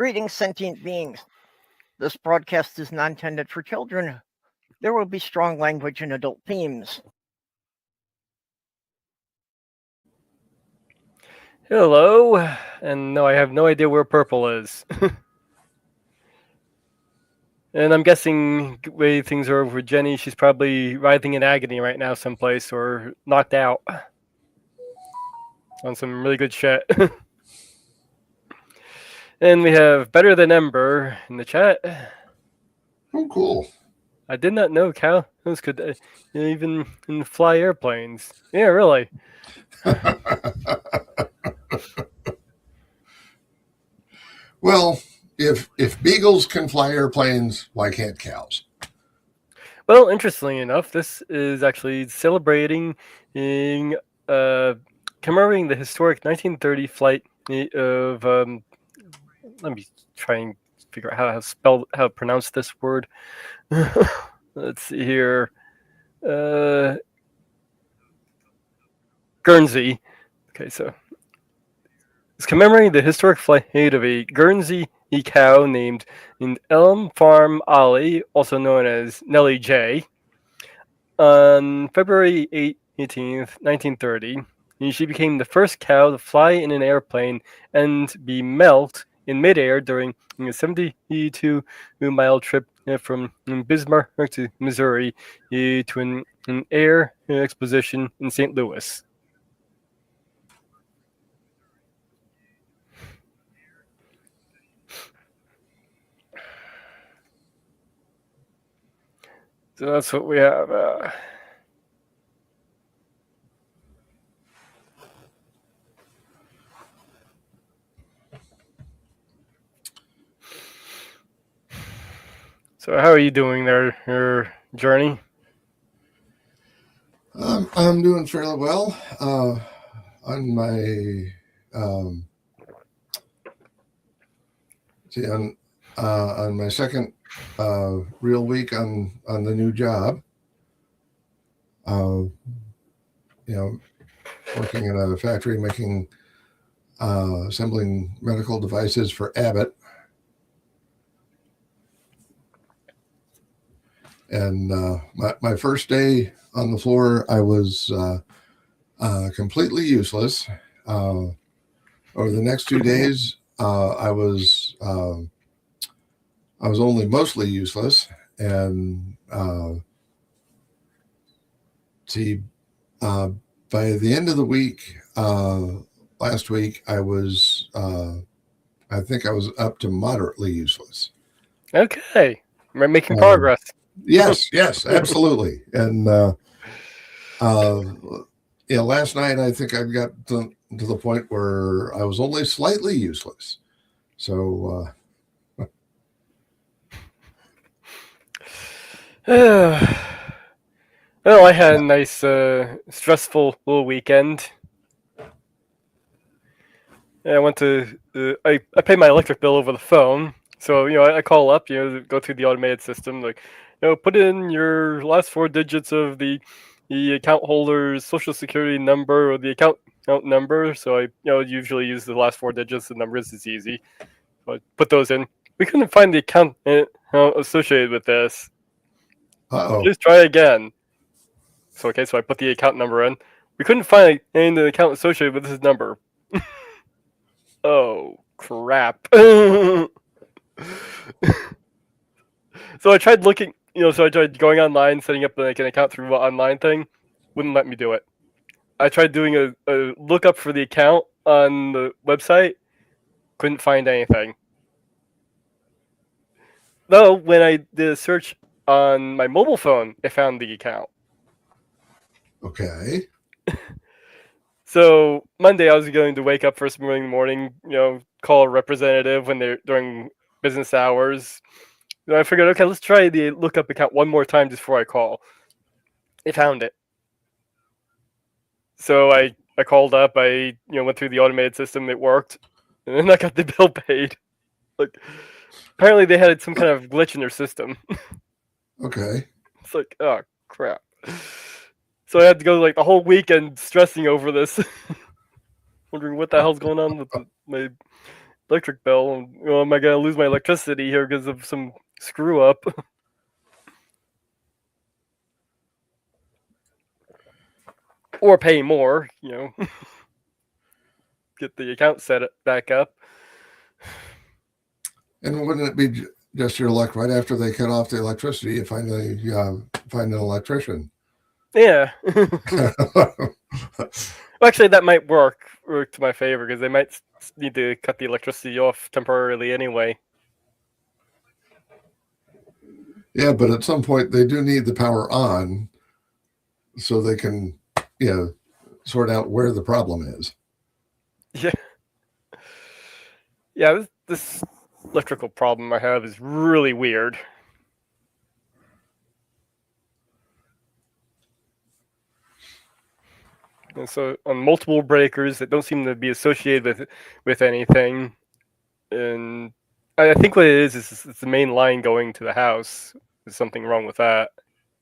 Greetings, sentient beings. This broadcast is not intended for children. There will be strong language and adult themes. Hello, and no, I have no idea where Purple is. And I'm guessing the way things are over with Jenny, she's probably writhing in agony right now someplace or knocked out on some really good shit. And we have Better Than Ember in the chat. Oh, cool. I did not know cows could even fly airplanes. Yeah, really. Well, if beagles can fly airplanes, why can't cows? Well, interestingly enough, this is actually celebrating commemorating the historic 1930 flight of let me try and figure out how to pronounce this word. Let's see here. Guernsey. Okay, so it's commemorating the historic flight of a Guernsey cow named Elm Farm Ollie, also known as Nellie J. On February 18th, 1930, she became the first cow to fly in an airplane and be milked in midair during a 72-mile trip from Bismarck to Missouri to an air exposition in St. Louis. So that's what we have. So how are you doing there, your journey? I'm doing fairly well. On my on my second real week on the new job. Working in a factory making assembling medical devices for Abbott. And my first day on the floor, I was completely useless. Over the next 2 days, I was only mostly useless. And by the end of the week, last week, I think I was up to moderately useless. Okay, we're making progress. Yes, absolutely. And last night I think I got to the point where I was only slightly useless. So well, I had a nice stressful little weekend. I went to I pay my electric bill over the phone. So, I call up, go through the automated system, like, put in your last 4 digits of the account holder's social security number or the account number. So I, usually use the last 4 digits. The numbers is easy. So I put those in. We couldn't find the account associated with this. Uh-oh. Just try again. So I put the account number in. We couldn't find any account associated with this number. Oh, crap. So I tried looking, I tried going online, setting up like an account through an online thing. Wouldn't let me do it. I tried doing a lookup for the account on the website. Couldn't find anything. Though, when I did a search on my mobile phone, I found the account. Okay. So Monday, I was going to wake up first thing in the morning, call a representative when they're during business hours. I figured, okay, let's try the lookup account one more time just before I call. I found it. So I called up. I went through the automated system. It worked, and then I got the bill paid. Like, apparently they had some kind of glitch in their system. Okay. It's like, oh crap. So I had to go like the whole weekend stressing over this, wondering what the hell's going on with my electric bill. Oh, am I going to lose my electricity here because of some screw up? Or pay more, get the account set back up. And wouldn't it be just your luck right after they cut off the electricity, you finally find an electrician? Yeah. Actually, that might work to my favor because they might need to cut the electricity off temporarily anyway. Yeah, but at some point they do need the power on so they can, sort out where the problem is. Yeah. Yeah, this electrical problem I have is really weird. And so on multiple breakers that don't seem to be associated with anything. And I think what it is it's the main line going to the house. There's something wrong with that.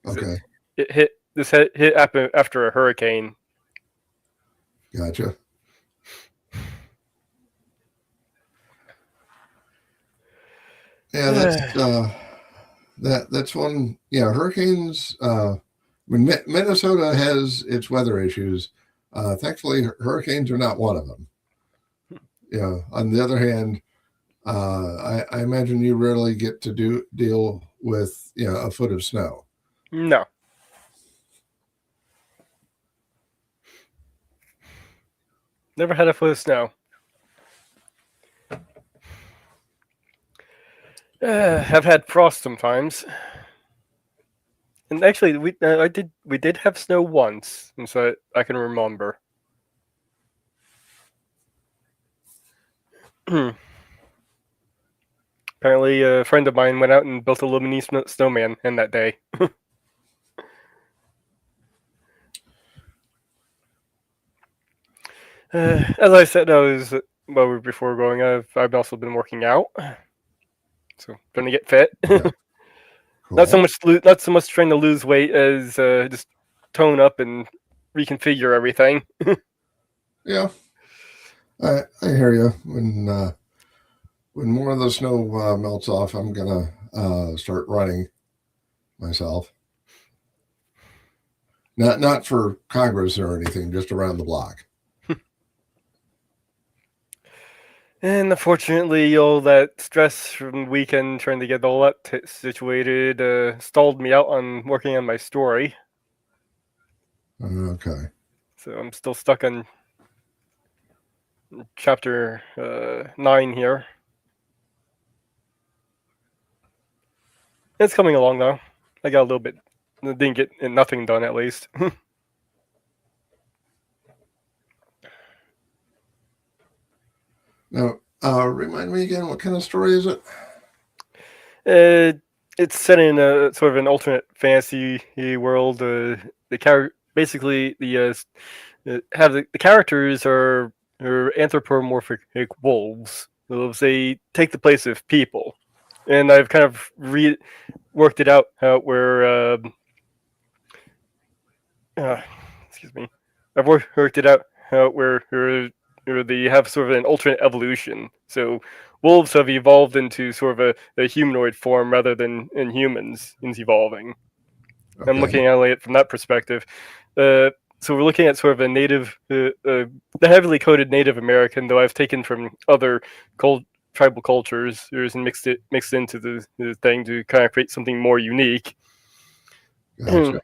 Okay. It hit after a hurricane. Gotcha. Yeah, that's one. Yeah, hurricanes. When Minnesota has its weather issues, thankfully hurricanes are not one of them. Yeah. On the other hand, I imagine you rarely get to deal with a foot of snow. No. Never had a foot of snow. I've had frost sometimes, and actually, we did have snow once, and so I can remember. Apparently, a friend of mine went out and built a little mini snowman in that day. As I said, before going, I've also been working out, so trying to get fit. Yeah. Cool. Not so much trying to lose weight as just tone up and reconfigure everything. Yeah, I hear you. When more of the snow melts off, I'm gonna start running myself. Not for Congress or anything, just around the block. And unfortunately, all that stress from the weekend trying to get all that situated stalled me out on working on my story. Okay. So I'm still stuck on chapter 9 here. It's coming along though. I got a little bit. Didn't get nothing done at least. Now, remind me again, what kind of story is it? It's set in a sort of an alternate fantasy world. Basically the characters are anthropomorphic wolves. They take the place of people, and I've kind of worked it out where excuse me. I've worked it out where they have sort of an alternate evolution. So wolves have evolved into sort of a humanoid form rather than in humans evolving. Okay. I'm looking at it from that perspective. So we're looking at sort of a native, the heavily coded Native American, though I've taken from other tribal cultures and mixed into the thing to kind of create something more unique. Gotcha.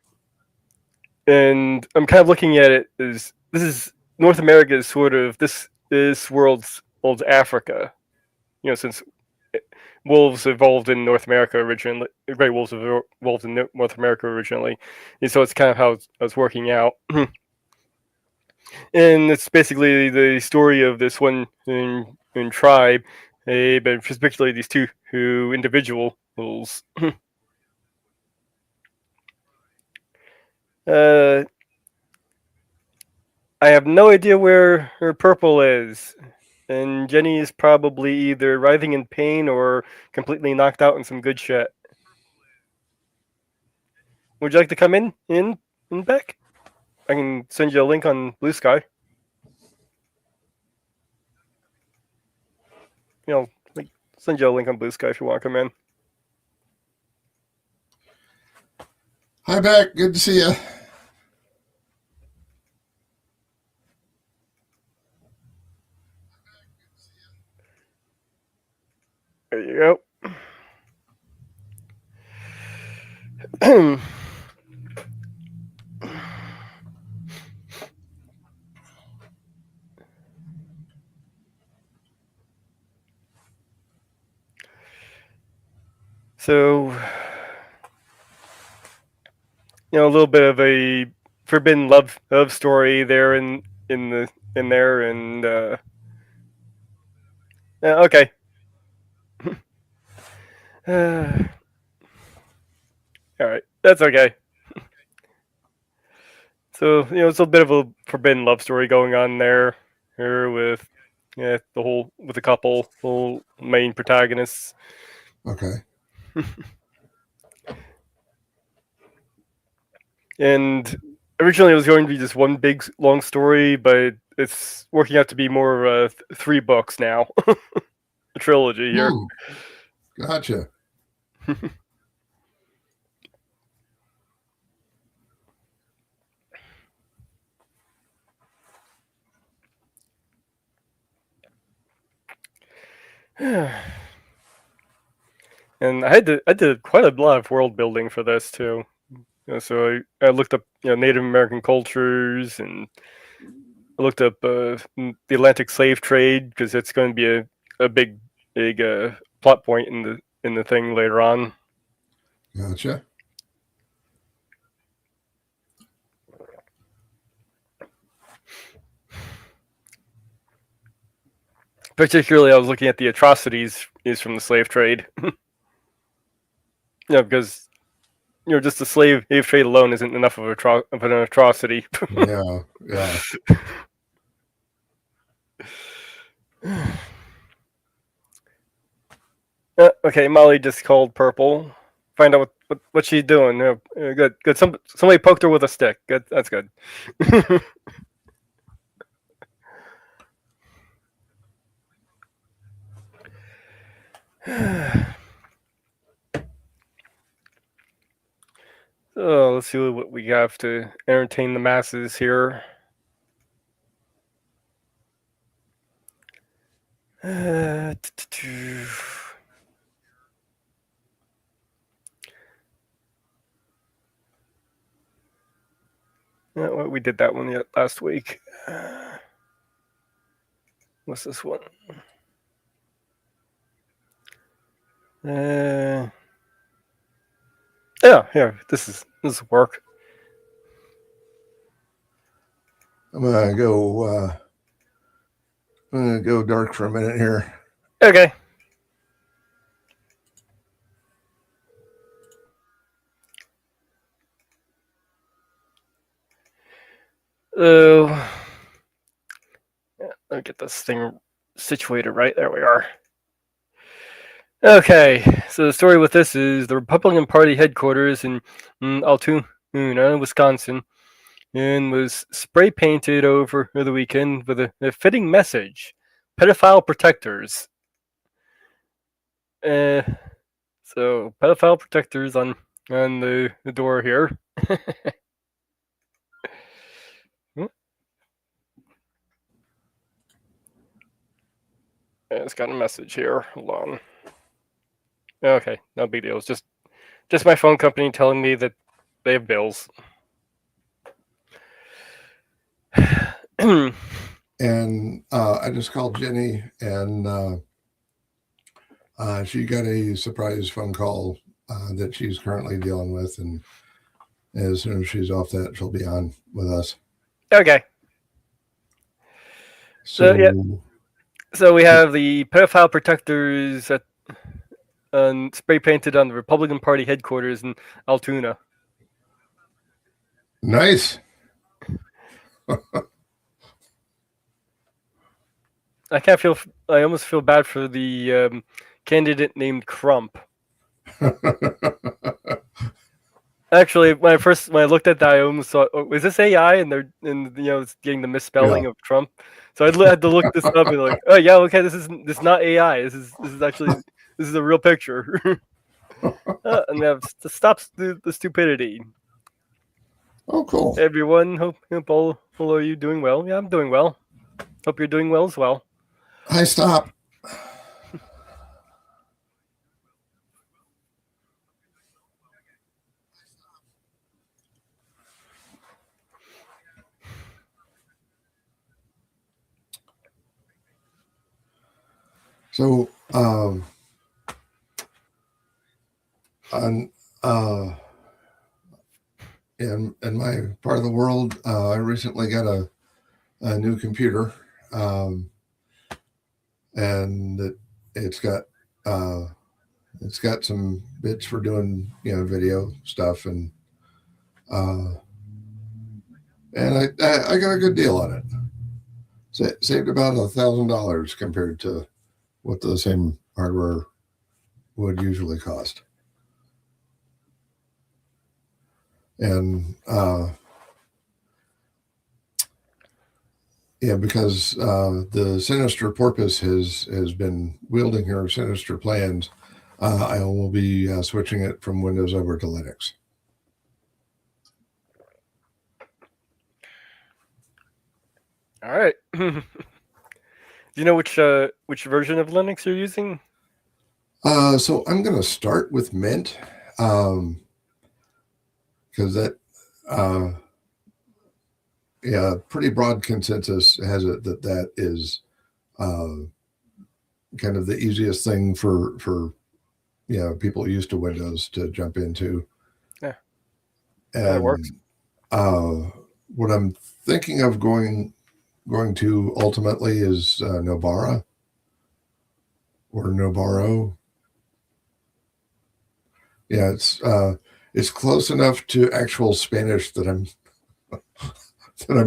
And I'm kind of looking at it as this is North America is sort of this world's Africa, since wolves evolved in North America originally, gray wolves evolved in North America originally, and so it's kind of how it's working out. And it's basically the story of this one in tribe, but particularly these two individuals. I have no idea where her purple is, and Jenny is probably either writhing in pain or completely knocked out in some good shit. Would you like to come in, Beck? I can send you a link on Blue Sky. like send you a link on Blue Sky if you want to come in. Hi, Beck. Good to see you. There you go. So, a little bit of a forbidden love story there in there, and okay. All right, that's okay. So it's a bit of a forbidden love story going on there, here with with a couple whole main protagonists. Okay. And originally it was going to be just one big long story, but it's working out to be more of 3 books now. A trilogy here. Gotcha. And I did quite a lot of world building for this too. So I looked up Native American cultures, and I looked up the Atlantic slave trade, because it's going to be a big plot point in the thing later on. Gotcha. Particularly, I was looking at the atrocities from the slave trade. Because just the slave trade alone isn't enough of an atrocity. Yeah. Okay, Molly just called Purple. Find out what she's doing. Good. Somebody poked her with a stick. Good. That's good. So let's see what we have to entertain the masses here. We did that one last week. What's this one? Yeah, here. This will work. I'm gonna go dark for a minute here. Okay. Let me get this thing situated right. There we are. Okay, so the story with this is the Republican Party headquarters in Altoona, Wisconsin, and was spray painted over the weekend with a fitting message: pedophile protectors. So pedophile protectors on the door here. It's got a message here. Hold on. Okay, no big deal. It's just my phone company telling me that they have bills. And I just called Jenny, and she got a surprise phone call that she's currently dealing with, and as soon as she's off that, she'll be on with us. Okay. So we have the pedophile protectors spray painted on the Republican Party headquarters in Altoona. Nice. I almost feel bad for the candidate named Crump. Actually, when I looked at that, I almost thought, "Oh, is this AI?" And it's getting the misspelling of Trump. So I had to look this up and like, oh yeah, okay, this is not AI. This is actually a real picture. And that stops the stupidity. Oh, cool. Hey, everyone, hope all are you doing well? Yeah, I'm doing well. Hope you're doing well as well. Hi, stop. So, on in my part of the world, I recently got a new computer, and it's got some bits for doing video stuff, and I got a good deal on it. Saved about $1,000 compared to what the same hardware would usually cost. And because the sinister porpoise has been wielding her sinister plans, I will be switching it from Windows over to Linux. All right. Do you know which version of Linux you're using? So I'm going to start with Mint, because that pretty broad consensus has it that is kind of the easiest thing for people used to Windows to jump into. Yeah, and that works. What I'm thinking of going to ultimately is Nobara or Nobaro. Yeah, it's close enough to actual Spanish that I'm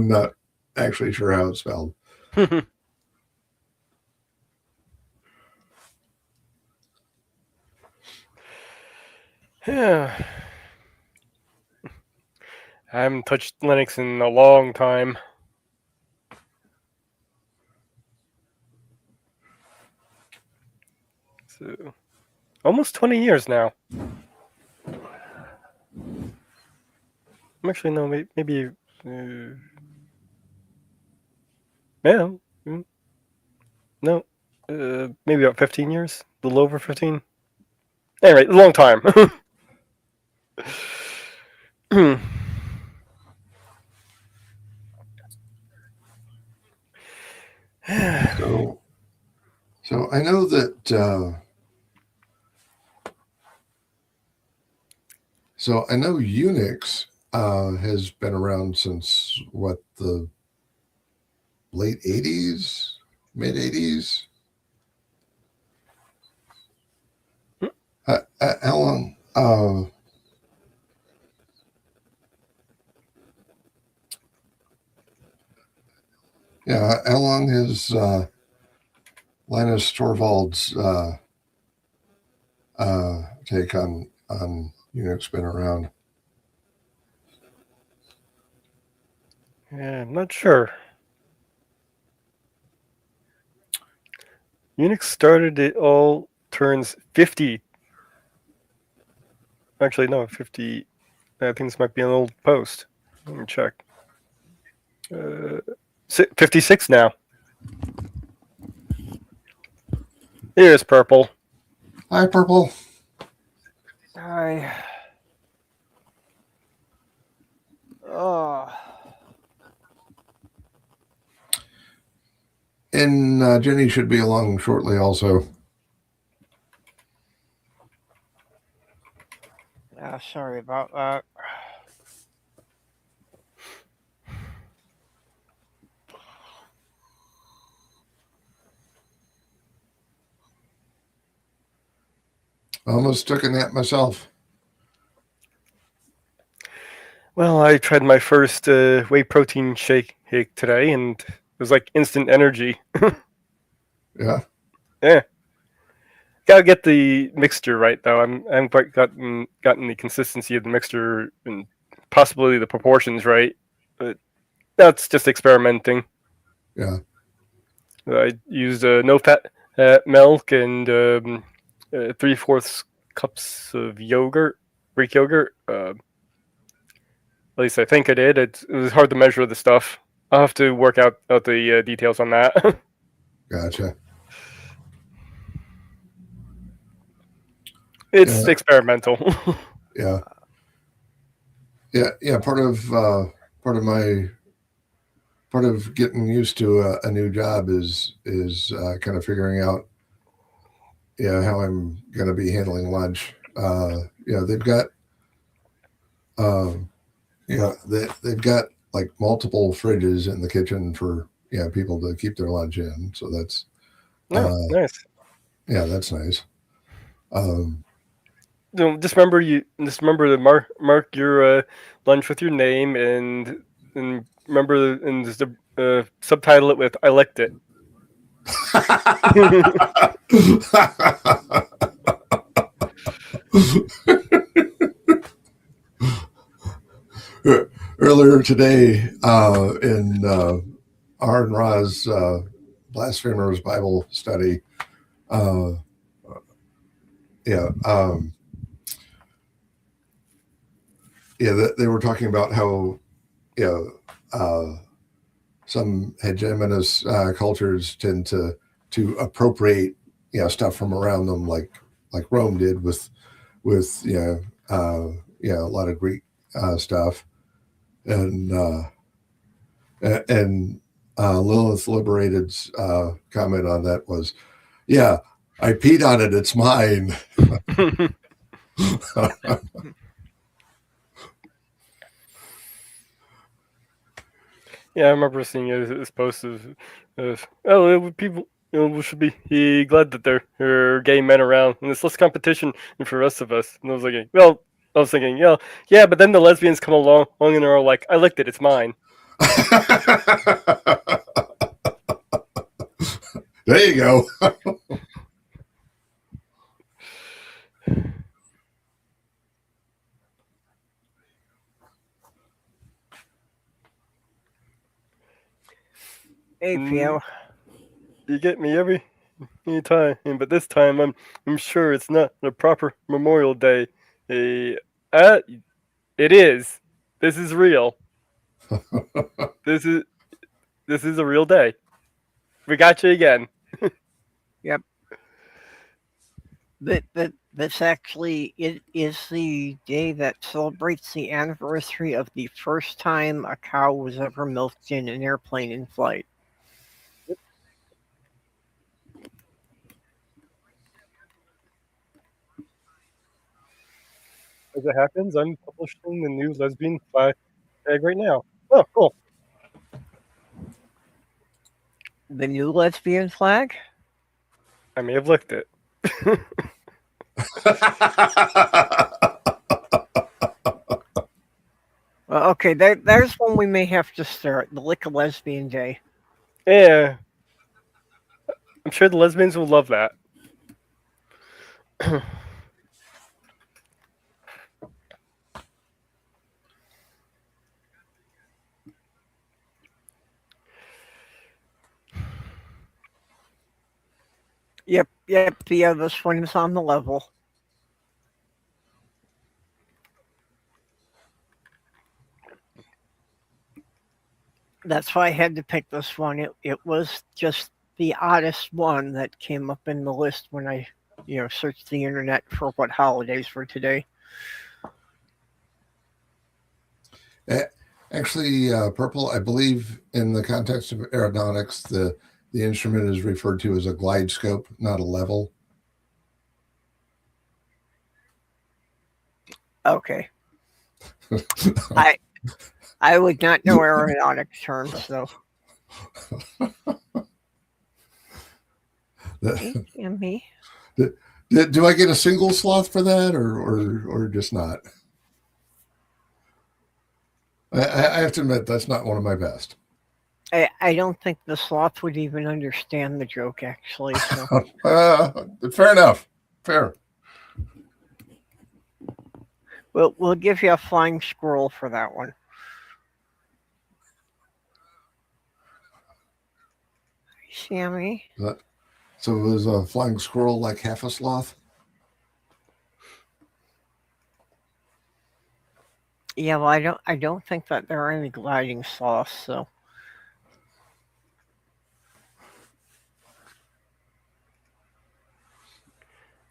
not actually sure how it's spelled. Yeah. I haven't touched Linux in a long time. So, almost 20 years now. Actually, no, maybe yeah, no, maybe about 15 years, a little over 15. Anyway, a long time. So I know that. So I know Unix has been around since the late 80s, mid 80s. How long? How long has Linus Torvalds take on Unix been around? Yeah, I'm not sure. Unix started, it all turns 50. Actually, no, 50. I think this might be an old post. Let me check. 56 now. Here's Purple. Hi, Purple. Hi. Oh. And Jenny should be along shortly also. Sorry about that. Almost took a nap myself. Well, I tried my first whey protein shake today, and it was like instant energy. Yeah. Yeah. Gotta get the mixture right, though. I haven't quite gotten the consistency of the mixture and possibly the proportions right. But that's just experimenting. Yeah. I used no-fat milk and 3/4 cups of yogurt, Greek yogurt. At least I think I did. It was hard to measure the stuff. I'll have to work out the details on that. Gotcha. It's experimental. Yeah. Part of getting used to a new job is kind of figuring out how I'm going to be handling lunch. They've got they've got like multiple fridges in the kitchen for people to keep their lunch in. So that's nice. Yeah, that's nice. Just remember to mark your lunch with your name and remember and just subtitle it with "I licked it." Earlier today, in R and Ra's Blasphemers Bible study, they were talking about how some hegemonous cultures tend to appropriate stuff from around them, like Rome did with a lot of Greek stuff, and Lilith Liberated's comment on that was, "Yeah, I peed on it. It's mine." Yeah, I remember seeing this post of people should be glad that there are gay men around and there's less competition for the rest of us. And I was like, yeah, but then the lesbians come along and they're all like, "I licked it, it's mine." There you go. Hey, Pio. You get me every time, but this time I'm sure it's not a proper Memorial Day. It is. This is real. This is a real day. We got you again. Yep. This actually, it is the day that celebrates the anniversary of the first time a cow was ever milked in an airplane in flight. As it happens, I'm publishing the new lesbian flag tag right now. Oh, cool. The new lesbian flag? I may have licked it. Well, okay, there's one we may have to start. The Lick a Lesbian Day. Yeah. I'm sure the lesbians will love that. Yep, yeah, this one is on the level. That's why I had to pick this one. It was just the oddest one that came up in the list when I, searched the internet for what holidays were today. Actually, Purple, I believe in the context of aeronautics, the instrument is referred to as a glide scope, not a level. Okay. I would not know aeronautics terms, so. Me. Do I get a single sloth for that, or just not? I have to admit that's not one of my best. I don't think the sloth would even understand the joke, actually. So. Fair enough. Fair. We'll give you a flying squirrel for that one. Sammy. So it was a flying squirrel like half a sloth? Yeah, well, I don't think that there are any gliding sloths, so.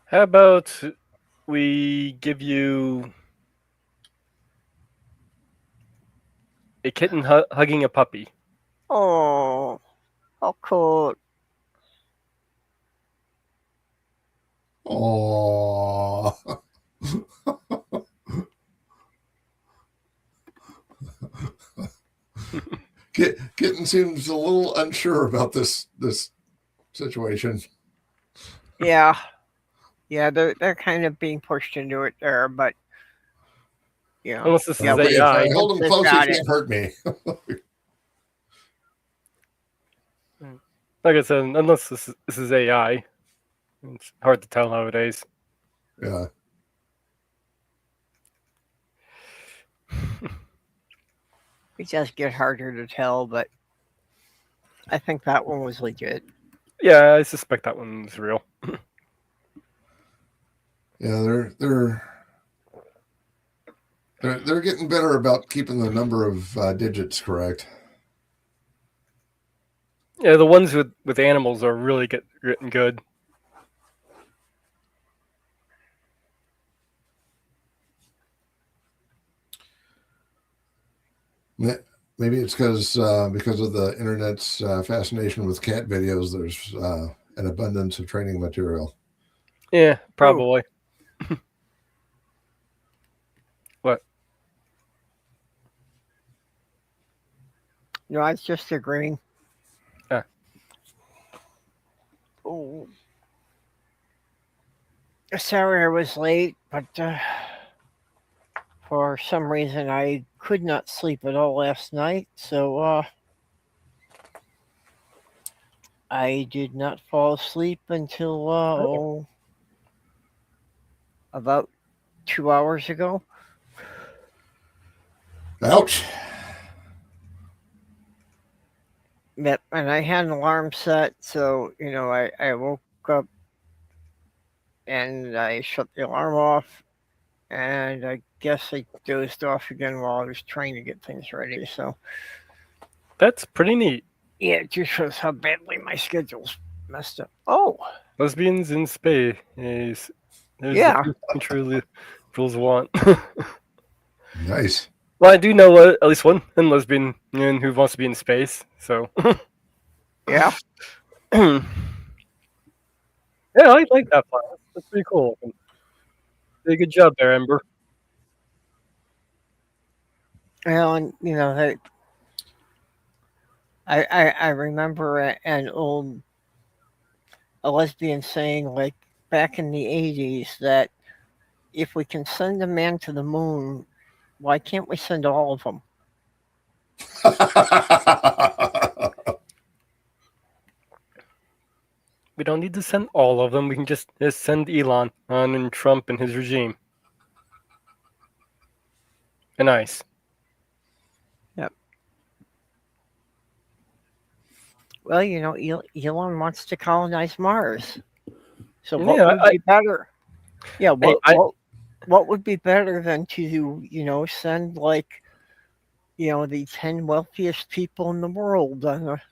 How about we give you a kitten hugging a puppy? Oh, how cool. Oh. Kitten seems a little unsure about this situation. Yeah. Yeah, they're kind of being pushed into it there, but you know. Unless this Yeah, is If I AI. hold him They've close, he got it. can't hurt me. Like I said, unless this is AI. It's hard to tell nowadays. Yeah. It does get harder to tell, but I think that one was legit. Yeah, I suspect that one's real. Yeah, they're getting better about keeping the number of digits correct. Yeah, the ones with animals are really getting good. Maybe it's because of the internet's fascination with cat videos. There's an abundance of training material. Yeah, probably. What? No, I was just agreeing. Ah. Oh. Sorry I was late, but for some reason I could not sleep at all last night, so I did not fall asleep until about 2 hours ago. Ouch. Yep, and I had an alarm set, so I woke up and I shut the alarm off, and I guess I dozed off again while I was trying to get things ready. So That's pretty neat. yeah, it just shows how badly my schedule's messed up. Oh, Lesbians in space. There's yeah. the truly rules want. Nice. Well, I do know at least one lesbian who wants to be in space. So Yeah. yeah, I like that plan. That's pretty cool. Did a good job there, Ember. Well, and I remember an old a lesbian saying, like, back in the 80s, that if we can send a man to the moon, why can't we send all of them? We don't need to send all of them. We can just send Elon and Trump and his regime. And ICE. Yep. Well, Elon wants to colonize Mars. So what Yeah, would be better? Yeah, I- what would be better than to, send, like, the 10 wealthiest people in the world on a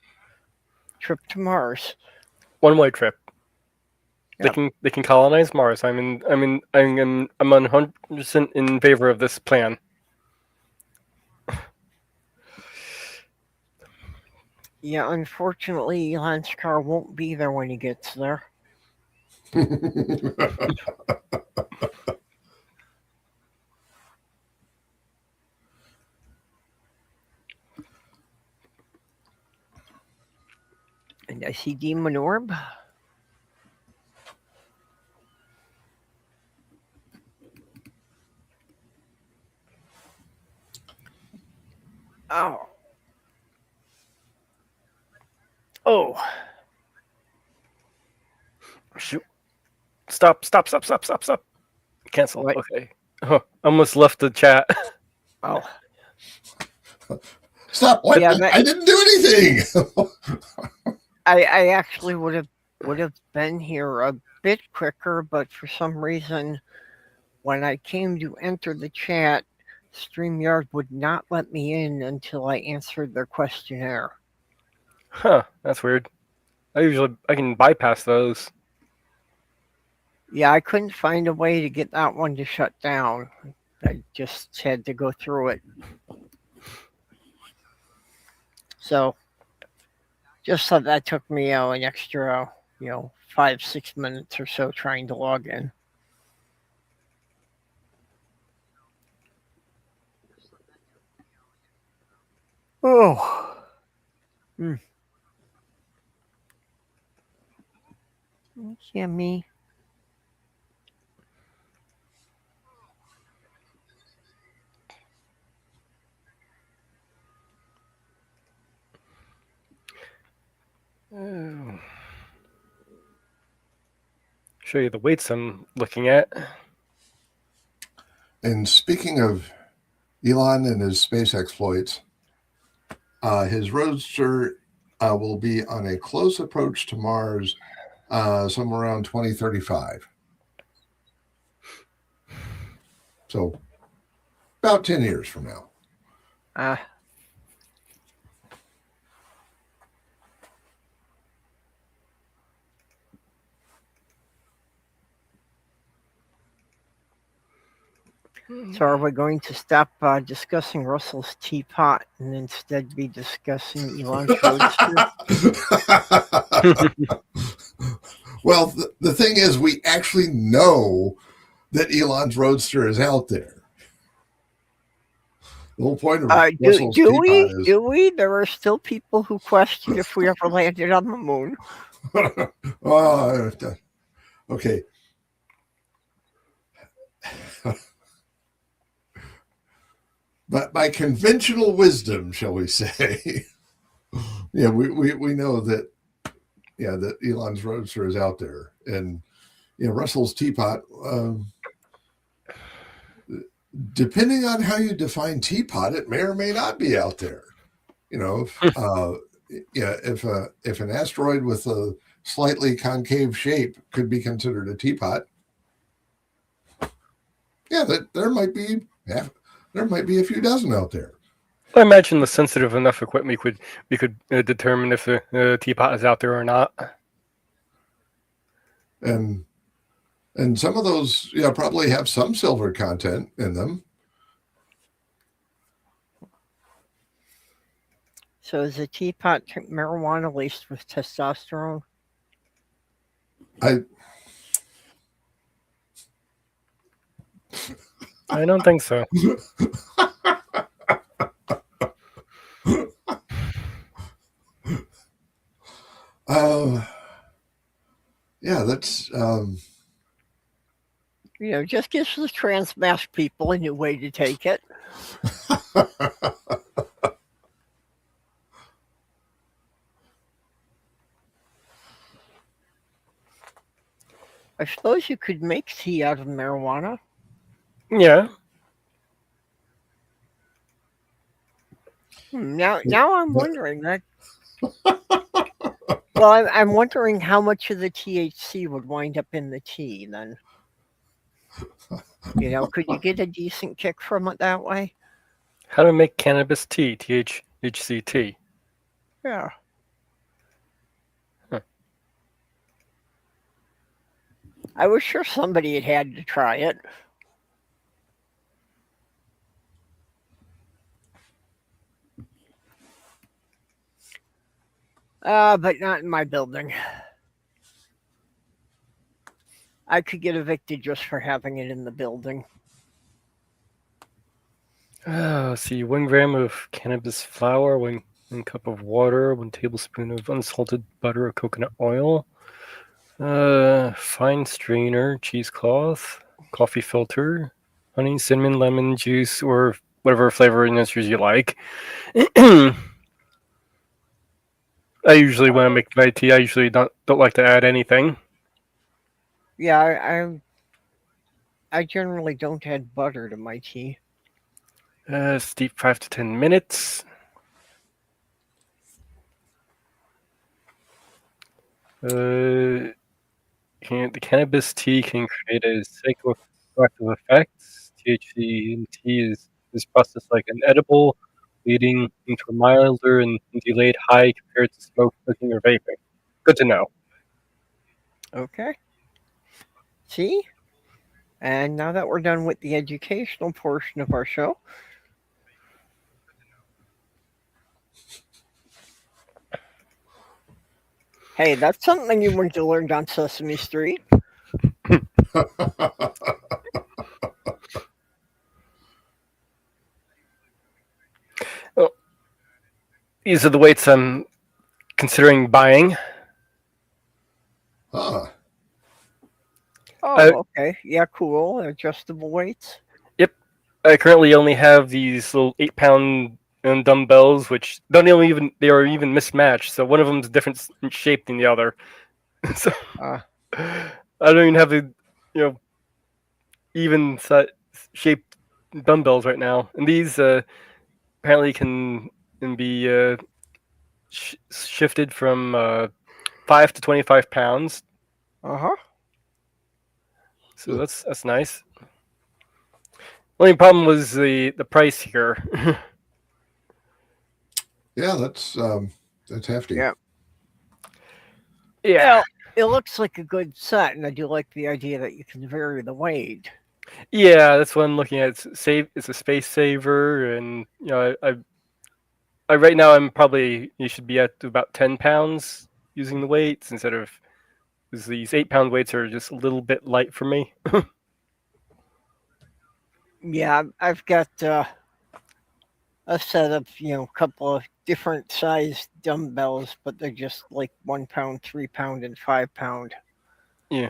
trip to Mars? one-way trip. Yep. They can colonize Mars. I'm 100% in favor of this plan. Yeah, unfortunately, Elon's car won't be there when he gets there. And I see Demon Orb. Oh. Oh. Shoot. Stop. Cancel. What? Okay. Oh, almost left the chat. Oh. Stop. What? Yeah, I didn't do anything. I actually would have been here a bit quicker, but for some reason, when I came to enter the chat, StreamYard would not let me in until I answered their questionnaire. Huh, that's weird. I can bypass those. Yeah, I couldn't find a way to get that one to shut down. I just had to go through it. So, just so that took me an extra, 5-6 minutes or so trying to log in. Oh. Yeah, me. Show you the weights I'm looking at. And speaking of Elon and his space exploits, his Roadster will be on a close approach to Mars somewhere around 2035. So about 10 years from now. So are we going to stop discussing Russell's teapot and instead be discussing Elon's Roadster? Well, the thing is, we actually know that Elon's Roadster is out there. The whole point of Russell's teapot is... Do we? There are still people who question if we ever landed on the moon. Okay. But by conventional wisdom, shall we say, yeah, we know that, that Elon's Roadster is out there. And, Russell's teapot, depending on how you define teapot, it may or may not be out there. If an asteroid with a slightly concave shape could be considered a teapot, there might be a few dozen out there. I imagine the sensitive enough equipment we could determine if the teapot is out there or not. And some of those, probably have some silver content in them. So is a teapot marijuana laced with testosterone? I don't think so. That's just gives the trans mask people a new way to take it. I suppose you could make tea out of marijuana. Yeah. Now I'm wondering that. Well, I'm wondering how much of the THC would wind up in the tea then. Could you get a decent kick from it that way? How to make cannabis tea, THC tea. Yeah. Huh. I was sure somebody had to try it. But not in my building. I could get evicted just for having it in the building. Let's see, 1 gram of cannabis flower, 1 cup of water, 1 tablespoon of unsalted butter or coconut oil, fine strainer, cheesecloth, coffee filter, honey, cinnamon, lemon juice, or whatever flavor enhancers you like. I usually, when I make my tea, I usually don't like to add anything. Yeah, I generally don't add butter to my tea. Steep 5 to 10 minutes. The cannabis tea can create a psychoactive effect. THC in tea is processed like an edible, leading into a milder and delayed high compared to smoking or vaping. Good to know. Okay. See? And now that we're done with the educational portion of our show, hey, that's something you wouldn't have learned on Sesame Street. Well, these are the weights I'm considering buying. Huh. Oh, okay. Yeah, cool. Adjustable weights. Yep. I currently only have these little 8-pound dumbbells, which don't even they are even mismatched. So one of them's a different shape than the other. So Uh, I don't even have the even shaped dumbbells right now, and these apparently can be shifted from 5 to 25 pounds. huh. So that's nice. Only problem was the price here. Yeah, that's hefty. Yeah. Yeah. Well, it looks like a good set, and I do like the idea that you can vary the weight. Yeah, that's what I'm looking at. It's a space saver, and I right now you should be at about 10 pounds using the weights instead of because these 8-pound weights are just a little bit light for me. Yeah, I've got a set of a couple of different sized dumbbells, but they're just like 1 pound, 3 pound, and 5 pound. Yeah.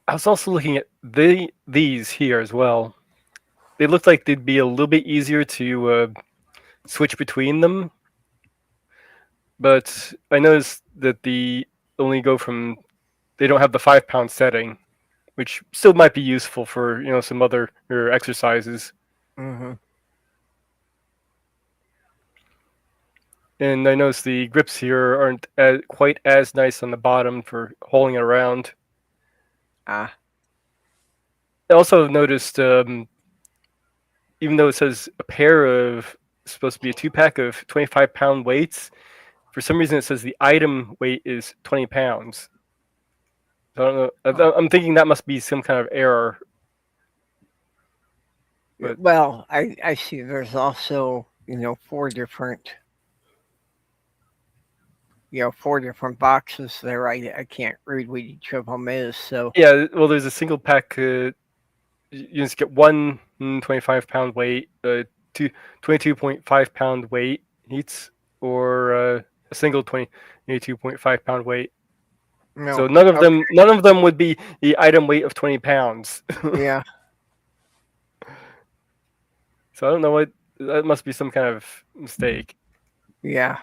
I was also looking at these here as well. They look like they'd be a little bit easier to switch between them, but I noticed that they don't have the 5-pound setting, which still might be useful for some other exercises. Mm-hmm. And I noticed the grips here aren't quite as nice on the bottom for hauling it around. Ah. I also noticed, even though it says supposed to be a 2-pack of 25-pound weights, for some reason it says the item weight is 20 pounds. So I don't know. I'm thinking that must be some kind of error. But Well, I see there's also, 4 different boxes there. I can't read what each of them is, so. yeah, well, there's a single pack. You just get one 25-pound weight, 22.5-pound weight heats, or a single 22.5-pound weight. No. So none of them would be the item weight of 20 pounds. Yeah. So I don't know that must be some kind of mistake. Yeah.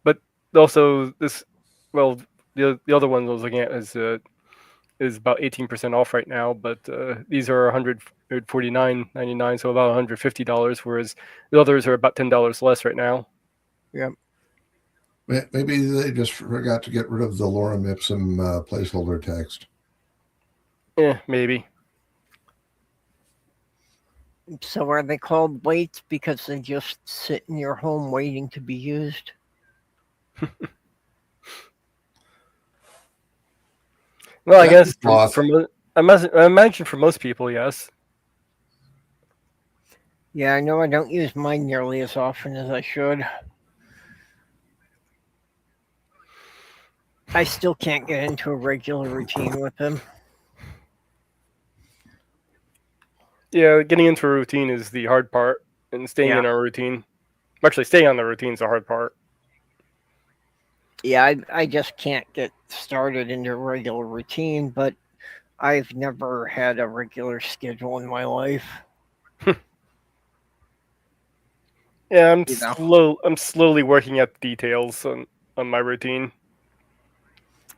But also the other one I was looking at is about 18% off right now, but these are $149.99, so about $150, whereas the others are about $10 less right now. Yep. Maybe they just forgot to get rid of the lorem ipsum placeholder text. Yeah, maybe. So are they called weights because they just sit in your home waiting to be used? Well, I guess I imagine for most people, yes. Yeah, I know I don't use mine nearly as often as I should. I still can't get into a regular routine with them. Yeah, getting into a routine is the hard part, and staying in our routine. Actually, staying on the routine is the hard part. Yeah, I just can't get started into a regular routine, but I've never had a regular schedule in my life. Yeah, I'm slowly working out the details on my routine.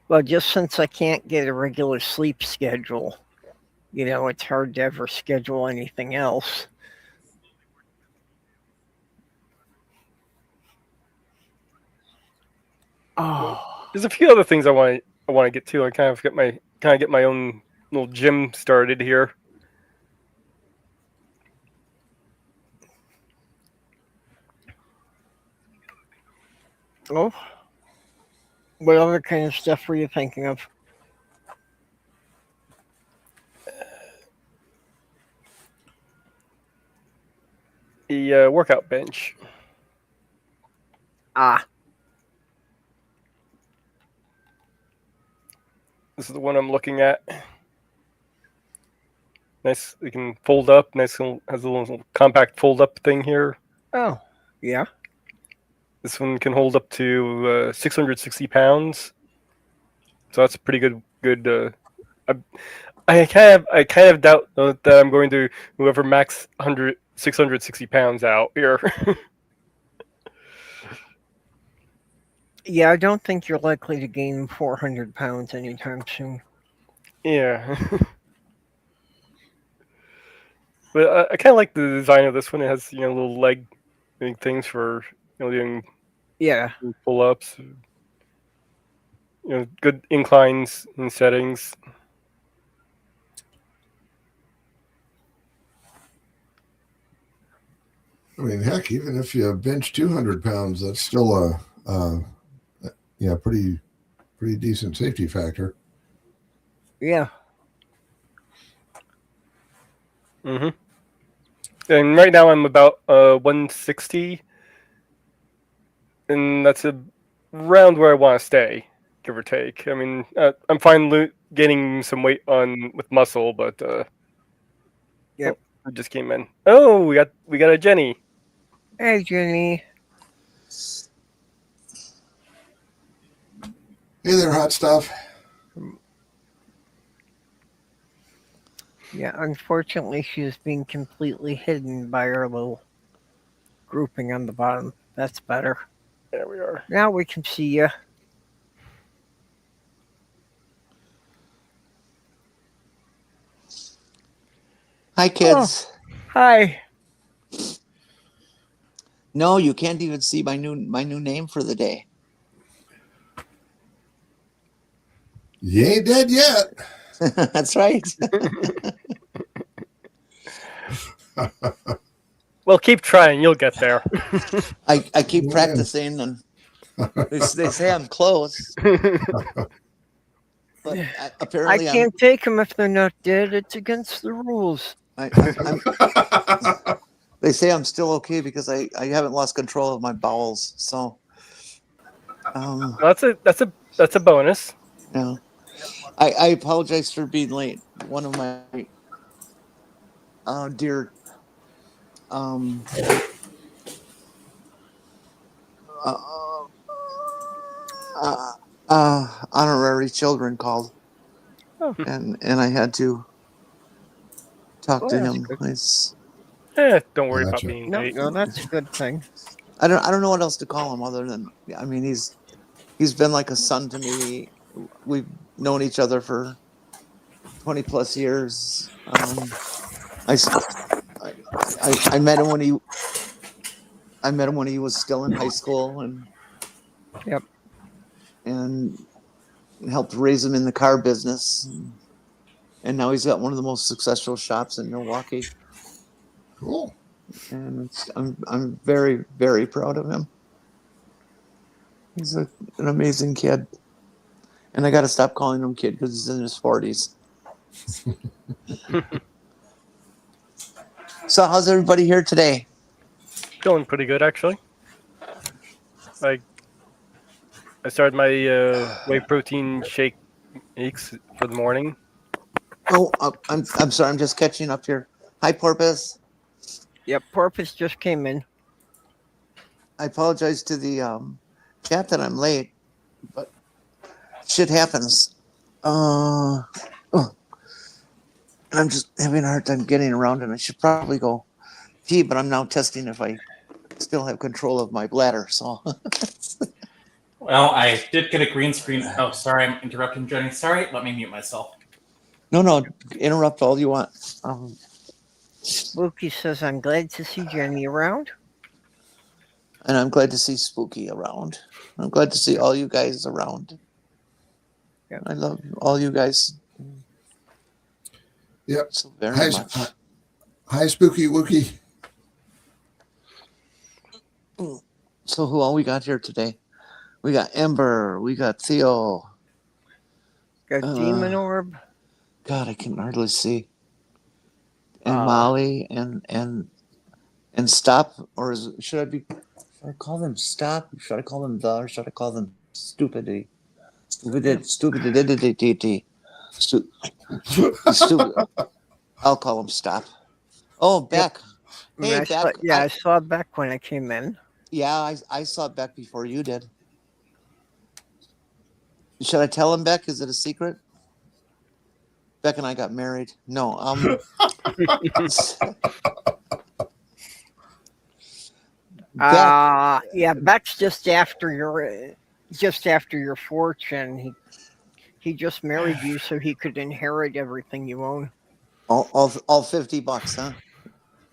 Well, just since I can't get a regular sleep schedule, it's hard to ever schedule anything else. Oh. There's a few other things I want to get to. I kind of get my own little gym started here. Oh, what other kind of stuff were you thinking of? The workout bench. Ah, This is the one I'm looking at. Nice, you can fold up. Nice, has a little compact fold up thing here. oh, yeah. This one can hold up to 660 pounds. So that's pretty good. I kind of doubt that I'm going to whoever max 660 pounds out here. Yeah, I don't think you're likely to gain 400 pounds anytime soon. Yeah. But I kind of like the design of this one. It has little leg things for doing pull-ups. Good inclines and settings. I mean, heck, even if you bench 200 pounds, that's still a pretty decent safety factor. Yeah. Mm-hmm. And right now I'm about 160, and that's around where I want to stay, give or take. I mean, I'm fine gaining some weight with muscle, but Yep. It just came in. Oh, we got a Jenny. Hey, Jenny. Hey there, hot stuff. Yeah, unfortunately, she is being completely hidden by her little grouping on the bottom. That's better. There we are. Now we can see you. Hi, kids. Oh, hi. No, you can't even see my new name for the day. You ain't dead yet. That's right. Well, keep trying. You'll get there. I keep practicing, and they say I'm close. But apparently, I can't take them if they're not dead. It's against the rules. They say I'm still okay because I haven't lost control of my bowels. So that's a bonus. Yeah. I apologize for being late. One of my dear honorary children called, and I had to talk to him. Don't worry about being late. No, that's a good thing. I don't know what else to call him other than, I mean, he's been like a son to me. We've known each other for 20 plus years. I met him when he was still in high school, and helped raise him in the car business, and now he's got one of the most successful shops in Milwaukee. Cool. And I'm very, very proud of him. He's an amazing kid, and I got to stop calling him kid because he's in his 40s. So how's everybody here today? Going pretty good, actually. I started my whey protein shakes for the morning. Oh, I'm sorry. I'm just catching up here. Hi, Porpoise. Yep, Porpoise just came in. I apologize to the chat that I'm late, but shit happens. And I'm just having a hard time getting around, and I should probably go pee, but I'm now testing if I still have control of my bladder. So. Well, I did get a green screen. Oh, sorry, I'm interrupting Jenny. Sorry, let me mute myself. No, interrupt all you want. Spooky says, I'm glad to see Jenny around. And I'm glad to see Spooky around. I'm glad to see all you guys around. Yeah. I love all you guys Yep. so very Hi, much. hi, Spooky Wookie. So who all we got here today? We got Ember. We got Theo. Got Demon Orb. God, I can hardly see. And Uh, Molly and Stop, or should I call them Stop? Should I call them the? Or should I call them Stupidity? Stupidity. Stupid. I'll call them Stop. Oh, Beck. Hey, I Beck. I saw Beck when I came in. Yeah, I saw Beck before you did. Should I tell him, Beck? Is it a secret? Beck and I got married. No, Beck. Yeah, Beck's just after your fortune. He just married you so he could inherit everything you own. All $50,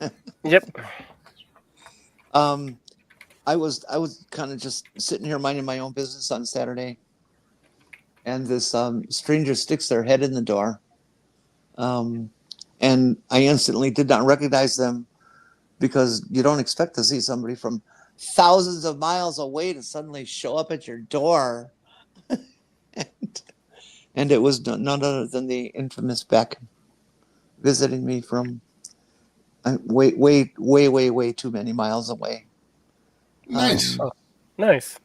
huh? Yep. I was kind of just sitting here minding my own business on Saturday, and this stranger sticks their head in the door, and I instantly did not recognize them, because you don't expect to see somebody from thousands of miles away to suddenly show up at your door, and it was none other than the infamous Beck visiting me from way too many miles away. Nice. Nice.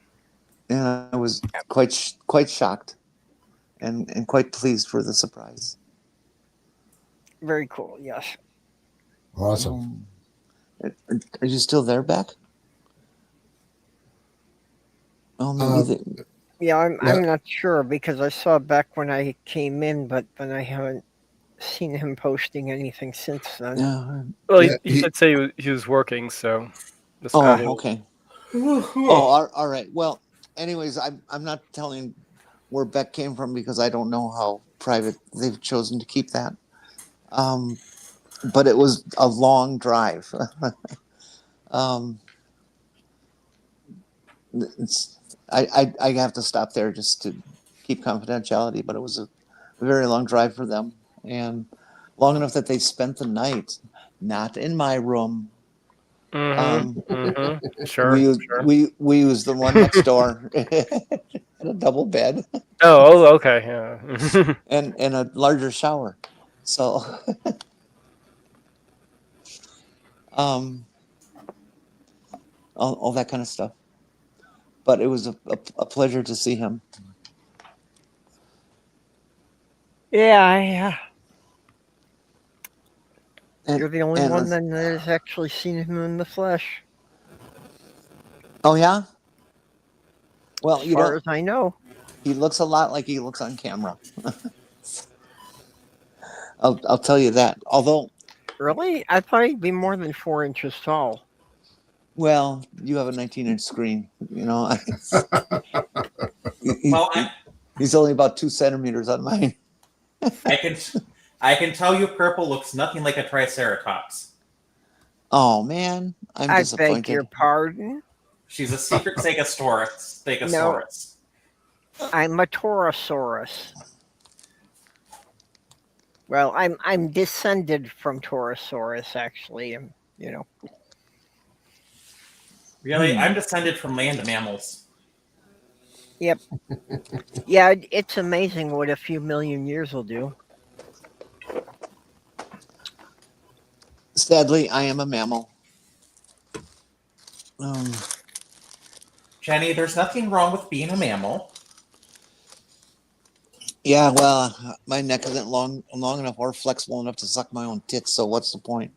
And I was quite shocked and quite pleased for the surprise. Very cool. Yes. Awesome. Are you still there, Beck? Oh, maybe Yeah, I'm Yeah. not sure, because I saw Beck when I came in, but I haven't seen him posting anything since then. yeah. Well, Yeah, he did say he was working, so. That's Oh, kinda- okay. Oh, all right. Well, anyways, I'm not telling where Beck came from, because I don't know how private they've chosen to keep that. But it was a long drive. I have to stop there just to keep confidentiality, but it was a very long drive for them, and long enough that they spent the night not in my room. Sure. We used the one next door, and a double bed, Oh, okay. Yeah. and a larger shower. So, all that kind of stuff. But it was a pleasure to see him. Yeah, And, you're the only and one that has actually seen him in the flesh, oh yeah. Well, as far as I know. he looks a lot like he looks on camera. I'll tell you that. Although, Really? I thought he'd be more than 4 inches tall. well, you have a 19-inch screen. You know, Well, he's only about 2 centimeters on mine. I can tell you, Purple looks nothing like a Triceratops. Oh man, I'm I disappointed. beg your pardon. She's a secret Stegosaurus. I'm a Taurosaurus. Well, I'm descended from Taurosaurus, actually. You know. Really, I'm descended from land mammals. Yep. Yeah, it's amazing what a few million years will do. Sadly, I am a mammal. Jenny, there's nothing wrong with being a mammal. Yeah, well, my neck isn't long enough or flexible enough to suck my own tits. So what's the point?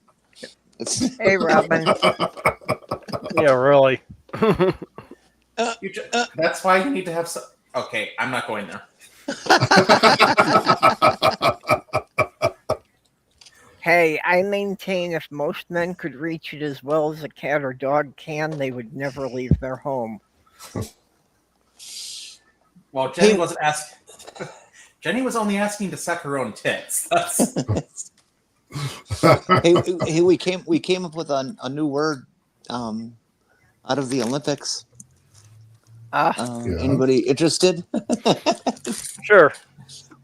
Hey, Robin. Yeah, really. That's why you need to have some. Okay, I'm not going there. Hey, I maintain if most men could reach it as well as a cat or dog can, they would never leave their home. Well, Jenny wasn't asking. Jenny was only asking to suck her own tits. hey, we came up with a new word on out of the Olympics. Ah, Yeah. Anybody interested? Sure.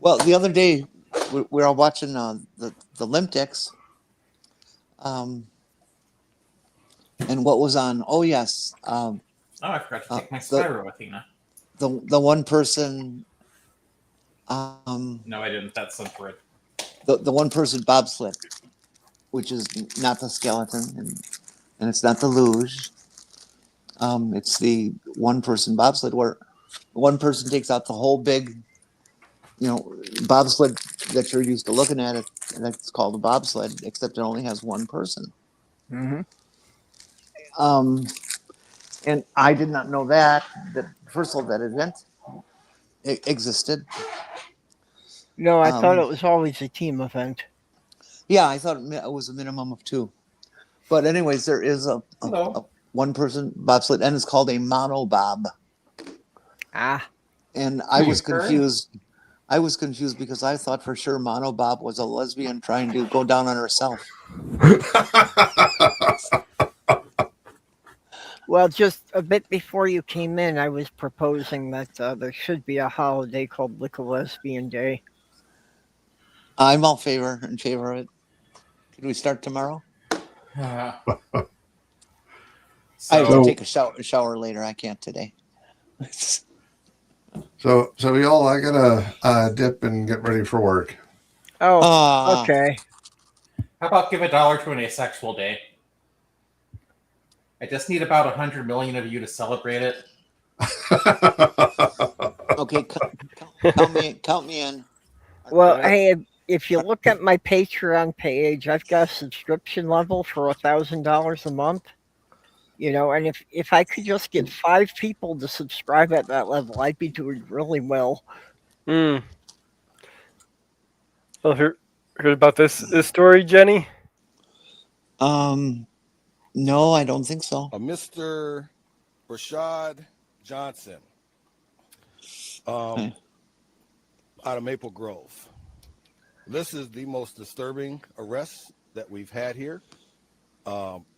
Well, the other day we were all watching the Olympics. And what was on? Oh yes, Oh, I forgot to take my the- Spyro with me now. the one person. No, I didn't. That's separate. The one person bobsled, which is not the skeleton and it's not the luge. It's the one person bobsled where one person takes out the whole big, bobsled that you're used to looking at it, and that's called a bobsled, except it only has one person. mm-hmm. And I did not know that first of all, that event existed. No, I thought Um, it was always a team event. Yeah, I thought it was a minimum of 2. But anyways, there is a one person bobsled, and it's called a monobob. Ah, And I was Sure. confused. I was confused because I thought for sure monobob was a lesbian trying to go down on herself. well, just a bit before you came in, I was proposing that there should be a holiday called Lick a Lesbian Day. I'm all in favor of it. Could we start tomorrow? I have So, to take a shower later. I can't today. So y'all, I gotta dip and get ready for work. Oh, Ah, okay. how about give $1 to an asexual day? I just need about 100 million of you to celebrate it. okay. Count me in. Well, hey, if you look at my Patreon page, I've got a subscription level for $1,000 a month. And if I could just get 5 people to subscribe at that level, I'd be doing really well. Well, heard about this story, Jenny? No, I don't think so. A Mr. Rashad Johnson, out of Maple Grove. This is the most disturbing arrest that we've had here.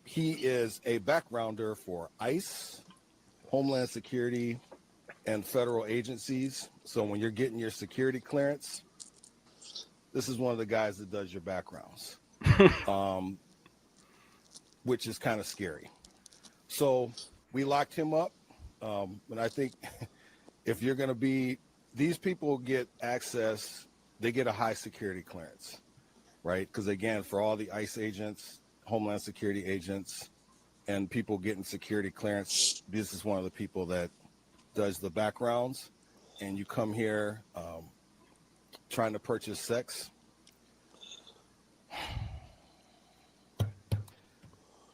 He is a backgrounder for ICE, Homeland Security, and federal agencies. So when you're getting your security clearance, this is one of the guys that does your backgrounds, which is kind of scary. So we locked him up. And I think if you're going to be, these people get access, they get a high security clearance, right? Because again, for all the ICE agents, Homeland Security agents, and people getting security clearance, this is one of the people that does the backgrounds. And you come here trying to purchase sex.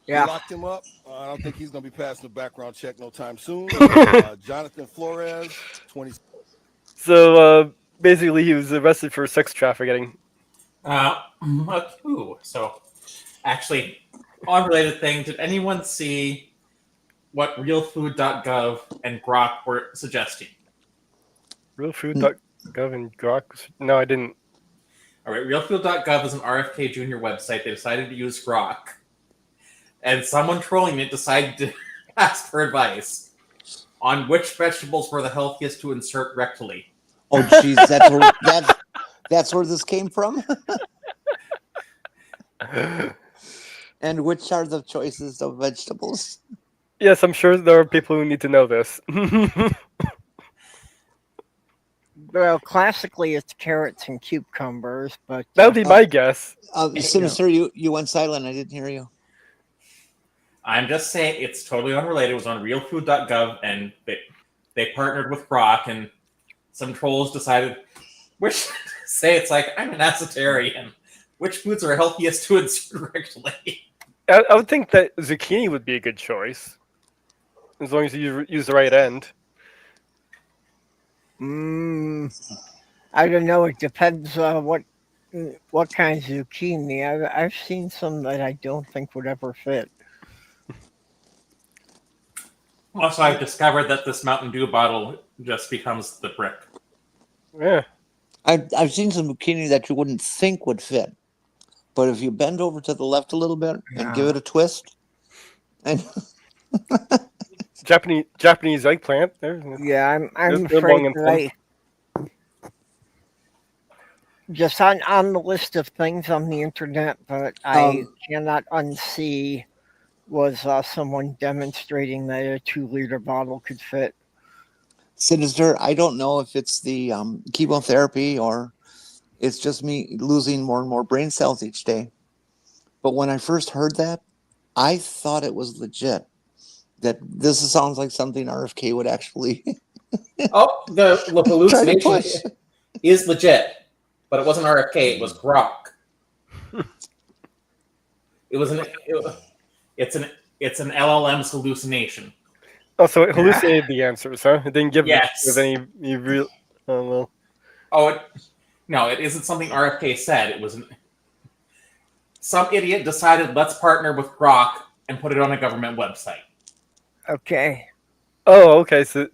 Yeah. We locked him up. I don't think he's going to be passing a background check no time soon. Jonathan Flores, 20. So basically, he was arrested for sex trafficking. So, actually, unrelated thing. Did anyone see what realfood.gov and Grok were suggesting? Realfood.gov and Grok? No, I didn't. All right, realfood.gov is an RFK Jr. website. They decided to use Grok. And someone trolling it decided to ask for advice on which vegetables were the healthiest to insert rectally. Oh, geez, that's where this came from. And which are the choices of vegetables? Yes, I'm sure there are people who need to know this. Well, classically, it's carrots and cucumbers, but That would be my guess. Sinister, you went silent. I didn't hear you. I'm just saying it's totally unrelated. It was on realfood.gov, and they partnered with Grok, and some trolls decided which say it's like, I'm an acetarian. Which foods are healthiest to insert rectally? I would think that zucchini would be a good choice, as long as you use the right end. I don't know. It depends what kind of zucchini. I've seen some that I don't think would ever fit. Also, I've discovered that this Mountain Dew bottle just becomes the brick. Yeah. I've seen some zucchini that you wouldn't think would fit, but if you bend over to the left a little bit and give it a twist, and Japanese eggplant. There, Yeah, I'm they're afraid long and that thin. just on the list of things on the internet, but I cannot unsee was someone demonstrating that a 2-liter bottle could fit. Sinister, I don't know if it's the chemotherapy or it's just me losing more and more brain cells each day. But when I first heard that, I thought it was legit. That this sounds like something RFK would actually Oh, the try to hallucination push. is legit, but it wasn't RFK. It was Grok. It was it's an LLM's hallucination. Oh, so it hallucinated the answers, huh? It didn't give Yes. any real. Oh well. Oh, no, it isn't something RFK said. It was some idiot decided let's partner with Grok and put it on a government website. Okay. Oh, okay. So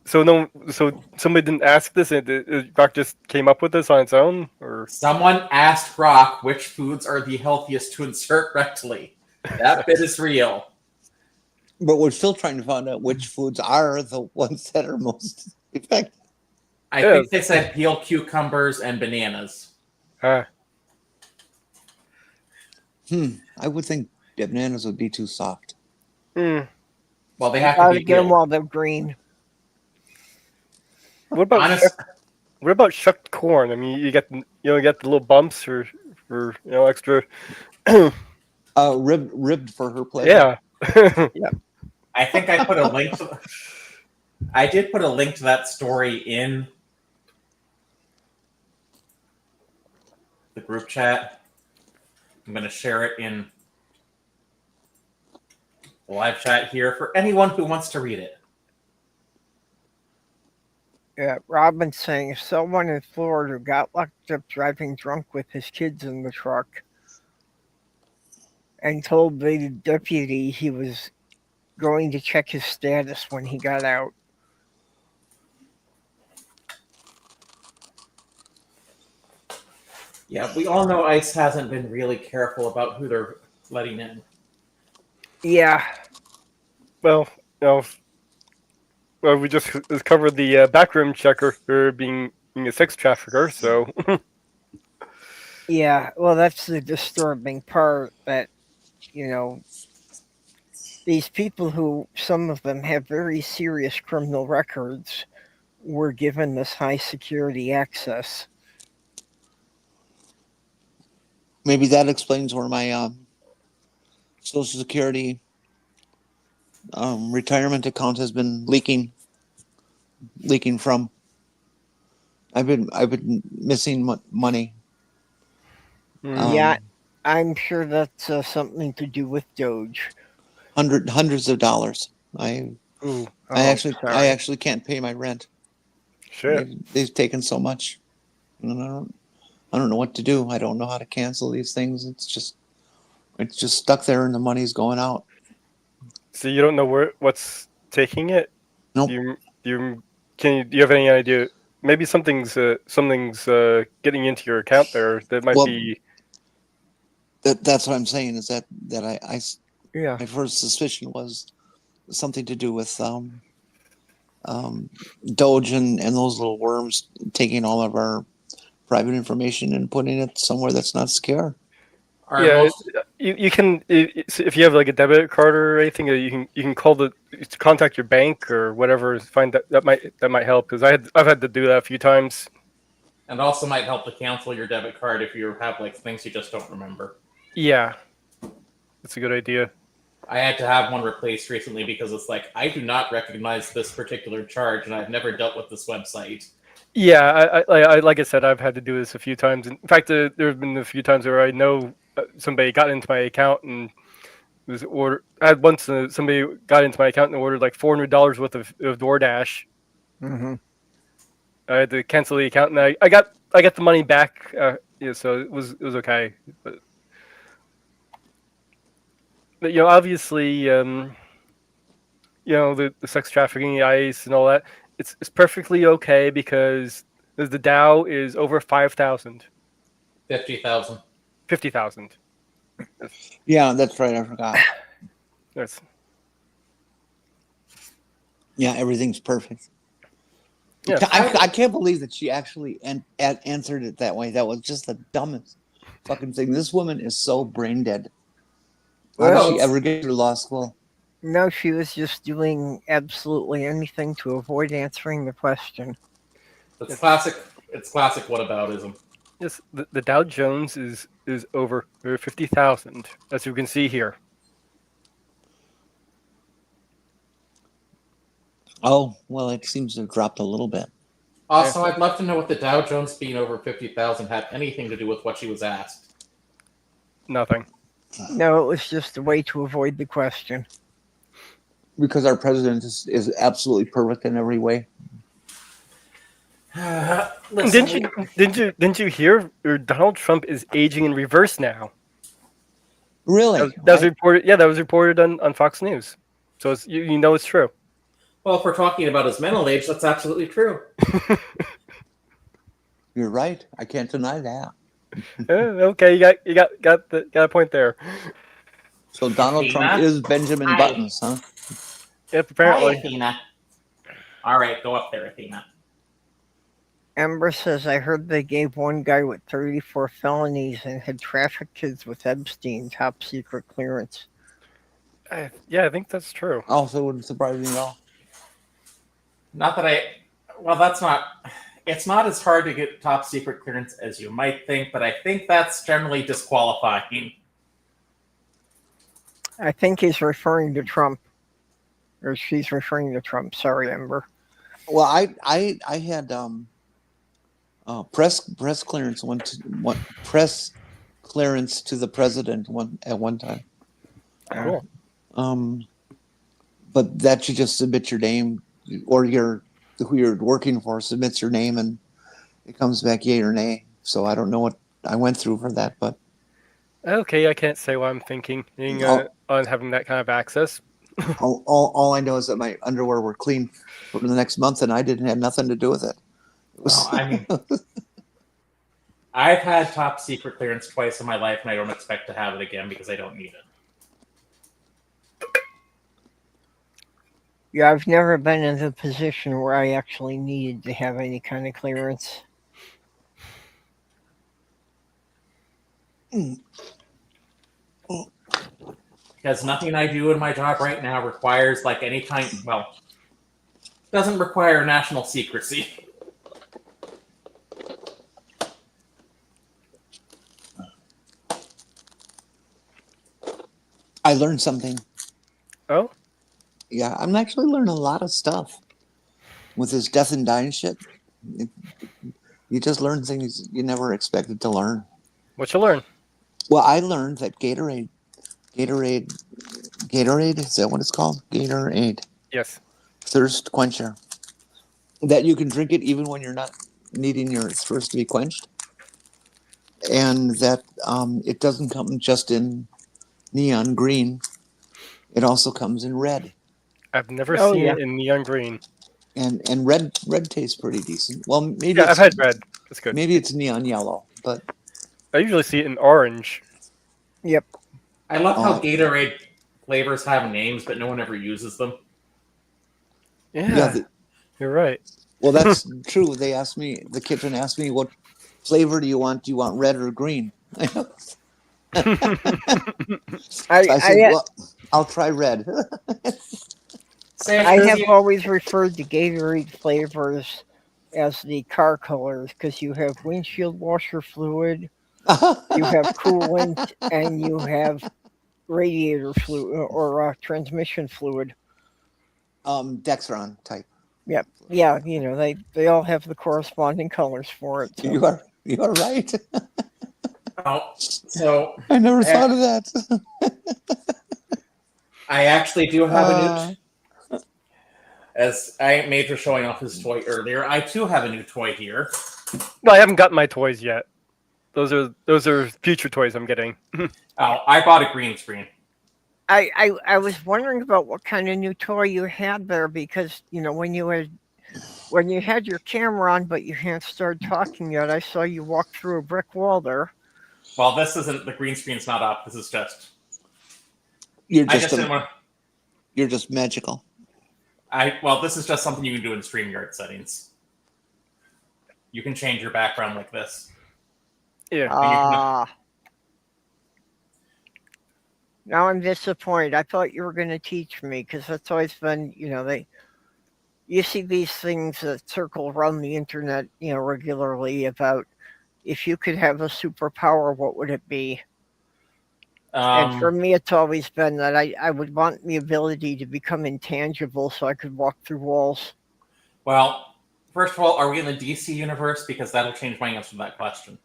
somebody didn't ask this, and Grok just came up with this on its own, or Someone asked Grok which foods are the healthiest to insert rectally. That bit is real. But we're still trying to find out which foods are the ones that are most effective. I think they said peeled cucumbers and bananas. I would think bananas would be too soft. Well, they have Gotta to be get them peeled. while they're green. what about shucked corn? I mean, you get the little bumps for extra. Ribbed for her pleasure. Yeah. I think I put a link to. I did put a link to that story in the group chat. I'm going to share it in the live chat here for anyone who wants to read it. Yeah, Robin's saying someone in Florida got locked up driving drunk with his kids in the truck and told the deputy he was going to check his status when he got out. Yeah, we all know ICE hasn't been really careful about who they're letting in. Yeah. Well, we just covered the backroom checker for being a sex trafficker. So. Yeah. Well, that's the disturbing part. That these people who, some of them have very serious criminal records, were given this high security access. Maybe that explains where my Social Security retirement account has been leaking from. I've been missing money. Yeah, I'm sure that's something to do with Doge. Hundreds of dollars. I actually can't pay my rent. Shit. They've taken so much. And I don't know what to do. I don't know how to cancel these things. It's just stuck there, and the money's going out. So you don't know what's taking it? Nope. Do you have any idea? Maybe something's getting into your account there that might be. That's what I'm saying. Is that Yeah. my first suspicion was something to do with Doge and those little worms taking all of our private information and putting it somewhere that's not secure. You can, if you have like a debit card or anything, you can contact your bank or whatever. Find that might help, because I've had to do that a few times. And also might help to cancel your debit card if you have like things you just don't remember. Yeah, that's a good idea. I had to have one replaced recently because it's like, I do not recognize this particular charge, and I've never dealt with this website. Yeah, I like I said, I've had to do this a few times. In fact, there have been a few times where I know somebody got into my account and was ordered. I had once somebody got into my account and ordered like $400 worth of DoorDash. Mm-hmm. I had to cancel the account, and I got the money back. So it was okay. But obviously, the sex trafficking, the ICE, and all that, it's perfectly okay because the Dow is over 5,000. 50,000. 50,000. Yeah, that's right. I forgot. Yes. Yeah, everything's perfect. Yeah. I can't believe that she actually answered it that way. That was just the dumbest fucking thing. This woman is so brain dead. How Well, did she ever get through law school? no, she was just doing absolutely anything to avoid answering the question. It's classic. It's classic whataboutism. Yes, the Dow Jones is over 50,000, as you can see here. Oh, well, it seems to have dropped a little bit. Also, I'd love to know what the Dow Jones being over 50,000 had anything to do with what she was asked. Nothing. No, it was just a way to avoid the question. Because our president is absolutely perfect in every way. Listen, Didn't you hear? Donald Trump is aging in reverse now. Really? That was reported. Yeah, that was reported on Fox News. So it's, you know it's true. well, if we're talking about his mental age, that's absolutely true. You're right. I can't deny that. Okay, you got a point there. So Donald Trump is Benjamin Hi. Buttons, huh? Yep, Hi, apparently. Athena. All right, go up there, Athena. Amber says, I heard they gave one guy with 34 felonies and had trafficked kids with Epstein top secret clearance. Yeah, I think that's true. Also wouldn't surprise me at all. Not that I. Well, that's not. It's not as hard to get top secret clearance as you might think, but I think that's generally disqualifying. I think he's referring to Trump. Or she's referring to Trump. Sorry, Amber. Well, I had press clearance press clearance to the president at one time. Cool. But that you just submit your name, or who you're working for submits your name, and it comes back yay or nay. So I don't know what I went through for that, but Okay, I can't say what I'm thinking on having that kind of access. all I know is that my underwear were clean for the next month, and I didn't have nothing to do with it. Well, I mean, I've had top secret clearance twice in my life, and I don't expect to have it again because I don't need it. Yeah, I've never been in the position where I actually needed to have any kind of clearance. Because nothing I do in my job right now requires like any kind. Well, doesn't require national secrecy. I learned something. Oh, Yeah, I'm actually learning a lot of stuff with this death and dying shit. You just learn things you never expected to learn. what you learn? Well, I learned that Gatorade, is that what it's called? Gatorade, Yes. thirst quencher. That you can drink it even when you're not needing your thirst to be quenched. And that it doesn't come just in neon green. It also comes in red. I've never Oh, seen yeah. it in neon green. And red tastes pretty decent. Well, maybe Yeah, I've had red. That's good. Maybe it's neon yellow, but I usually see it in orange. Yep. I love how Oh. Gatorade flavors have names, but no one ever uses them. Yeah, you're right. well, that's true. The kitchen asked me, what flavor do you want? Do you want red or green? I said, well, I'll try red. I have always referred to Gatorade flavors as the car colors because you have windshield washer fluid, you have coolant, and you have radiator fluid or transmission fluid. Dextron type. Yep. Yeah, they all have the corresponding colors for it. So. You are right. Oh, so I never thought of that. I actually do have a new. As I made for showing off his toy earlier, I too have a new toy here. No, I haven't gotten my toys yet. Those are future toys I'm getting. Oh, I bought a green screen. I was wondering about what kind of new toy you had there because when you had your camera on but you hadn't started talking yet, I saw you walk through a brick wall there. Well, this isn't the green screen's not up. This is just You're just magical. Well, this is just something you can do in StreamYard settings. You can change your background like this. Yeah. Now I'm disappointed. I thought you were going to teach me because that's always been, you see these things that circle around the internet, regularly about if you could have a superpower, what would it be? And for me, it's always been that I would want the ability to become intangible so I could walk through walls. Well, first of all, are we in the DC universe? Because that'll change my answer to that question.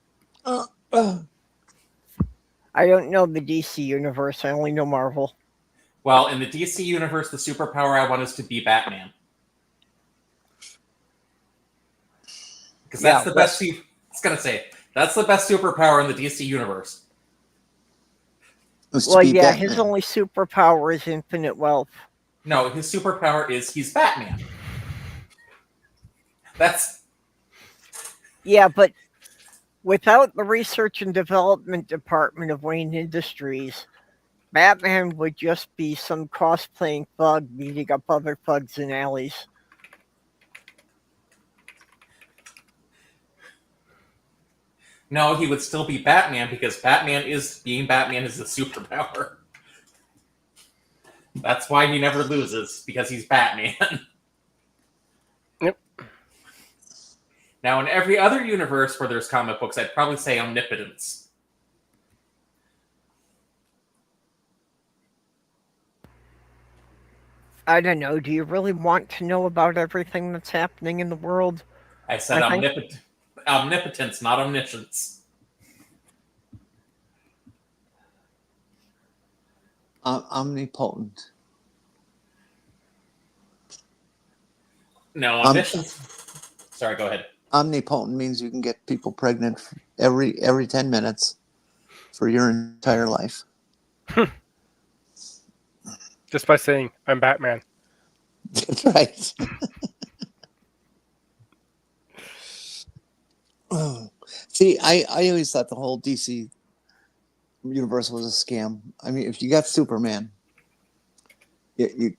I don't know the DC universe. I only know Marvel. Well, in the DC universe, the superpower I want is to be Batman. Because that's the best. I was gonna say that's the best superpower in the DC universe. Well, yeah, Batman. His only superpower is infinite wealth. No, his superpower is he's Batman. Yeah, but without the research and development department of Wayne Industries, Batman would just be some cosplaying thug beating up other thugs in alleys. No, he would still be Batman because being Batman is a superpower. That's why he never loses, because he's Batman. Yep. Now, in every other universe where there's comic books, I'd probably say omnipotence. I don't know. Do you really want to know about everything that's happening in the world? I said omnipotence, not omniscience. Omnipotent. No, omniscience. Sorry, go ahead. Omnipotent means you can get people pregnant every 10 minutes for your entire life. Just by saying, I'm Batman. That's right. See, I always thought the whole DC universe was a scam. I mean, if you got Superman, you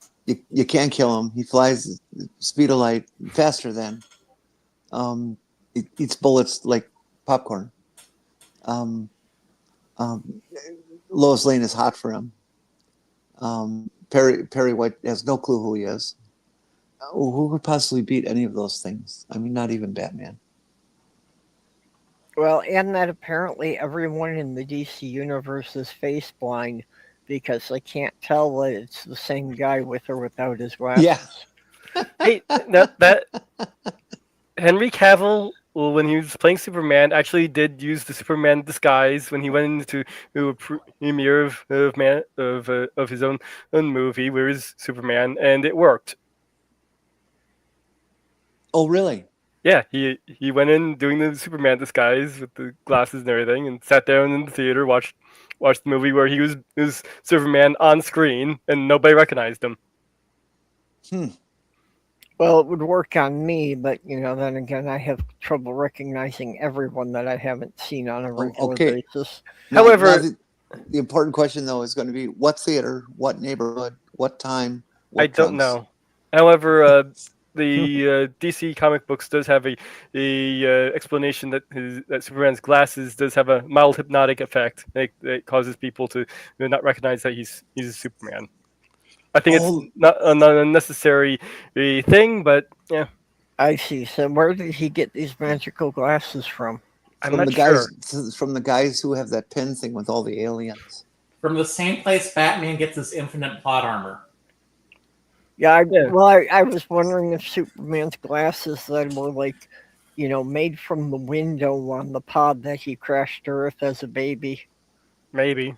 can't kill him. He flies the speed of light, faster than. He eats bullets like popcorn. Lois Lane is hot for him. Perry White has no clue who he is. Who could possibly beat any of those things? I mean, not even Batman. Well, and that apparently everyone in the DC universe is face blind because they can't tell that it's the same guy with or without his glasses. Yeah. Hey, that Henry Cavill, when he was playing Superman, actually did use the Superman disguise when he went into a premiere of his own movie, where he's Superman, and it worked. Oh, really? Yeah, he went in doing the Superman disguise with the glasses and everything, and sat down in the theater, watched the movie where he was Superman on screen, and nobody recognized him. Well, it would work on me, but then again, I have trouble recognizing everyone that I haven't seen on a regular basis. However, the important question though is going to be what theater, what neighborhood, what time. What I don't know. However, the DC comic books does have a explanation that Superman's glasses does have a mild hypnotic effect that causes people to not recognize that he's Superman. I think it's not an unnecessary thing, but yeah. I see. So where did he get these magical glasses from? I'm not sure. From the guys who have that pin thing with all the aliens. From the same place Batman gets his infinite plot armor. Yeah, I was wondering if Superman's glasses then were like, made from the window on the pod that he crashed to Earth as a baby. Maybe.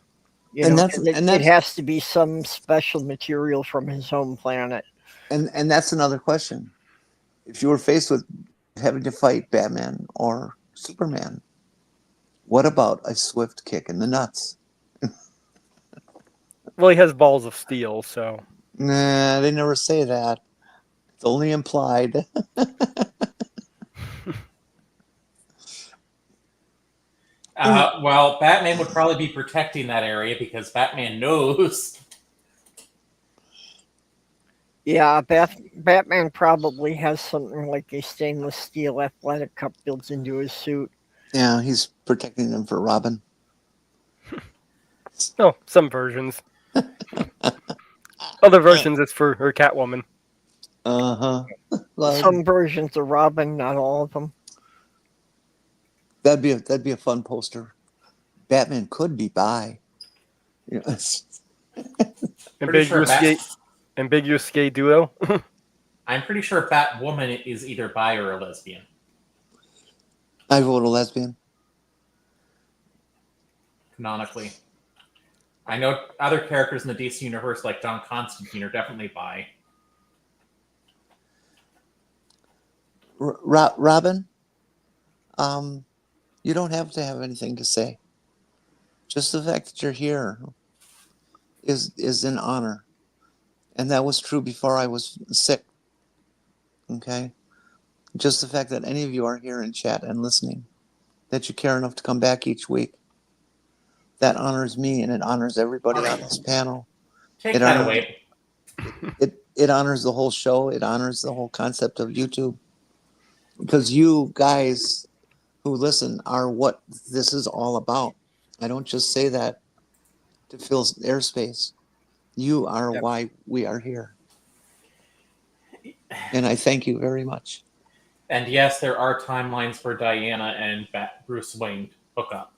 It has to be some special material from his home planet. And that's another question. If you were faced with having to fight Batman or Superman, what about a swift kick in the nuts? Well, he has balls of steel, so. Nah, they never say that. It's only implied. Well, Batman would probably be protecting that area because Batman knows. Yeah, Batman probably has something like a stainless steel athletic cup built into his suit. Yeah, he's protecting them for Robin. No, some versions. Other versions, it's for her Catwoman. Uh-huh. Some versions of Robin, not all of them. That'd be a fun poster. Batman could be bi. You know, Pretty sure Ambiguous gay duo. I'm pretty sure Batwoman is either bi or a lesbian. I vote a lesbian. Canonically. I know other characters in the DC universe, like John Constantine, are definitely bi. Robin, you don't have to have anything to say. Just the fact that you're here is an honor. And that was true before I was sick. Okay? Just the fact that any of you are here in chat and listening, that you care enough to come back each week, that honors me and it honors everybody on this panel. Take that away. It honors the whole show. It honors the whole concept of YouTube. Because you guys who listen are what this is all about. I don't just say that to fill airspace. You are why we are here. And I thank you very much. And yes, there are timelines for Diana and Bruce Wayne to hook up.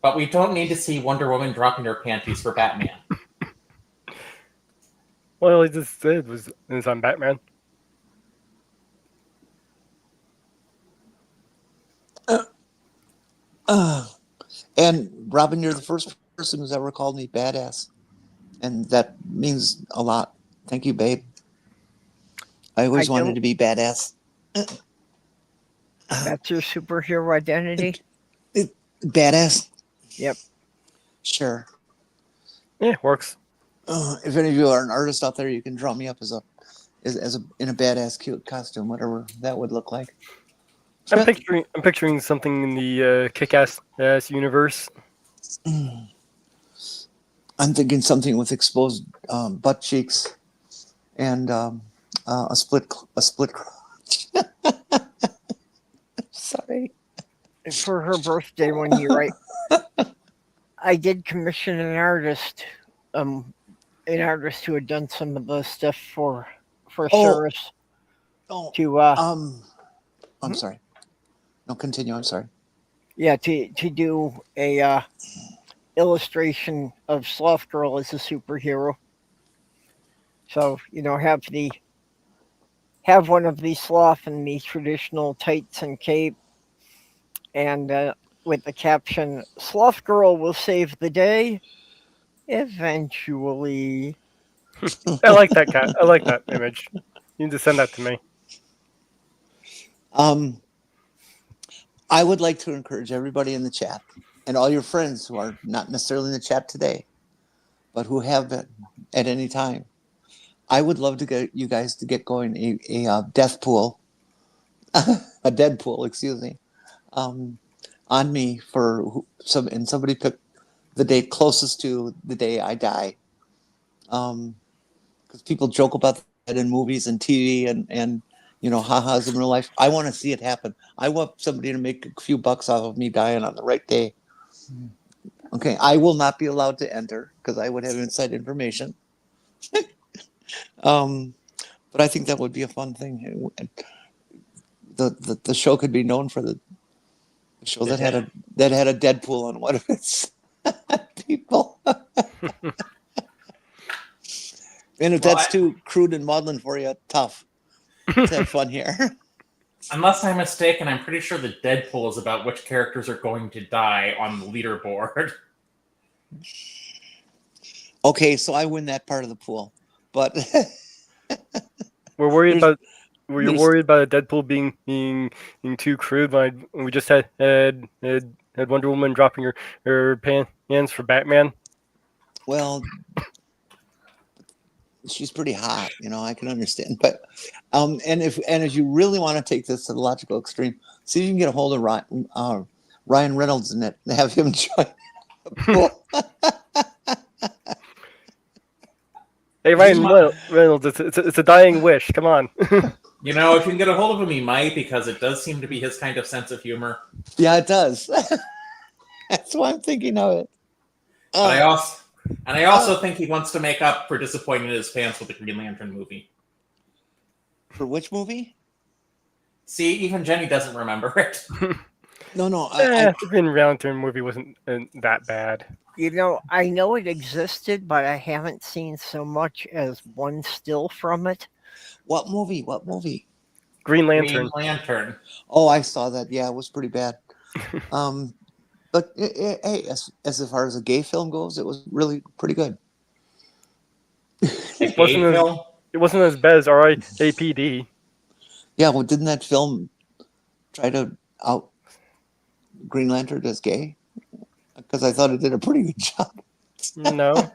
But we don't need to see Wonder Woman dropping her panties for Batman. Well, he just said was on Batman. And Robin, you're the first person who's ever called me badass. And that means a lot. Thank you, babe. I always wanted to be badass. That's your superhero identity? Badass? Yep. Sure. Yeah, works. If any of you are an artist out there, you can draw me up in a badass cute costume, whatever that would look like. I'm picturing something in the Kick-Ass universe. I'm thinking something with exposed butt cheeks and a split crotch. Sorry. For her birthday one year, I did commission an artist who had done some of the stuff for service. I'm sorry. No, continue. I'm sorry. Yeah, to do a illustration of Sloth Girl as a superhero. So have one of the sloth in the traditional tights and cape, and with the caption, "Sloth Girl will save the day eventually." I like that I like that image. You need to send that to me. I would like to encourage everybody in the chat and all your friends who are not necessarily in the chat today, but who have been at any time. I would love to get you guys to get going a death pool, a dead pool, excuse me, on me for and somebody picked the date closest to the day I die. Because people joke about that in movies and TV and ha-has in real life. I want to see it happen. I want somebody to make a few bucks off of me dying on the right day. Okay, I will not be allowed to enter because I would have inside information. But I think that would be a fun thing. The show could be known for the show that had a Deadpool on one of its people. And if that's too crude and maudlin for you, tough. Let's have fun here. Unless I'm mistaken, I'm pretty sure the Deadpool is about which characters are going to die on the leaderboard. Okay, so I win that part of the pool, but Were you worried about Deadpool being too crude when we just had Wonder Woman dropping her pants for Batman? Well, she's pretty hot, I can understand. But and if you really want to take this to the logical extreme, see if you can get a hold of Ryan Reynolds in it and have him join the pool. Hey, Ryan Reynolds, it's a dying wish. Come on. You know, if you can get a hold of him, he might, because it does seem to be his kind of sense of humor. Yeah, it does. That's why I'm thinking of it. But I also think he wants to make up for disappointing his fans with the Green Lantern movie. For which movie? See, even Jenny doesn't remember it. No, The Green Lantern movie wasn't that bad. You know, I know it existed, but I haven't seen so much as one still from it. What movie? What movie? Green Lantern. Green Lantern. Oh, I saw that. Yeah, it was pretty bad. But hey, as far as a gay film goes, it was really pretty good. A gay film? It wasn't as bad as R.I.A.P.D. Yeah, well, didn't that film try to out Green Lantern as gay? Because I thought it did a pretty good job. No.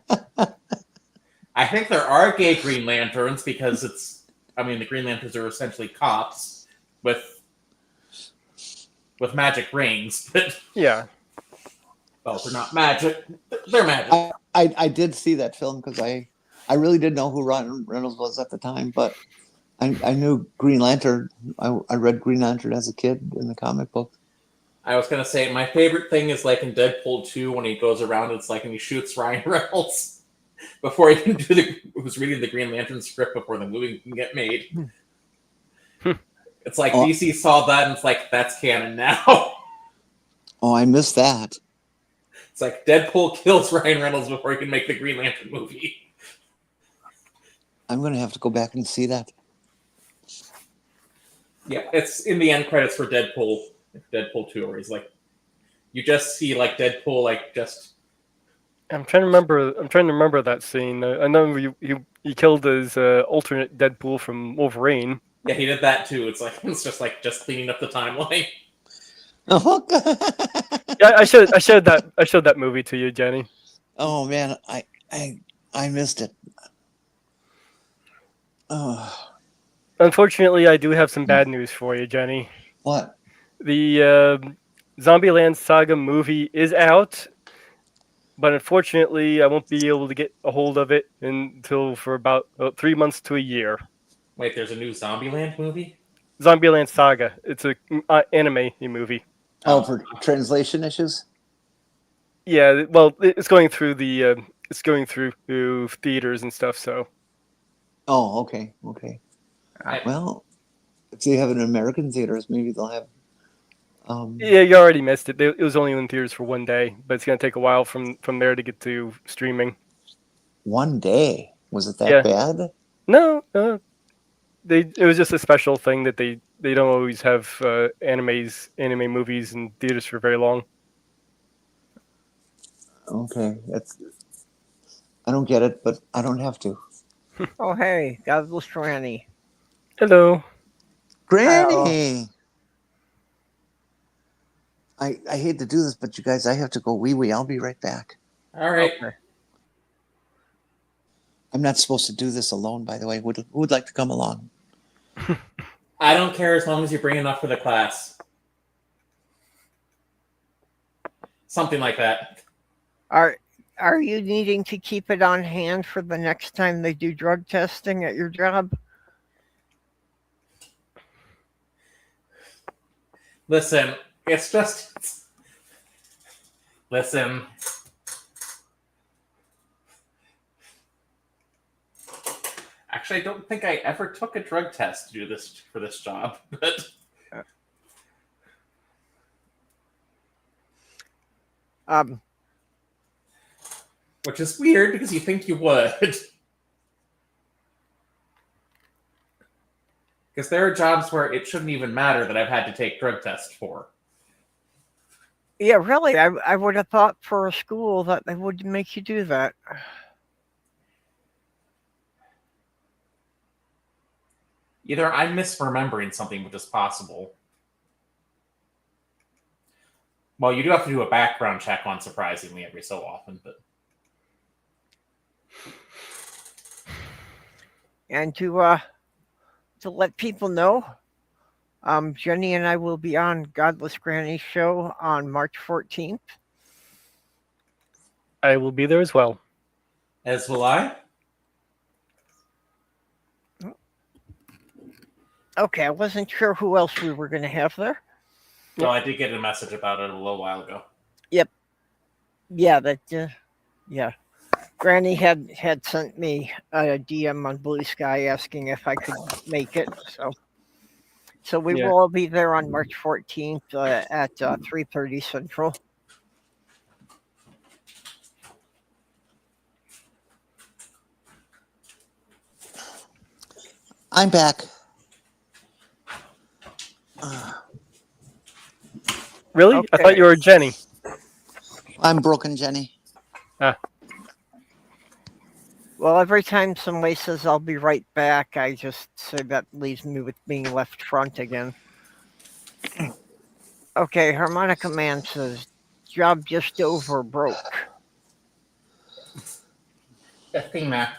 I think there are gay Green Lanterns because the Green Lanterns are essentially cops with magic rings, but Yeah. well, they're not magic. They're magic. I did see that film because I really didn't know who Ryan Reynolds was at the time, but I knew Green Lantern. I read Green Lantern as a kid in the comic book. I was gonna say my favorite thing is like in Deadpool 2 when he goes around, it's like and he shoots Ryan Reynolds before he can who's reading the Green Lantern script before the movie can get made. It's like DC saw that and it's like that's canon now. Oh, I missed that. It's like Deadpool kills Ryan Reynolds before he can make the Green Lantern movie. I'm gonna have to go back and see that. Yeah, it's in the end credits for Deadpool 2, where he's like, you just see like Deadpool like just. I'm trying to remember that scene. I know he killed his alternate Deadpool from Wolverine. Yeah, he did that too. It's just cleaning up the timeline. Oh, Yeah, I showed that movie to you, Jenny. oh man, I missed it. Oh, Unfortunately, I do have some bad news for you, Jenny. what? The Zombieland Saga movie is out, but unfortunately, I won't be able to get a hold of it until for about 3 months to a year. Wait, there's a new Zombieland movie? Zombieland Saga. It's a anime movie. Oh, for translation issues? Yeah, well, it's going through theaters and stuff. So. Oh, okay. Well, if they have it in American theaters, maybe they'll have. Yeah, you already missed it. It was only in theaters for one day, but it's going to take a while from there to get to streaming. One day? Was it that bad? No, it was just a special thing that they don't always have anime movies in theaters for very long. Okay, I don't get it, but I don't have to. Oh, hey, God bless Granny. Hello. Granny! I hate to do this, but you guys, I have to go wee-wee. I'll be right back. All right. Okay. I'm not supposed to do this alone, by the way. Who would like to come along? I don't care as long as you bring enough for the class. Something like that. Are you needing to keep it on hand for the next time they do drug testing at your job? Listen, it's just. Listen. Actually, I don't think I ever took a drug test to do this for this job, but. Which is weird because you think you would. Because there are jobs where it shouldn't even matter that I've had to take drug tests for. Yeah, really. I would have thought for a school that they would make you do that. Either I'm misremembering something, which is possible. Well, you do have to do a background check on surprisingly every so often, but. And to let people know, Jenny and I will be on Godless Granny's show on March 14th. I will be there as well. As will I. Okay, I wasn't sure who else we were going to have there. No, I did get a message about it a little while ago. Yeah, yeah. Granny had sent me a DM on Blue Sky asking if I could make it. So we Yeah. will all be there on March 14th at 3:30 Central. I'm back. Really? I thought you were Jenny. I'm broken, Jenny. Well, every time somebody says I'll be right back, I just say that leaves me with being left front again. Okay, Harmonica Man says, job just over, broke. FP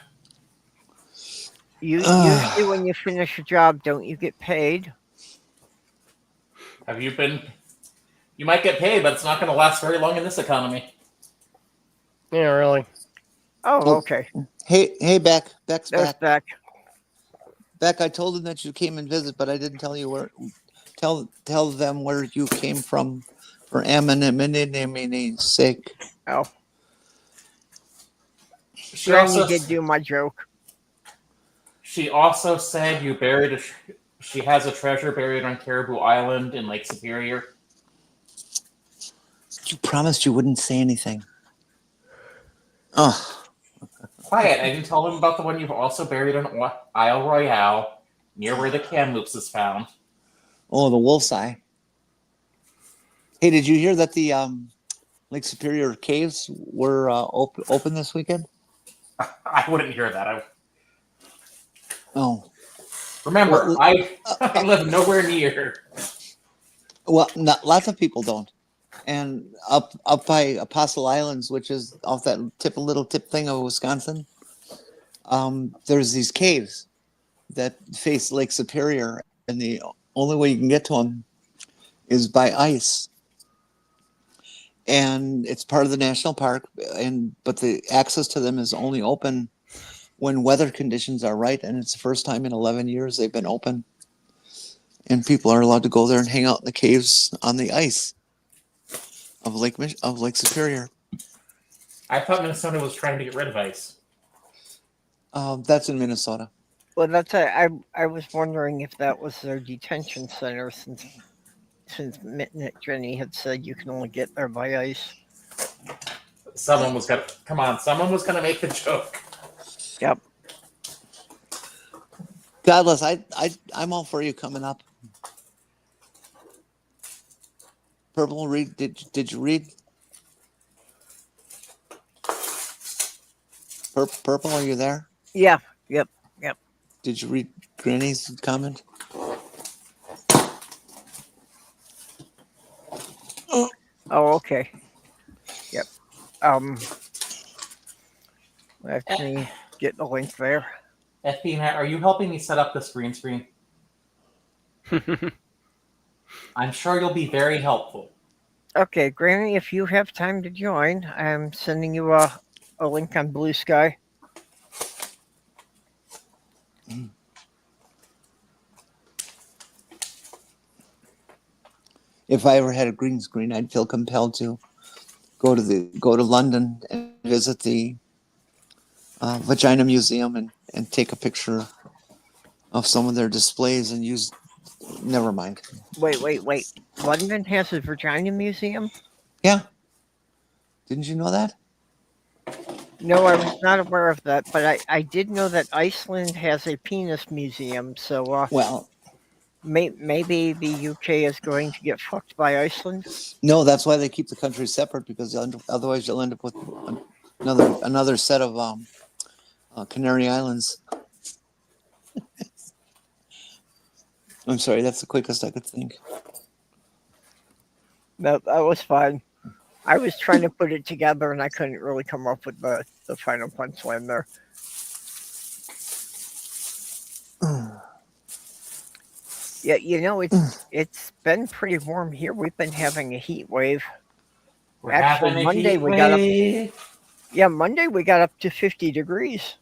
Usually when you finish a job, don't you get paid? Have you been? You might get paid, but it's not going to last very long in this economy. Yeah, really. Oh, okay. Hey, Beck. Beck's There's back. Beck. Beck, I told them that you came and visit, but I didn't tell you where. Tell them where you came from for anonymity's sake. Oh, She Granny also did do my joke. She also said you buried. She has a treasure buried on Caribou Island in Lake Superior. You promised you wouldn't say anything. Oh, Quiet! I didn't tell them about the one you've also buried on Isle Royale, near where the Kamloops is found. oh, the wolf's eye. Hey, did you hear that the Lake Superior caves were open this weekend? I wouldn't hear that. Oh, Remember, Well, I live nowhere near. well, lots of people don't. And up by Apostle Islands, which is off that little tip thing of Wisconsin, there's these caves that face Lake Superior, and the only way you can get to them is by ice. And it's part of the national park, but the access to them is only open when weather conditions are right, and it's the first time in 11 years they've been open. And people are allowed to go there and hang out in the caves on the ice of Lake Superior. I thought Minnesota was trying to get rid of ice. That's in Minnesota. Well, I was wondering if that was their detention center since Jenny had said you can only get there by ice. Someone was gonna make the joke. Yep. Godless, I'm all for you coming up. Purple, read. Did you read? Purple, are you there? Yeah. Yep. Did you read Granny's comment? Oh, okay. Yep. Let me get the link there. FP Matt, are you helping me set up this green screen? I'm sure you'll be very helpful. Okay, Granny, if you have time to join, I'm sending you a link on Blue Sky. If I ever had a green screen, I'd feel compelled to go to London and visit the Vagina Museum and take a picture of some of their displays and use. Never mind. Wait. London has a Vagina Museum? Yeah. Didn't you know that? No, I was not aware of that, but I did know that Iceland has a penis museum, so Well, maybe the UK is going to get fucked by Iceland. no, that's why they keep the countries separate, because otherwise you'll end up with another set of Canary Islands. I'm sorry, that's the quickest I could think. That was fine. I was trying to put it together and I couldn't really come up with the final punchline there. Yeah, it's been pretty warm here. We've been having a heat wave. Actually, Monday we got up to 50 degrees.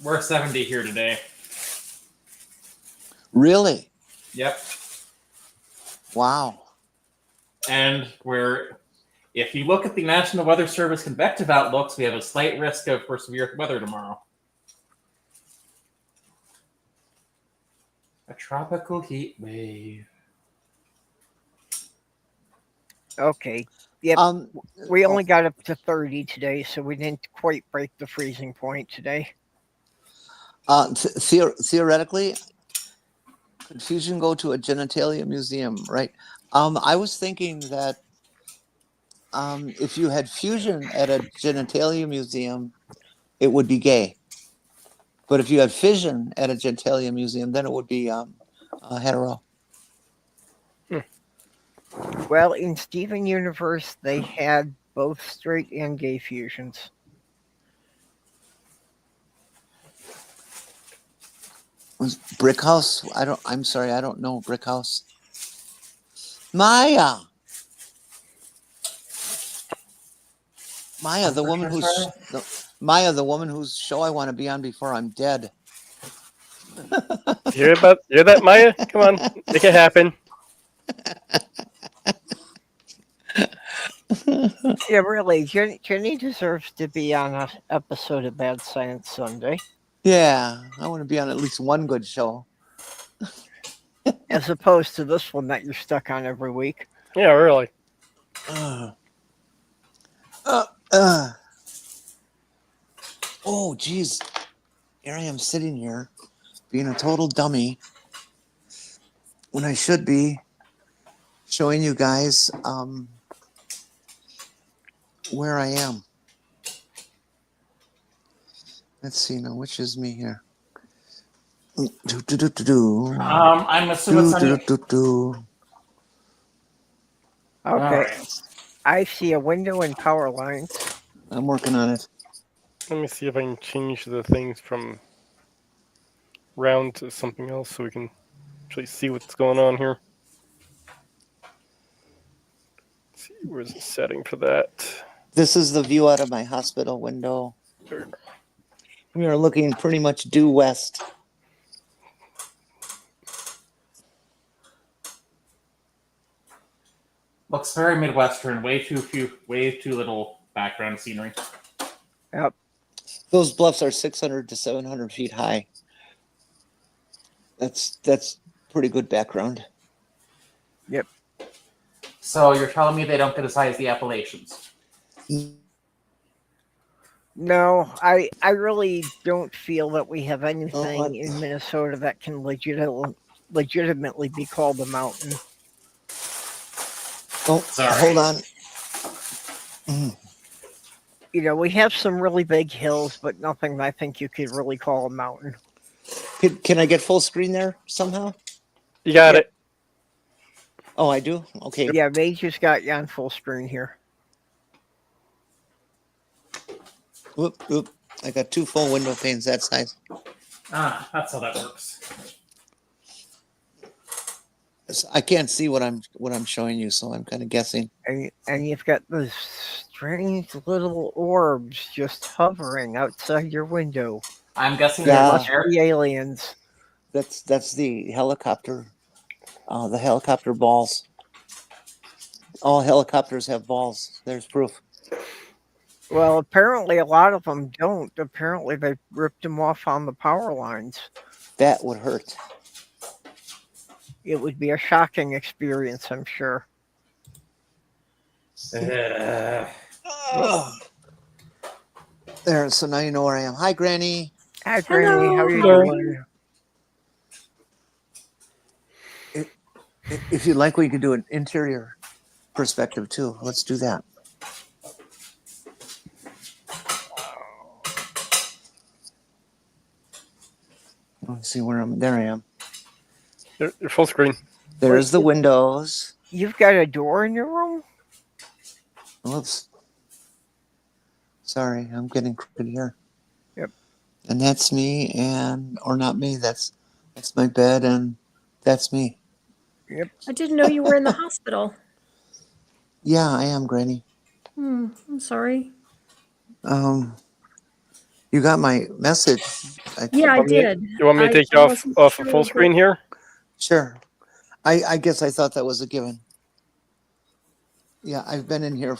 We're 70 here today. Really? Yep. Wow. And if you look at the National Weather Service convective outlooks, we have a slight risk of for severe weather tomorrow. A tropical heat wave. Okay. Yep. We only got up to 30 today, so we didn't quite break the freezing point today. Theoretically, could fusion go to a genitalia museum, right? I was thinking that if you had fusion at a genitalia museum, it would be gay. But if you had fission at a genitalia museum, then it would be hetero. Well, in Steven Universe, they had both straight and gay fusions. Was Brick House? I'm sorry, I don't know Brick House. Maya, the woman the woman whose show I want to be on before I'm dead. Hear that, Maya? Come on, make it happen. Yeah, really, Jenny deserves to be on an episode of Bad Science Sunday. Yeah, I want to be on at least one good show. As opposed to this one that you're stuck on every week. Yeah, really. Oh, geez. Here I am sitting here being a total dummy when I should be showing you guys where I am. Let's see now, which is me here? I'm assuming it's on Okay. Right. I see a window and power lines. I'm working on it. Let me see if I can change the things from round to something else so we can actually see what's going on here. Let's see, where's the setting for that? This is the view out of my hospital window. There we go. We are looking pretty much due west. Looks very Midwestern. Way too little background scenery. Yep. Those bluffs are 600 to 700 feet high. That's pretty good background. Yep. So you're telling me they don't get as high as the Appalachians? No, I really don't feel that we have anything in Minnesota that can legitimately be called a mountain. Oh, Sorry. hold on. You know, we have some really big hills, but nothing I think you could really call a mountain. Can I get full screen there somehow? You got it. Oh, I do? Okay. Yeah, May just got you on full screen here. Whoop. I got 2 full window panes that size. Ah, that's how that works. I can't see what I'm showing you, so I'm kind of guessing. And you've got those strange little orbs just hovering outside your window. I'm guessing Yeah. Must be aliens. That's the helicopter. The helicopter balls. All helicopters have balls. There's proof. Well, apparently a lot of them don't. Apparently they ripped them off on the power lines. That would hurt. It would be a shocking experience, I'm sure. There, so now you know where I am. Hi, Granny. Hi, Granny. How are you Hello. doing? If you'd like, we could do an interior perspective too. Let's do that. Let's see where I'm. There I am. You're full screen. There's the windows. You've got a door in your room? Whoops. Sorry, I'm getting crooked here. Yep. And that's me, or not me. That's my bed, and that's me. Yep. I didn't know you were in the hospital. Yeah, I am, Granny. I'm sorry. You got my message. Yeah, I Want me- did. You want me to take you off wasn't of sure full what- screen here? Sure. I guess I thought that was a given. Yeah, I've been in here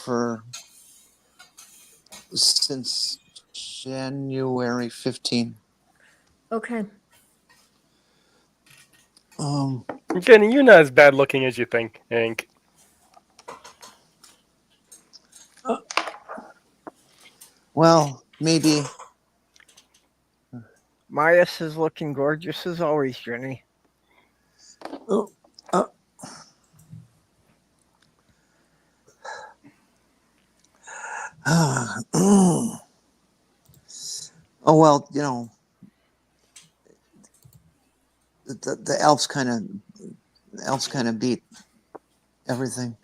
since January 15. Okay. Jenny, you're not as bad looking as you think, Hank. Well, maybe. Marius is looking gorgeous as always, Jenny. Oh, oh well, the elves kind of beat everything.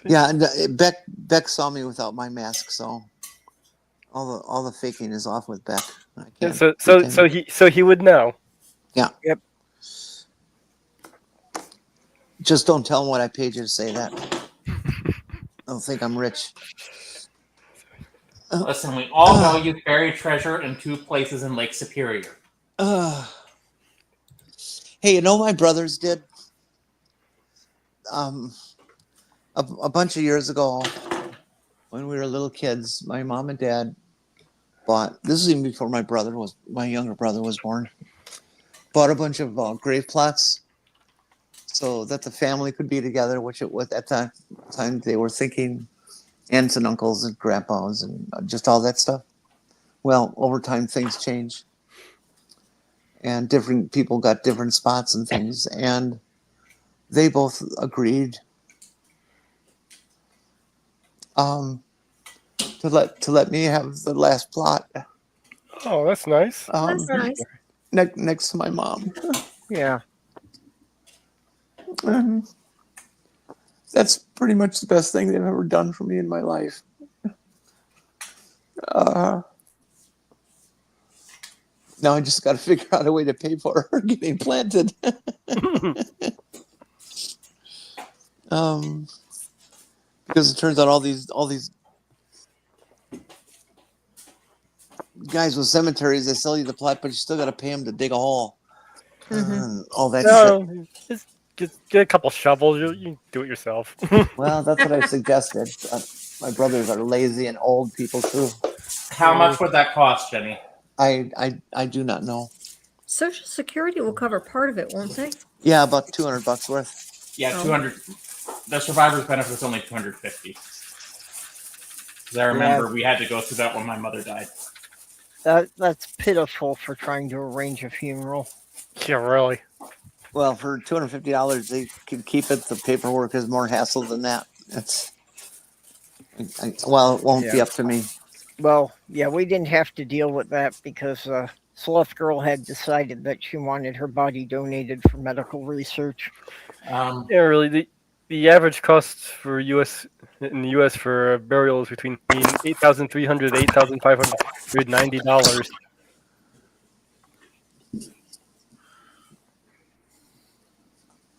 Yeah, and Beck saw me without my mask, so all the faking is off with Beck. I Yeah, can't so pretend. he would know. Yeah. Yep. Just don't tell him what I paid you to say that. I don't think I'm rich. Listen, we all know you buried treasure in 2 places in Lake Superior. Hey, you know what my brothers did? A bunch of years ago, when we were little kids, my mom and dad bought. This is even before my younger brother was born. Bought a bunch of grave plots, so that the family could be together. Which at that time they were thinking aunts and uncles and grandpas and just all that stuff. Well, over time things change, and different people got different spots and things, and they both agreed to let me have the last plot. Oh, that's nice. That's nice. Next to my mom. Yeah. That's pretty much the best thing they've ever done for me in my life. Now I just got to figure out a way to pay for her getting planted. Because it turns out all these guys with cemeteries, they sell you the plot, but you still got to pay them to dig a hole. All that shit. No, just get a couple shovels. You do it yourself. Well, that's what I suggested. My brothers are lazy and old people too. How much would that cost, Jenny? I do not know. Social Security will cover part of it, won't they? Yeah, about $200 worth. Yeah, Oh. 200. The survivor's benefit is only 250. Because I remember we had to go through that when my mother died. That's pitiful for trying to arrange a funeral. Yeah, really. Well, for $250, they can keep it. The paperwork is more hassle than that. It's well, it won't be up to me. Well, yeah, we didn't have to deal with that because Sloth Girl had decided that she wanted her body donated for medical research. Yeah, really. The average cost for in the U.S. for burial is between $8,300 to $8,590.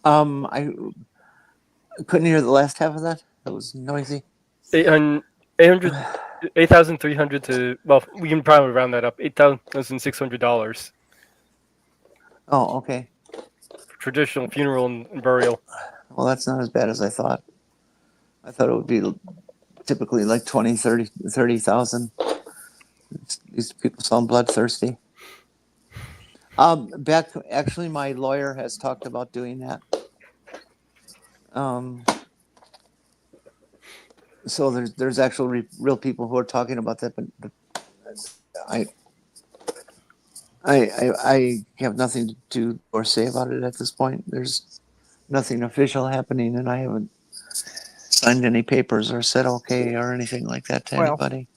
I couldn't hear the last half of that. That was noisy. 8,300 to, well, we can probably round that up. $8,600. Oh, okay. Traditional funeral and burial. Well, that's not as bad as I thought. I thought it would be typically like 20, 30,000. These people sound bloodthirsty. Actually, my lawyer has talked about doing that. So there's actual real people who are talking about that, but I have nothing to do or say about it at this point. There's nothing official happening, and I haven't signed any papers or said okay or anything like that to anybody.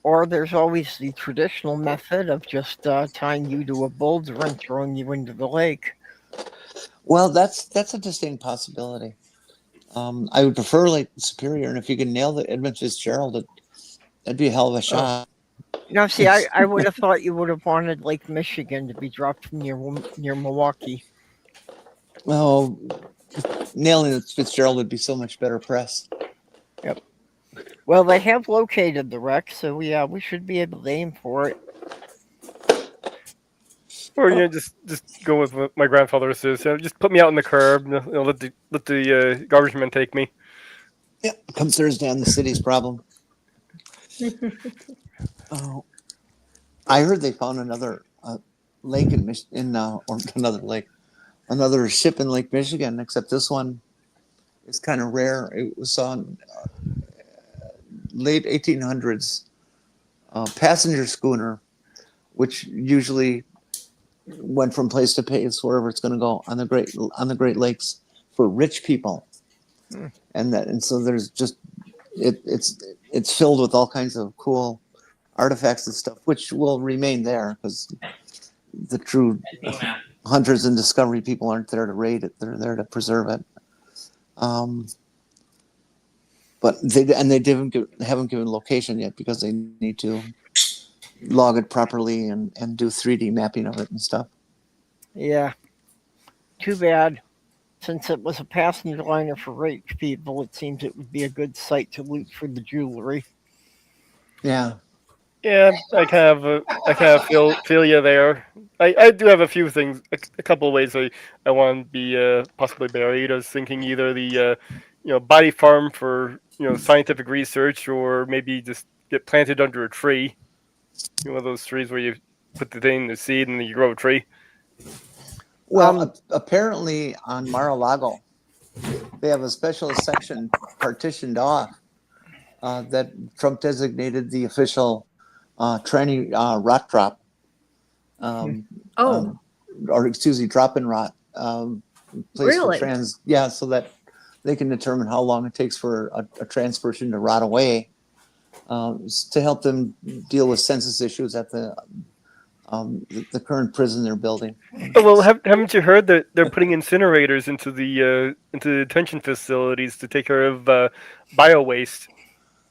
Or there's always the traditional method of just tying you to a boulder and throwing you into the lake. Well, that's a distinct possibility. I would prefer like Superior, and if you can nail the Edmund Fitzgerald, that'd be a hell of a shot. Now, see, I would have thought you would have wanted Lake Michigan to be dropped near Milwaukee. Well, nailing the Fitzgerald would be so much better press. Yep. Well, they have located the wreck, so we should be able to aim for it. Or just go with what my grandfather says. Just put me out on the curb. Let the garbage man take me. Yeah, come Thursday on the city's problem. Oh, I heard they found another lake in or another ship in Lake Michigan. Except this one is kind of rare. It was on late 1800s passenger schooner, which usually went from place to place wherever it's going to go on the Great Lakes for rich people, and so there's just it's filled with all kinds of cool artifacts and stuff, which will remain there because the true hunters and discovery people aren't there to raid it; they're there to preserve it. But they haven't given location yet because they need to log it properly and do 3D mapping of it and stuff. Yeah. Too bad. Since it was a passenger liner for rich people, it seems it would be a good site to loot for the jewelry. Yeah. Yeah, I kind of feel you there. I do have a few things, a couple of ways I want to be possibly buried. I was thinking either the body farm for scientific research, or maybe just get planted under a tree. One of those trees where you put the thing in the seed and then you grow a tree. Well, apparently on Mar-a-Lago, they have a special section partitioned off that Trump designated the official tranny rot drop. Or excuse me, drop and rot place Really? for trans. Yeah, so that they can determine how long it takes for a trans person to rot away, to help them deal with census issues at the current prison they're building. Oh, well, haven't you heard that they're putting incinerators into the detention facilities to take care of bio waste?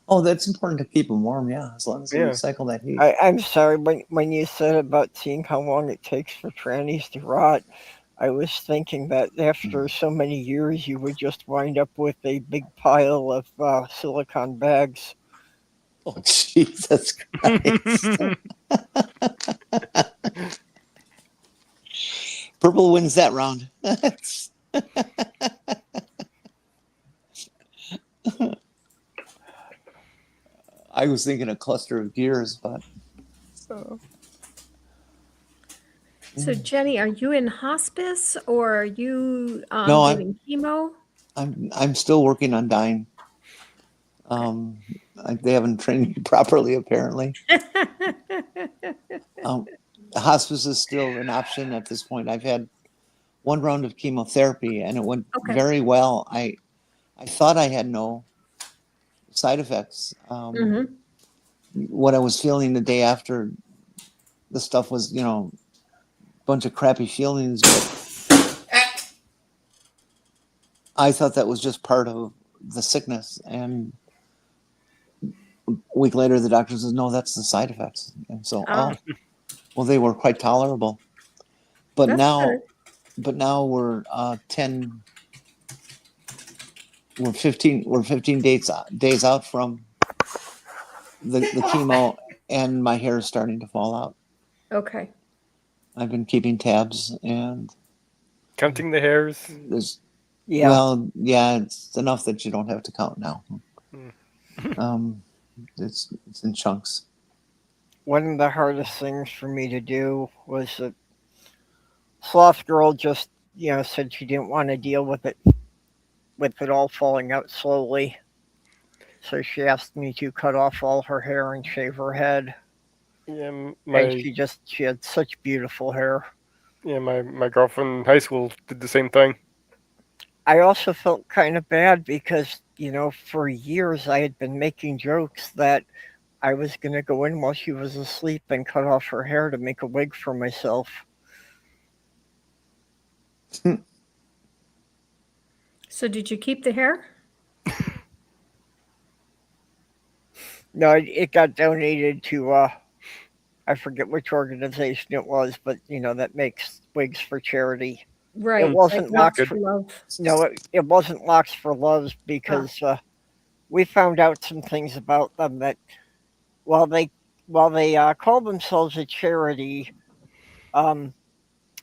Oh, that's important to keep them warm. Yeah, as long as they recycle that heat. I'm sorry, when you said about seeing how long it takes for trannies to rot, I was thinking that after so many years, you would just wind up with a big pile of silicone bags. Oh, Jesus Christ. Purple wins that round. I was thinking a cluster of gears, but. So, Jenny, are you in hospice or are you No, getting chemo? I'm still working on dying. They haven't trained me properly, apparently. Hospice is still an option at this point. I've had one round of chemotherapy and it went very well. I thought I had no side effects. What I was feeling the day after the stuff was, a bunch of crappy feelings, but I thought that was just part of the sickness. And a week later, the doctor says, no, that's the side effects. And so, well, they were quite tolerable. But now we're 15 days out from the chemo, and my hair is starting to fall out. Okay. I've been keeping tabs and counting the hairs. Well, yeah, it's enough that you don't have to count now. It's in chunks. One of the hardest things for me to do was that Sloth Girl just, said she didn't want to deal with it all falling out slowly. So she asked me to cut off all her hair and shave her head. Yeah, and she had such beautiful hair. Yeah, my girlfriend in high school did the same thing. I also felt kind of bad because, for years I had been making jokes that I was going to go in while she was asleep and cut off her hair to make a wig for myself. So did you keep the hair? No, it got donated to, I forget which organization it was, but, that makes wigs for charity. Right. It wasn't like Locks for Love. No, it wasn't Locks for Loves because we found out some things about them that while they call themselves a charity,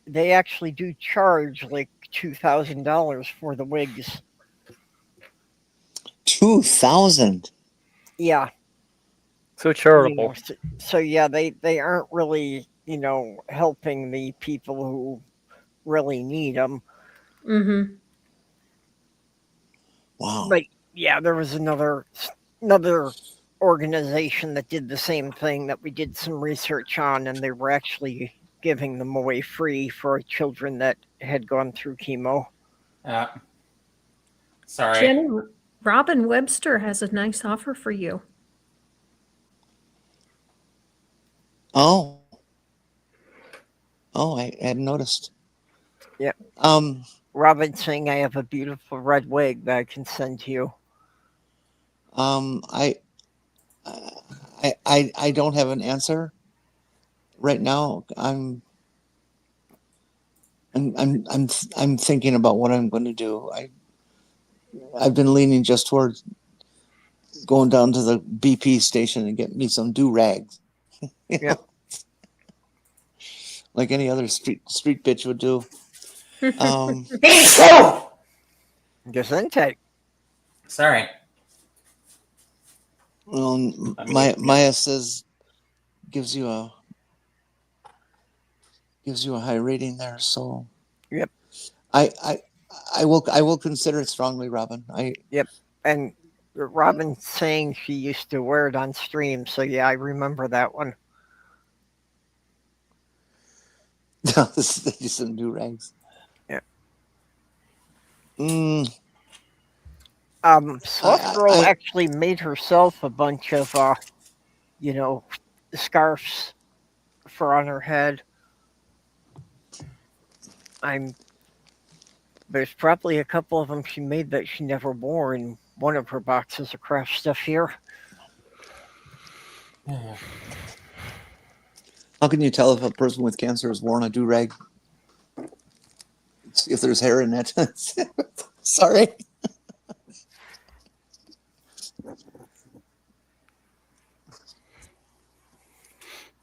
they actually do charge like $2,000 for the wigs. 2,000. Yeah, So you charitable. know, so yeah, they aren't really, you know, helping the people who really need them. Mm-hmm. Wow. But yeah, there was another organization that did the same thing that we did some research on, and they were actually giving them away free for children that had gone through chemo. Sorry. Jenny, Robin Webster has a nice offer for you. Oh. Oh, I hadn't noticed. Yep. Um, Robin's saying I have a beautiful red wig that I can send to you. I don't have an answer right now. I'm thinking about what I'm going to do. I've been leaning just towards going down to the BP station and get me some do-rags. You Yep. know? Like any other street bitch would do. Gesundheit. Sorry. Well, I mean, Maya says gives you a high rating there, so Yep. I will consider it strongly, Robin. Yep. And Robin's saying she used to wear it on stream, so yeah, I remember that one. This is some do-rags. Yeah. I- Slothgirl actually made herself a bunch of, you know, scarves for on her head. There's probably a couple of them she made that she never wore in one of her boxes of craft stuff here. How can you tell if a person with cancer has worn a do-rag? If there's hair in it. Sorry.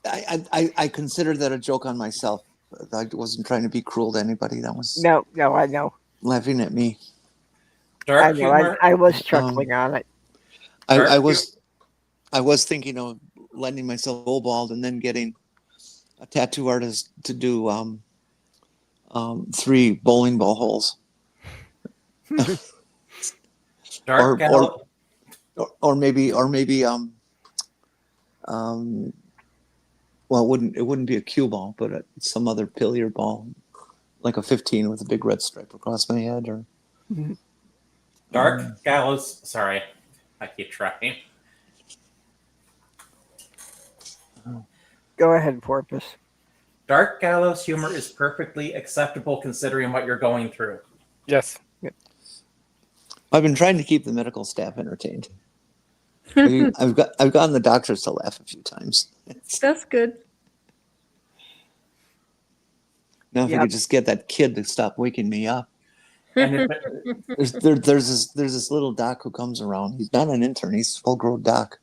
I considered that a joke on myself. I wasn't trying to be cruel to anybody. That was No, I know. laughing at me. Dark humor. I was chuckling on it. I was thinking of lending myself gold bald and then getting a tattoo artist to do 3 bowling ball holes. Dark or maybe well, it wouldn't be a cue ball, but some other billiard ball, like a 15 with a big red stripe across my head, or Dark gallows. Sorry, I keep trying. Go ahead, Porpoise. Dark gallows humor is perfectly acceptable considering what you're going through. Yes. I've been trying to keep the medical staff entertained. I've gotten the doctors to laugh a few times. That's good. Now, if I could just get that kid to stop waking me up. And if There's this little doc who comes around. He's not an intern. He's a full-grown doc.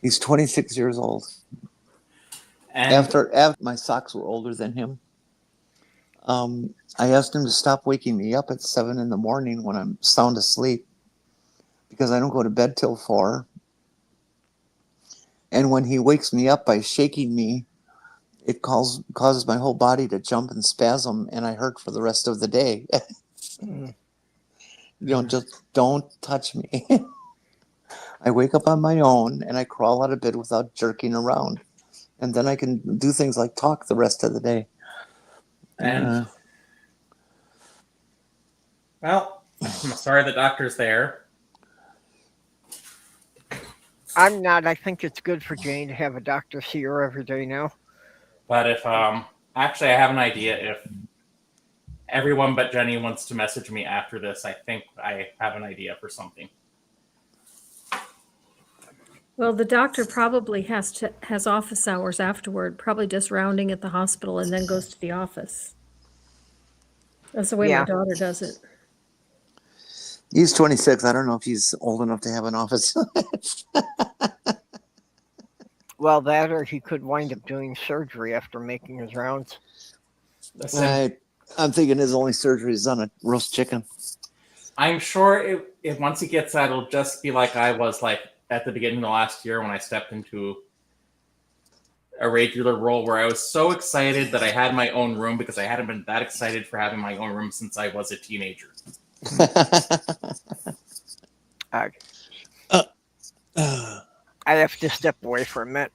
He's 26 years old. and After my socks were older than him, I asked him to stop waking me up at 7 a.m. when I'm sound asleep, because I don't go to bed till 4. And when he wakes me up by shaking me, it causes my whole body to jump and spasm, and I hurt for the rest of the day. Just don't touch me. I wake up on my own and I crawl out of bed without jerking around, and then I can do things like talk the rest of the day. well, I'm sorry the doctor's there. I'm not. I think it's good for Jane to have a doctor see her every day now. But if actually, I have an idea. If everyone but Jenny wants to message me after this, I think I have an idea for something. Well, the doctor probably has office hours afterward, probably just rounding at the hospital and then goes to the office. That's the way Yeah. my daughter does it. He's 26. I don't know if he's old enough to have an office. Well, that or he could wind up doing surgery after making his rounds. Listen, I'm thinking his only surgery is on a roast chicken. I'm sure if once he gets that, it'll just be like I was like at the beginning of last year when I stepped into a regular role where I was so excited that I had my own room because I hadn't been that excited for having my own room since I was a teenager. I have to step away for a minute.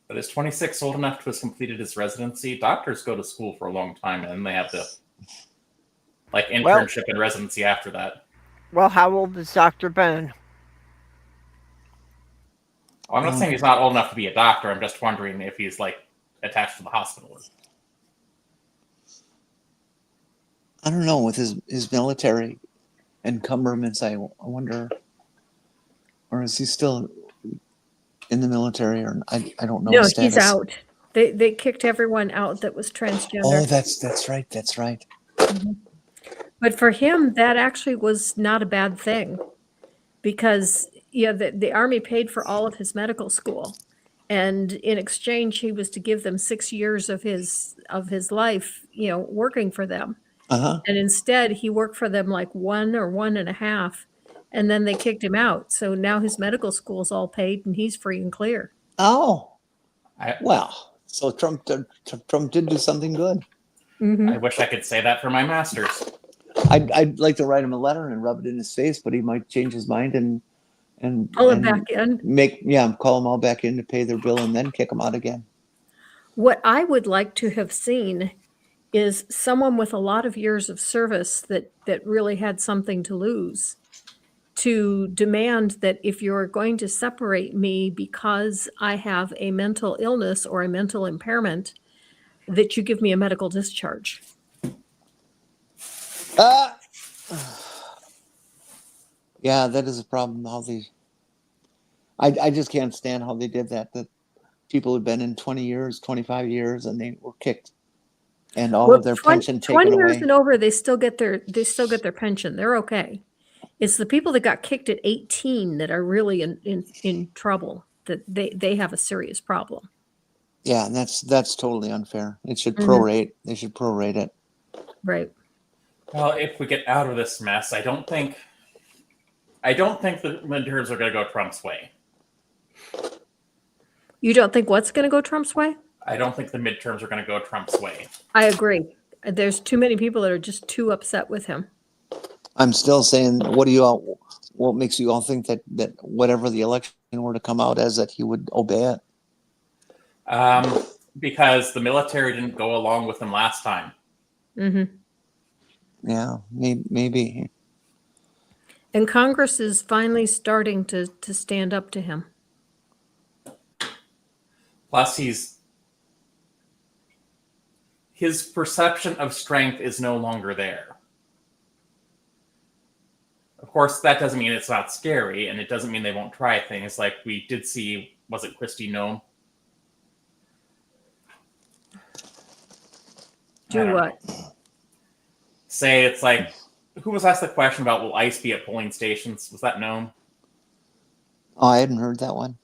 But is 26 old enough to have completed his residency? Doctors go to school for a long time and then they have to like internship and residency after that. Well, how old is Dr. Ben? Well, I'm not saying he's not old enough to be a doctor. I'm just wondering if he's like attached to the hospital. I don't know, with his military encumbrance, I wonder, or is he still in the military, or I don't know. No, his status. he's out. They kicked everyone out that was transgender. Oh, that's right. That's right. Mm-hmm. But for him, that actually was not a bad thing, because the Army paid for all of his medical school, and in exchange, he was to give them 6 years of his life, working for them. Uh-huh. And instead, he worked for them like 1 or 1.5, and then they kicked him out. So now his medical school's all paid, and he's free and clear. Oh, well, so Trump did do something good. Mm-hmm. I wish I could say that for my master's. I'd like to write him a letter and rub it in his face, but he might change his mind and Pull him back in. Call them all back in to pay their bill and then kick them out again. What I would like to have seen is someone with a lot of years of service that really had something to lose, to demand that if you're going to separate me because I have a mental illness or a mental impairment, that you give me a medical discharge. Yeah, that is a problem. I just can't stand how they did that. That people have been in 20 years, 25 years, and they were kicked, and all of their pension taken away. 20 years and over, they still get their pension. They're okay. It's the people that got kicked at 18 that are really in trouble. That they have a serious problem. Yeah, and that's totally unfair. It should prorate. They should prorate it. Right. Well, if we get out of this mess, I don't think the midterms are going to go Trump's way. You don't think what's going to go Trump's way? I don't think the midterms are going to go Trump's way. I agree. There's too many people that are just too upset with him. I'm still saying, what makes you all think that whatever the election were to come out as, that he would obey it? Because the military didn't go along with him last time. Mm-hmm. Yeah, maybe. And Congress is finally starting to stand up to him. Plus, his perception of strength is no longer there. Of course, that doesn't mean it's not scary, and it doesn't mean they won't try things. Like we did see, was it Kristi Noem? Do what? Say it's like, who was asked the question about will ICE be at polling stations? Was that Noem? Oh, I hadn't heard that one.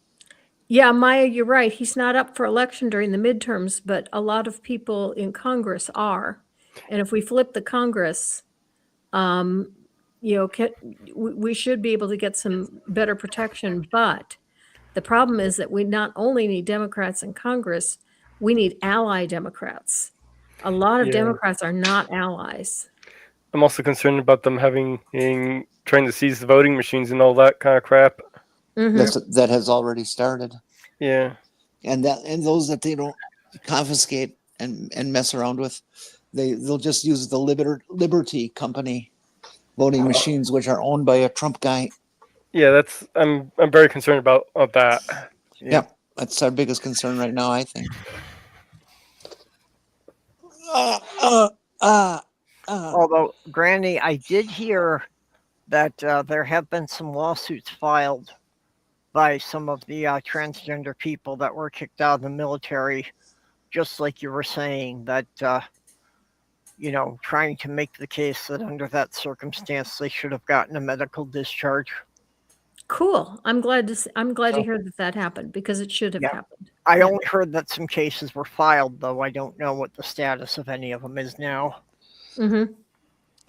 Yeah, Maya, you're right. He's not up for election during the midterms, but a lot of people in Congress are. And if we flip the Congress, we should be able to get some better protection. But the problem is that we not only need Democrats in Congress, we need ally Democrats. A lot of Democrats are not allies. I'm also concerned about them trying to seize the voting machines and all that kind of crap. Mm-hmm. That has already started. Yeah. And those that they don't confiscate and mess around with, they'll just use the Liberty Company voting machines, which are owned by a Trump guy. Yeah, I'm very concerned about that. Yeah, that's our biggest concern right now, I think. Although, Granny, I did hear that there have been some lawsuits filed by some of the transgender people that were kicked out of the military, just like you were saying, that, trying to make the case that under that circumstance, they should have gotten a medical discharge. Cool. I'm glad to hear that happened, because it should have happened. I only heard that some cases were filed, though. I don't know what the status of any of them is now.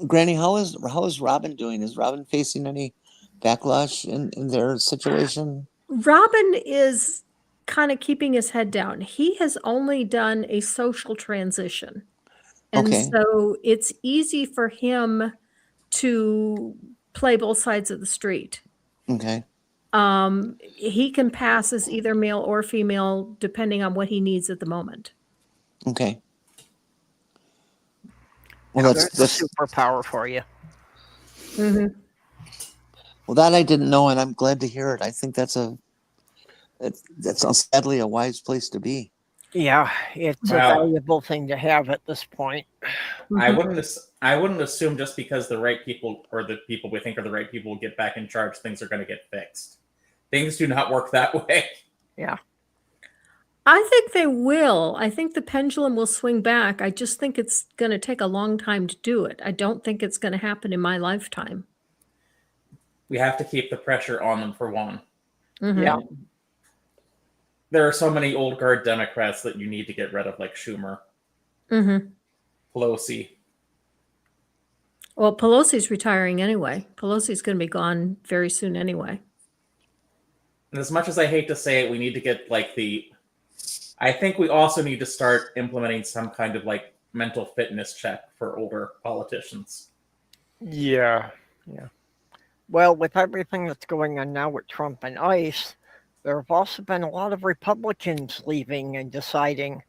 Granny, how is Robin doing? Is Robin facing any backlash in their situation? Robin is kind of keeping his head down. He has only done a social transition. And Okay. so it's easy for him to play both sides of the street. Okay. He can pass as either male or female depending on what he needs at the moment. Okay. Well, Now, that's there's a superpower for you. well, that I didn't know, and I'm glad to hear it. I think that's sadly a wise place to be. Yeah, it's a Wow. valuable thing to have at this point. I wouldn't assume just because the right people or the people we think are the right people will get back in charge, things are going to get fixed. Things do not work that way. Yeah. I think they will. I think the pendulum will swing back. I just think it's going to take a long time to do it. I don't think it's going to happen in my lifetime. We have to keep the pressure on them for one. Yeah. There are so many old guard Democrats that you need to get rid of, like Schumer, Pelosi. Well, Pelosi's retiring anyway. Pelosi's going to be gone very soon anyway. And as much as I hate to say it, we need to get I think we also need to start implementing some kind of like mental fitness check for older politicians. Yeah. Well, with everything that's going on now with Trump and ICE, there have also been a lot of Republicans leaving and deciding,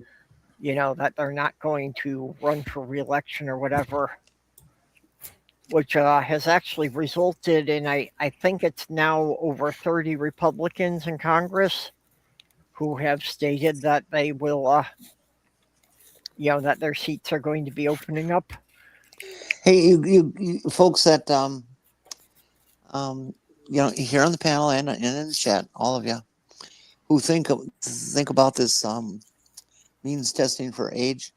that they're not going to run for re-election or whatever, which has actually resulted in, I think it's now over 30 Republicans in Congress who have stated that they will, that their seats are going to be opening up. Hey, you folks that here on the panel and in the chat, all of you who think about this means testing for age.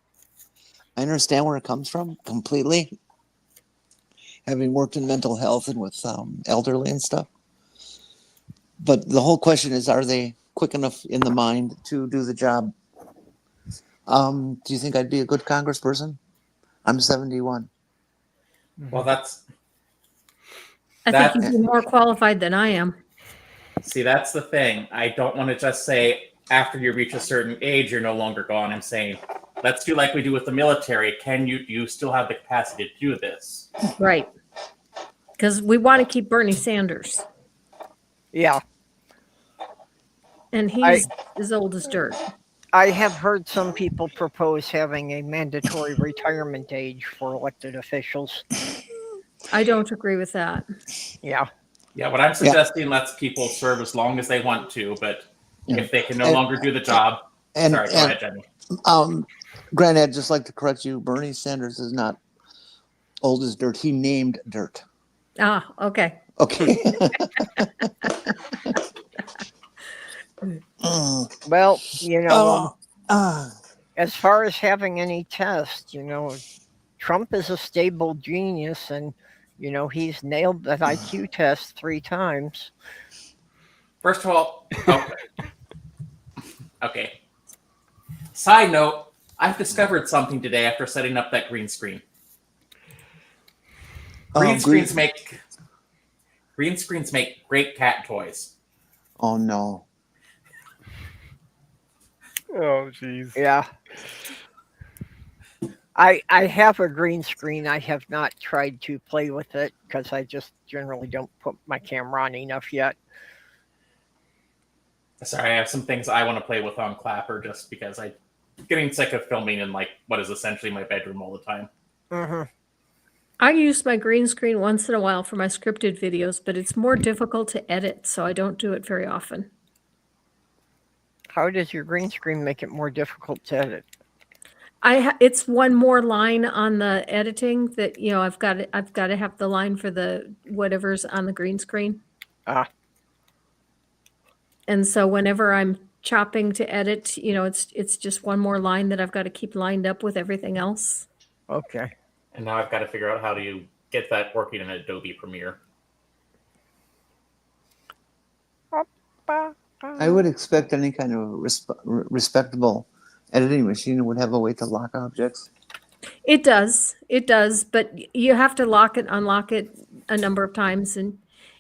I understand where it comes from completely, having worked in mental health and with elderly and stuff. But the whole question is, are they quick enough in the mind to do the job? Do you think I'd be a good congressperson? I'm 71. Well, I think you'd be more qualified than I am. See, that's the thing. I don't want to just say after you reach a certain age, you're no longer gone. I'm saying, let's do like we do with the military. Do you still have the capacity to do this? Right. Because we want to keep Bernie Sanders. Yeah. And he's as old as dirt. I have heard some people propose having a mandatory retirement age for elected officials. I don't agree with that. Yeah. Yeah, what I'm suggesting lets people serve as long as they want to, but if they can no longer do the job. Sorry, go ahead, Jenny. Grant, I'd just like to correct you. Bernie Sanders is not old as dirt. He named dirt. Ah, okay. Okay. Well, as far as having any test, Trump is a stable genius, and he's nailed that IQ test 3 times. First of all, okay. Side note, I've discovered something today after setting up that green screen. Green screens make great cat toys. Oh no. Oh, jeez. Yeah. I have a green screen. I have not tried to play with it because I just generally don't put my camera on enough yet. Sorry, I have some things I want to play with on Clapper just because I'm getting sick of filming in what is essentially my bedroom all the time. Mm-hmm. I use my green screen once in a while for my scripted videos, but it's more difficult to edit, so I don't do it very often. How does your green screen make it more difficult to edit? It's one more line on the editing that I've got to have the line for the whatever's on the green screen. And so whenever I'm chopping to edit, it's just one more line that I've got to keep lined up with everything else. Okay. And now I've got to figure out how to get that working in Adobe Premiere. I would expect any kind of respectable editing machine would have a way to lock objects. It does, but you have to lock it, unlock it a number of times, and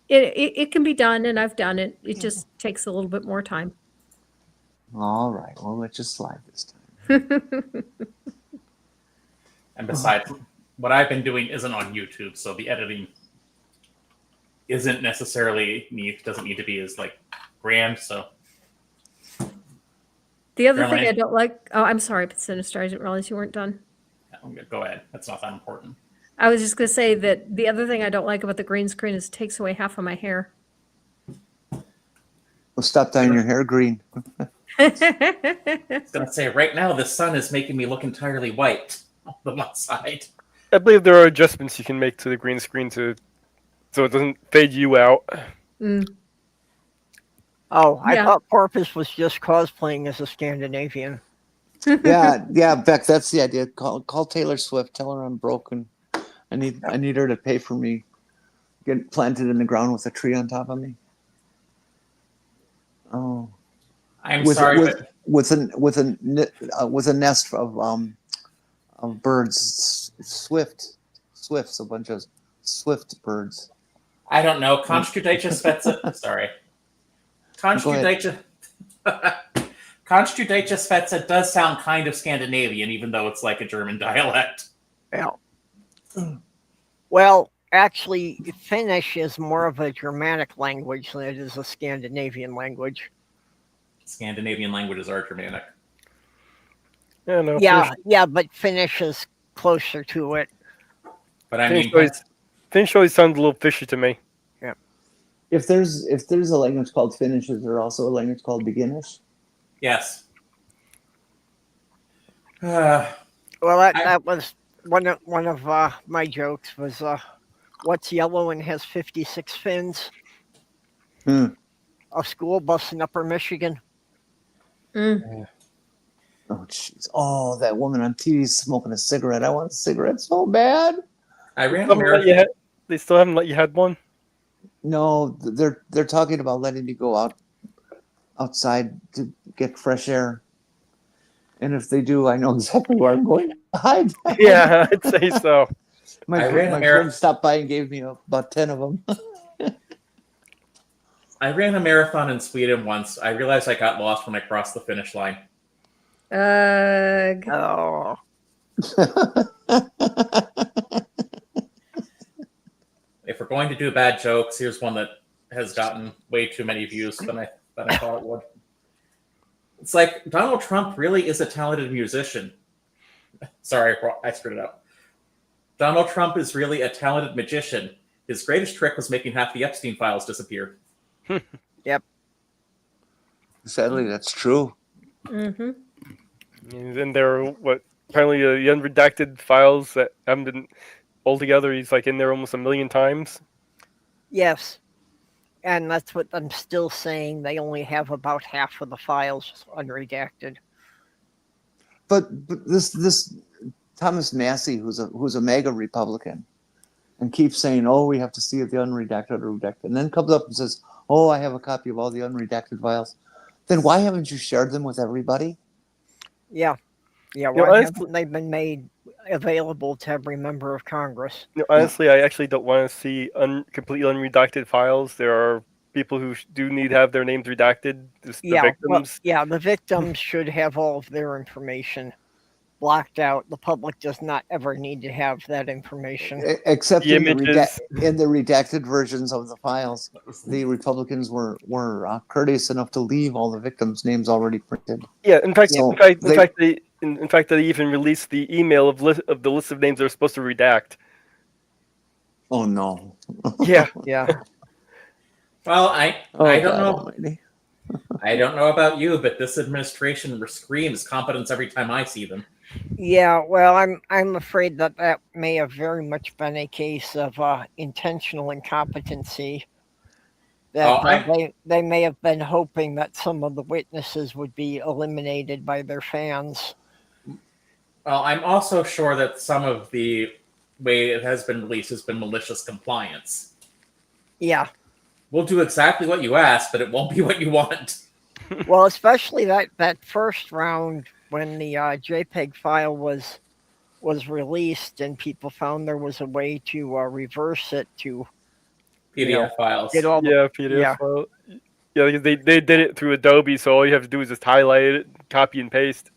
it can be done, and I've done it. It just takes a little bit more time. All right, well, let's just slide this time. And besides, what I've been doing isn't on YouTube, so the editing isn't necessarily doesn't need to be as like grand. So The other thing Caroline? I don't like, oh, I'm sorry, Sinister, I didn't realize you weren't done. go ahead. That's not that important. I was just going to say that the other thing I don't like about the green screen is it takes away half of my hair. Well, stop dyeing your hair green. I was gonna say right now the sun is making me look entirely white on the one side. I believe there are adjustments you can make to the green screen so it doesn't fade you out. Oh, I Yeah. thought Porpoise was just cosplaying as a Scandinavian. Yeah, Beck, that's the idea. Call Taylor Swift. Tell her I'm broken. I need her to pay for me get planted in the ground with a tree on top of me. Oh, I'm sorry, but with a nest of birds, swifts, a bunch of swift birds. I don't know. Konstudaicha Svetsa. Sorry. Konstudaicha. Konstudaicha Svetsa does sound kind of Scandinavian, even though it's like a German dialect. Yeah. Well, actually, Finnish is more of a Germanic language than it is a Scandinavian language. Scandinavian languages are Germanic. Yeah, no. Yeah, but Finnish is closer to it. But I mean, Finnish always sounds a little fishy to me. If there's a language called Finnish, is there also a language called Beginnish? yes. Well, that was one of my jokes was what's yellow and has 56 fins? A school bus in Upper Michigan. Oh, jeez. Oh, that woman on TV is smoking a cigarette. I want a cigarette so bad. I ran They still haven't let you have one? No, they're talking about letting me go outside to get fresh air. And if they do, I know exactly where I'm going to hide. Yeah, I'd say so. My friend stopped by and gave me about 10 of them. I ran a marathon in Sweden once. I realized I got lost when I crossed the finish line. Oh. If we're going to do bad jokes, here's one that has gotten way too many views than I thought it would. It's like, Donald Trump really is a talented musician. Sorry, I screwed it up. Donald Trump is really a talented magician. His greatest trick was making half the Epstein files disappear. Yep. Sadly, that's true. Mm-hmm. And then there are apparently the unredacted files that haven't been altogether. He's like in there almost 1 million times. Yes. And that's what I'm still saying. They only have about half of the files unredacted. But this Thomas Massey, who's a mega Republican, and keeps saying, "Oh, we have to see if the unredacted or redacted," and then comes up and says, "Oh, I have a copy of all the unredacted files." Then why haven't you shared them with everybody? Yeah. Why haven't they been made available to every member of Congress? Honestly, I actually don't want to see completely unredacted files. There are people who do need to have their names redacted. The victims. The victims should have all of their information blocked out. The public does not ever need to have that information. Except The in the images. in the redacted versions of the files, the Republicans were courteous enough to leave all the victims' names already printed. Yeah, in fact, So in fact, they even released the email of the list of names they're supposed to redact. Oh no! Yeah. Yeah. Well, I don't know. Almighty. I don't know about you, but this administration screams competence every time I see them. Yeah, well, I'm afraid that may have very much been a case of intentional incompetency. That they may have been hoping that some of the witnesses would be eliminated by their fans. Well, I'm also sure that some of the way it has been released has been malicious compliance. Yeah. We'll do exactly what you asked, but it won't be what you want. Well, especially that first round when the JPEG file was released and people found there was a way to reverse it to PDF files. get all the Yeah, PDF yeah. file. Yeah, because they did it through Adobe, so all you have to do is just highlight it, copy and paste.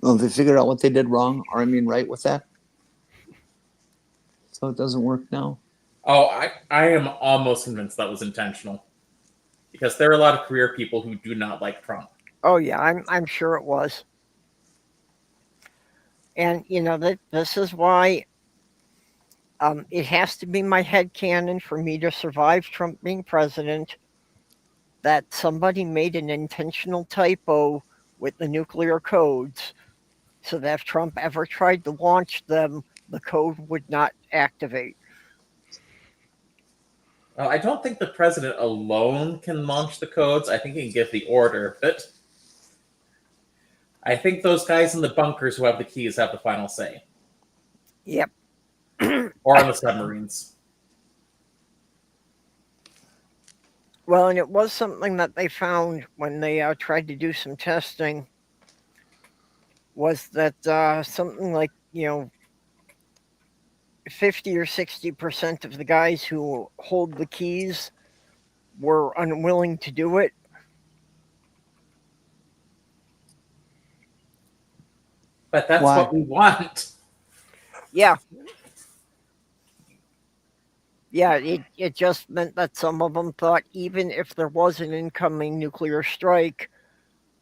Well, they figured out what they did wrong, or I mean, right with that. So it doesn't work now. Oh, I am almost convinced that was intentional. Because there are a lot of career people who do not like Trump. Oh yeah, I'm sure it was. And this is why it has to be my headcanon for me to survive Trump being president that somebody made an intentional typo with the nuclear codes so that if Trump ever tried to launch them, the code would not activate. Well, I don't think the president alone can launch the codes. I think he can give the order, but I think those guys in the bunkers who have the keys have the final say. Yep. Or on the submarines. Well, and it was something that they found when they tried to do some testing, was that something like 50 or 60% of the guys who hold the keys were unwilling to do it. But that's Why? what we want. Yeah. Yeah, it just meant that some of them thought even if there was an incoming nuclear strike,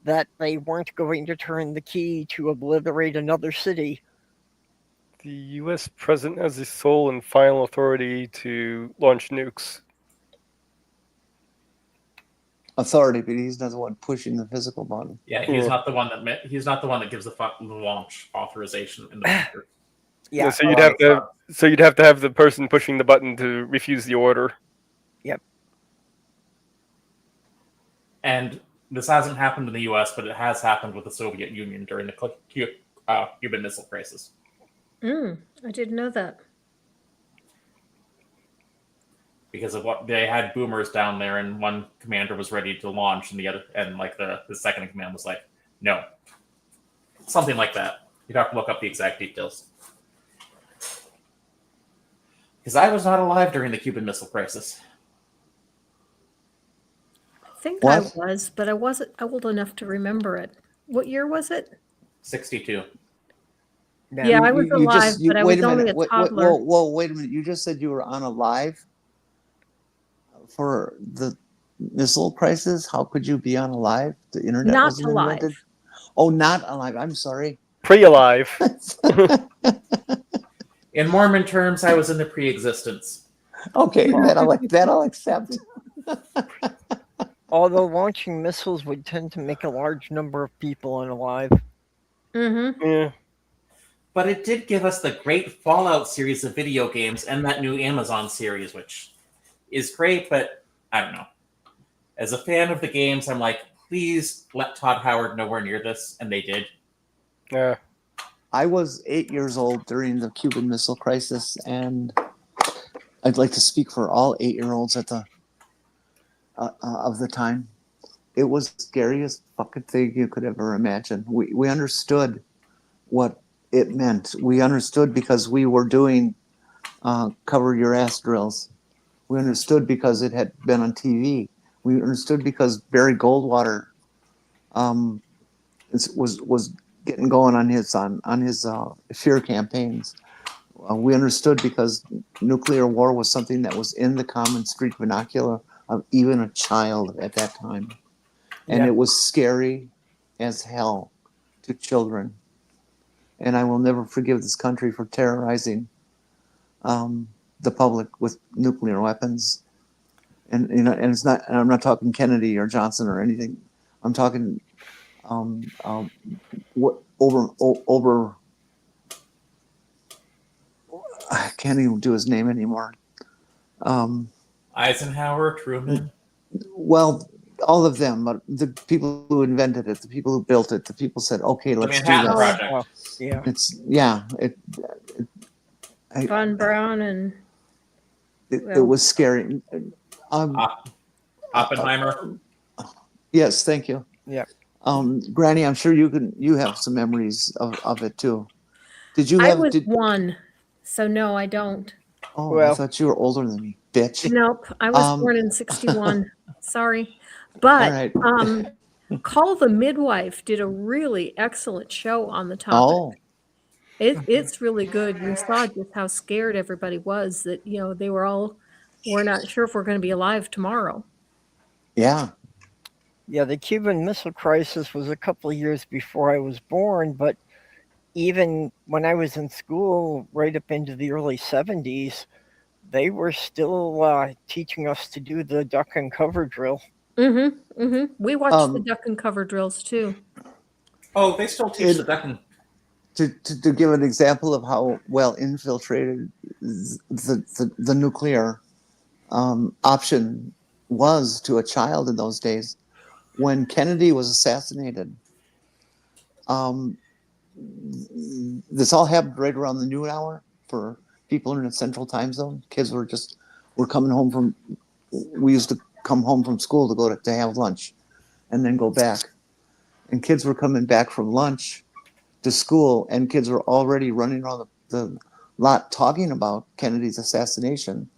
that they weren't going to turn the key to obliterate another city. The U.S. president has the sole and final authority to launch nukes. Authority, but he's not the one pushing the physical button. Yeah, he's not the one that gives the launch authorization in the bunker. Yeah. So you'd have to have the person pushing the button to refuse the order. Yep. And this hasn't happened in the U.S., but it has happened with the Soviet Union during the Cuban Missile Crisis. I didn't know that. Because of what they had boomers down there, and one commander was ready to launch, and the second in command was like, no, something like that. You'd have to look up the exact details. Because I was not alive during the Cuban Missile Crisis. I think What? I was, but I wasn't old enough to remember it. What year was it? 62. Yeah, I was alive, but I was only a toddler. Whoa, wait a minute. You just said you were on alive for the missile crisis? How could you be on alive? The internet Not wasn't alive. invented? Oh, not alive. I'm sorry. Pre-alive. In Mormon terms, I was in the pre-existence. Okay, that I'll accept. Although launching missiles would tend to make a large number of people unalive. Mm-hmm. Yeah. But it did give us the great Fallout series of video games and that new Amazon series, which is great, but I don't know. As a fan of the games, I'm like, please let Todd Howard nowhere near this, and they did. Yeah. I was 8 years old during the Cuban Missile Crisis, and I'd like to speak for all 8-year-olds at the of the time. It was the scariest fucking thing you could ever imagine. We understood what it meant. We understood because we were doing cover your ass drills. We understood because it had been on TV. We understood because Barry Goldwater was getting going on his fear campaigns. We understood because nuclear war was something that was in the common street vernacular of even a child at that time. And it was scary as hell to children. And I will never forgive this country for terrorizing the public with nuclear weapons. And and it's not. And I'm not talking Kennedy or Johnson or anything. I'm talking over. I can't even do his name anymore. Eisenhower, Truman. Well, all of them, but the people who invented it, the people who built it, the people said, "Okay, let's do Manhattan this." Project. Yeah. Von Braun and It was scary. Oppenheimer. Yes, thank you. Yeah. Granny, I'm sure you have some memories of it too. Did you I have? was one, so no, I don't. Oh, I Well- thought you were older than me, bitch. Nope, I was Um, born in 61. Sorry. But right. Call the Midwife did a really excellent show on the topic. Oh, It's really good. You saw just how scared everybody was that, they we're not sure if we're going to be alive tomorrow. yeah. Yeah, the Cuban Missile Crisis was a couple of years before I was born, but even when I was in school, right up into the early 70s, they were still teaching us to do the duck and cover drill. Mm-hmm. Mm-hmm. We watched the Um, duck and cover drills too. Oh, they still teach the duck and To give an example of how well infiltrated the nuclear option was to a child in those days, when Kennedy was assassinated, this all happened right around the noon hour for people in the central time zone. Kids were coming home from, we used to come home from school to go to have lunch and then go back. And kids were coming back from lunch to school, and kids were already running around the lot talking about Kennedy's assassination,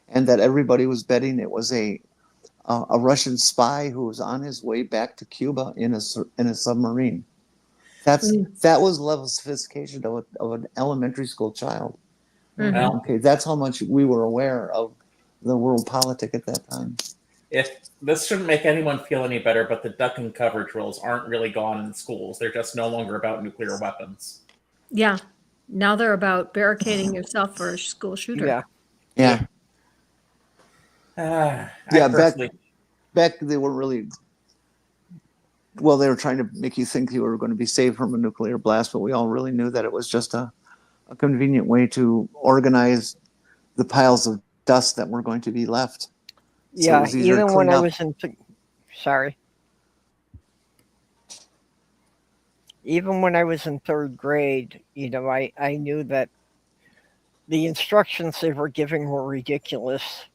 and that everybody was betting it was a Russian spy who was on his way back to Cuba in a submarine. That was level of sophistication of an elementary school child. Mhm. Well, Okay, that's how much we were aware of the world politic at that time. if this shouldn't make anyone feel any better, but the duck and cover drills aren't really gone in schools. They're just no longer about nuclear weapons. Yeah. Now they're about barricading yourself for a school shooter. Yeah. Yeah, I yeah. personally, Back they were really, well, they were trying to make you think you were going to be saved from a nuclear blast, but we all really knew that it was just a convenient way to organize the piles of dust that were going to be left. So it Yeah, was easier to even when clean I up. was sorry. Even when I was in third grade, I knew that the instructions they were giving were ridiculous.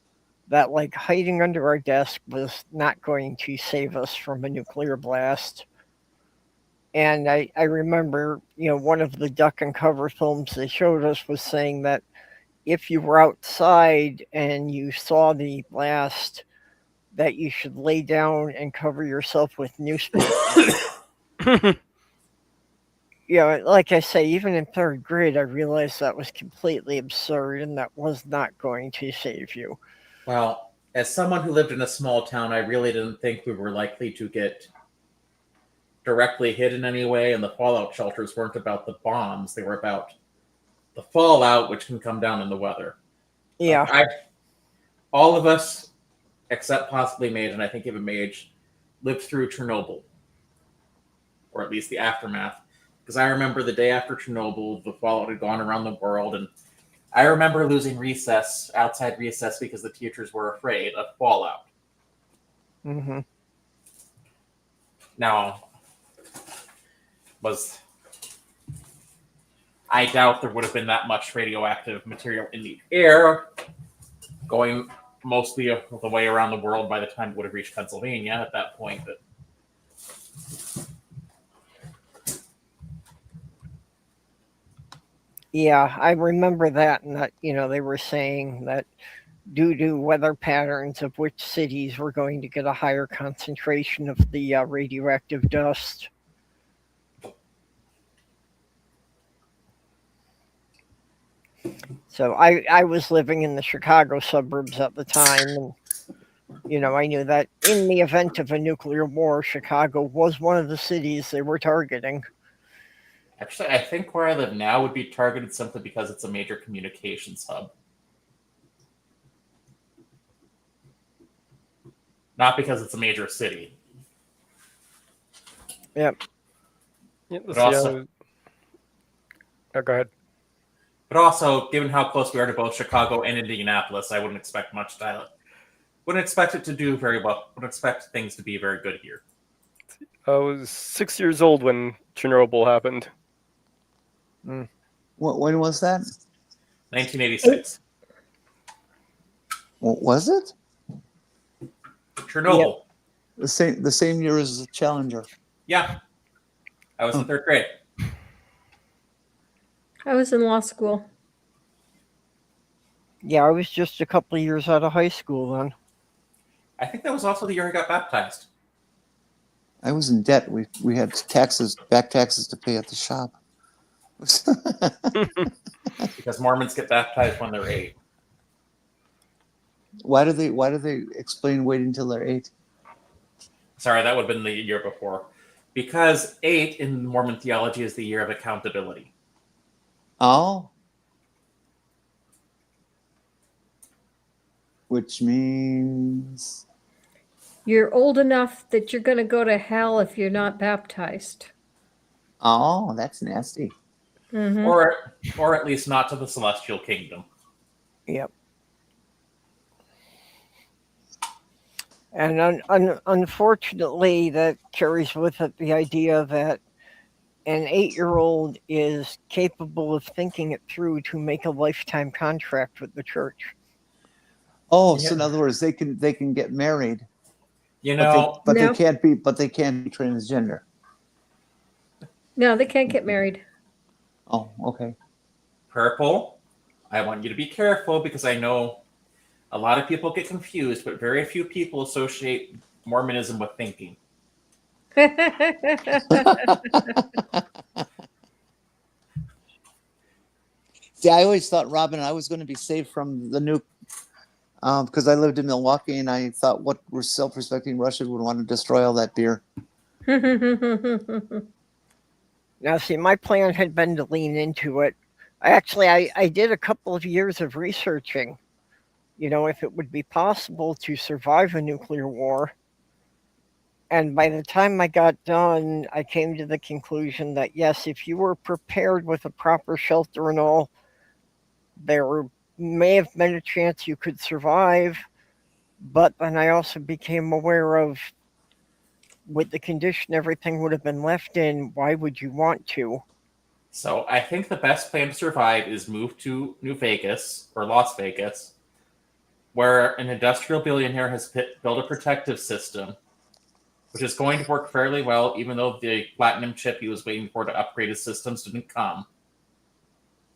That like hiding under our desk was not going to save us from a nuclear blast. And I remember, one of the duck and cover films they showed us was saying that if you were outside and you saw the blast, that you should lay down and cover yourself with newspaper. Like I say, even in third grade, I realized that was completely absurd and that was not going to save you. well, as someone who lived in a small town, I really didn't think we were likely to get directly hit in any way, and the fallout shelters weren't about the bombs. They were about the fallout, which can come down in the weather. Yeah. All of us, except possibly Mage, and I think even Mage, lived through Chernobyl, or at least the aftermath. Because I remember the day after Chernobyl, the fallout had gone around the world, and I remember losing outside recess, because the teachers were afraid of fallout. Mm-hmm. Now, I doubt there would have been that much radioactive material in the air going mostly the way around the world by the time it would have reached Pennsylvania at that point. But Yeah, I remember that, and that, they were saying that due to weather patterns of which cities were going to get a higher concentration of the radioactive dust. So I was living in the Chicago suburbs at the time, and I knew that in the event of a nuclear war, Chicago was one of the cities they were targeting. actually, I think where I live now would be targeted simply because it's a major communications hub. Not because it's a major city. Yep. Yeah, But let's see also, oh, go ahead. but also, given how close we are to both Chicago and Indianapolis, I wouldn't expect much to. Wouldn't expect it to do very well. Wouldn't expect things to be very good here. I was 6 years old when Chernobyl happened. When was that? 1986. Was it? Chernobyl. The same year as the Challenger. Yeah. I was in 3rd grade. I was in law school. Yeah, I was just a couple of years out of high school then. I think that was also the year I got baptized. I was in debt. We had back taxes to pay at the shop. Because Mormons get baptized when they're 8. Why do they explain waiting until they're 8? Sorry, that would have been the year before. Because 8 in Mormon theology is the year of accountability. Oh. Which means You're old enough that you're going to go to hell if you're not baptized. oh, that's nasty. Mhm. Or at least not to the celestial kingdom. Yep. And unfortunately, that carries with it the idea that an 8-year-old is capable of thinking it through to make a lifetime contract with the church. Oh, so in other words, they can get married, You know, but No. they can't be transgender. No, they can't get married. Oh, okay. Purple, I want you to be careful because I know a lot of people get confused, but very few people associate Mormonism with thinking. See, I always thought, Robin, I was going to be saved from the nuke because I lived in Milwaukee, and I thought what self-respecting Russian would want to destroy all that beer. Now, see, my plan had been to lean into it. I did a couple of years of researching, if it would be possible to survive a nuclear war. And by the time I got done, I came to the conclusion that, yes, if you were prepared with a proper shelter and all, there may have been a chance you could survive. But then I also became aware of, with the condition everything would have been left in, why would you want to? So I think the best plan to survive is move to New Vegas or Las Vegas, where an industrial billionaire has built a protective system, which is going to work fairly well, even though the platinum chip he was waiting for to upgrade his systems didn't come.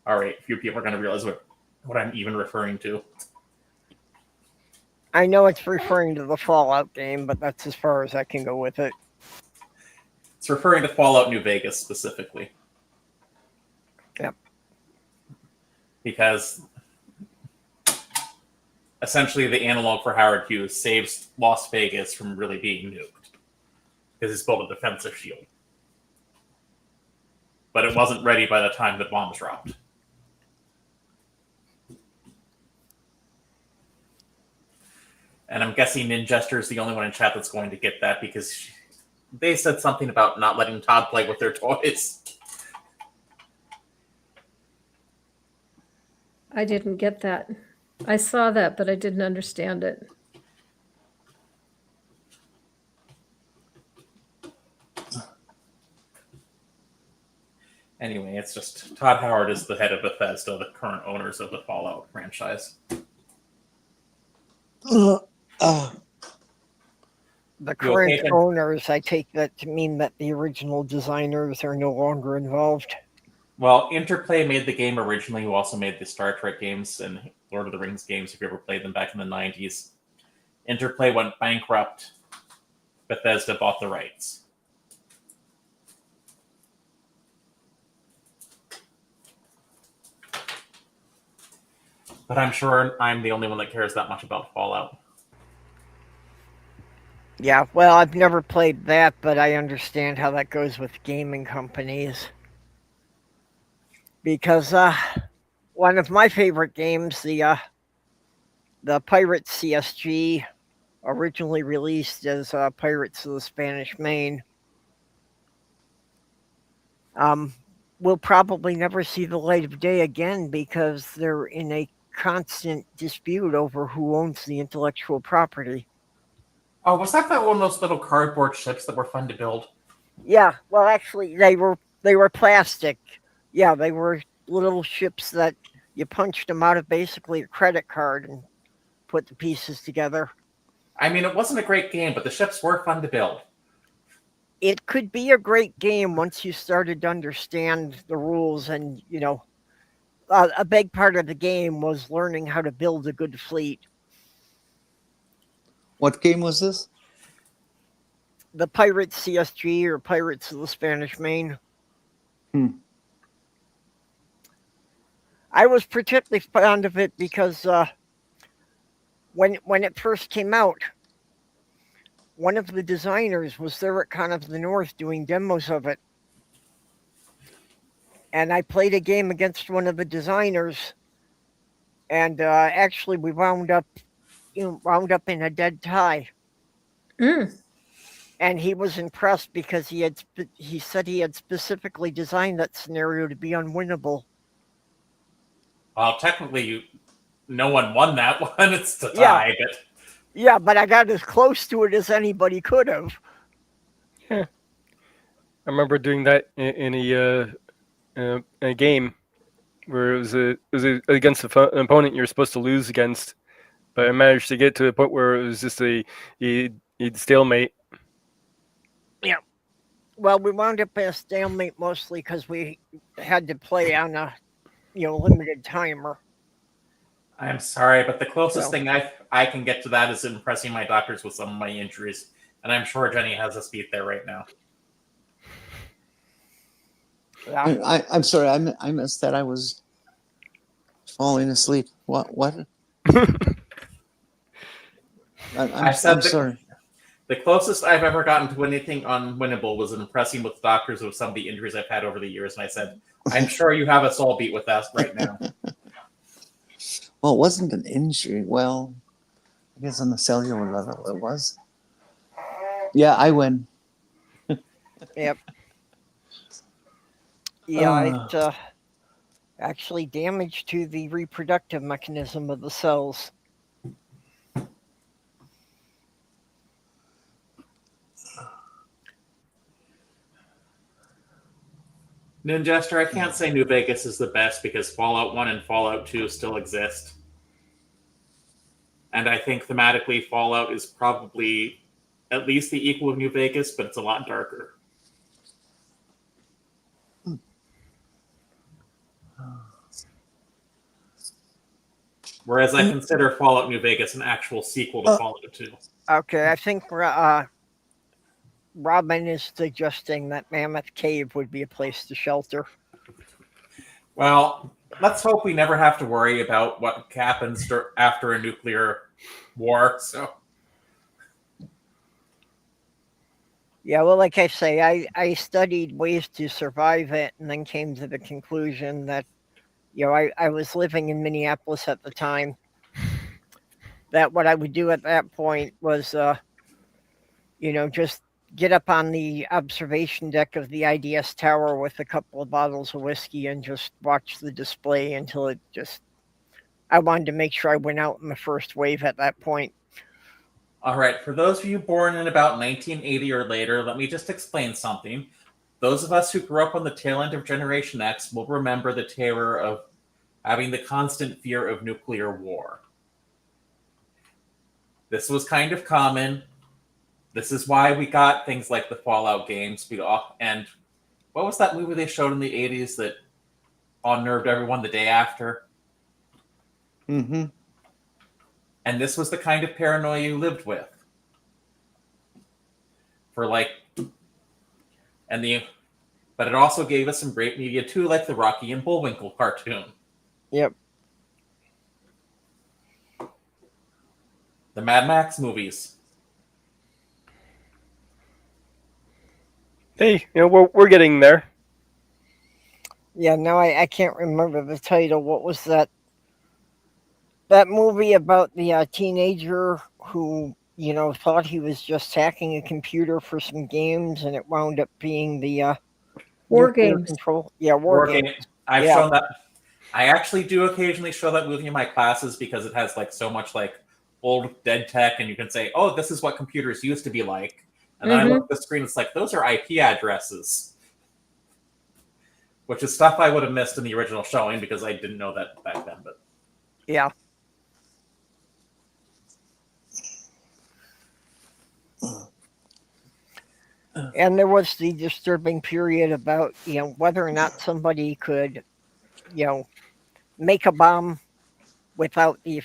All right, a few people are going to realize what I'm even referring to. I know it's referring to the Fallout game, but that's as far as I can go with it. It's referring to Fallout New Vegas specifically. Yep. Because essentially the analog for Howard Hughes saves Las Vegas from really being nuked. Because he's built a defensive shield. But it wasn't ready by the time the bombs dropped. And I'm guessing Ninjester is the only one in chat that's going to get that because they said something about not letting Todd play with their toys. I didn't get that. I saw that, but I didn't understand it. Anyway, it's just Todd Howard is the head of Bethesda, the current owners of the Fallout franchise. The current owners, I take that to mean that the original designers are no longer involved. Well, Interplay made the game originally, who also made the Star Trek games and Lord of the Rings games, if you ever played them back in the 90s. Interplay went bankrupt. Bethesda bought the rights. But I'm sure I'm the only one that cares that much about Fallout. Yeah, well, I've never played that, but I understand how that goes with gaming companies. Because one of my favorite games, the Pirates CSG, originally released as Pirates of the Spanish Main, will probably never see the light of day again because they're in a constant dispute over who owns the intellectual property. Oh, was that one of those little cardboard ships that were fun to build? Yeah, well, actually, they were plastic. Yeah, they were little ships that you punched them out of basically a credit card and put the pieces together. I mean, it wasn't a great game, but the ships were fun to build. It could be a great game once you started to understand the rules, and a big part of the game was learning how to build a good fleet. What game was this? The Pirates CSG, or Pirates of the Spanish Main. I was particularly fond of it because when it first came out, one of the designers was there at Con of the North doing demos of it. And I played a game against one of the designers, and actually we wound up in a dead tie. And he was impressed because he said he had specifically designed that scenario to be unwinnable. Well, technically, no one won that one. It's the tie, but yeah, but I got as close to it as anybody could have. Yeah, I remember doing that in a game where it was against an opponent you're supposed to lose against, but I managed to get to a point where it was just a stalemate. Yeah. Well, we wound up in a stalemate mostly because we had to play on a limited timer. I'm sorry, but the closest thing I can get to that is impressing my doctors with some of my injuries, and I'm sure Jenny has us beat there right now. Yeah. I'm sorry, I missed that. I was falling asleep. What? I'm sorry. The closest I've ever gotten to anything unwinnable was impressing with doctors with some of the injuries I've had over the years, and I said, I'm sure you have us all beat with us right now. Well, it wasn't an injury. Well, I guess on the cellular level it was. Yeah, I win. Yep. Yeah, it's actually damage to the reproductive mechanism of the cells. Ninjester, I can't say New Vegas is the best because Fallout 1 and Fallout 2 still exist. And I think thematically Fallout is probably at least the equal of New Vegas, but it's a lot darker. Whereas I consider Fallout New Vegas an actual sequel to Fallout 2. Okay, I think Robin is suggesting that Mammoth Cave would be a place to shelter. Well, let's hope we never have to worry about what happens after a nuclear war. So, yeah, well, like I say, I studied ways to survive it, and then came to the conclusion that, I was living in Minneapolis at the time. That what I would do at that point was, just get up on the observation deck of the IDS tower with a couple of bottles of whiskey and just watch the display until I wanted to make sure I went out in the first wave at that point. All right, for those of you born in about 1980 or later, let me just explain something. Those of us who grew up on the tail end of Generation X will remember the terror of having the constant fear of nuclear war. This was kind of common. This is why we got things like the Fallout games. And what was that movie they showed in the 80s that unnerved everyone the day after? Mm-hmm. And this was the kind of paranoia you lived with. But it also gave us some great media too, like the Rocky and Bullwinkle cartoon. Yep. The Mad Max movies. Hey, we're getting there. Yeah, no, I can't remember the title. What was that? That movie about the teenager who, thought he was just hacking a computer for some games, and it wound up being the War nuclear games. control. Yeah, war games. I've shown that. I actually do occasionally show that movie in my classes because it has so much old dead tech, and you can say, "Oh, this is what computers used to be like." And then I look at the screen, it's those are IP addresses. Which is stuff I would have missed in the original showing because I didn't know that back then. But yeah. And there was the disturbing period about, whether or not somebody could, make a bomb without the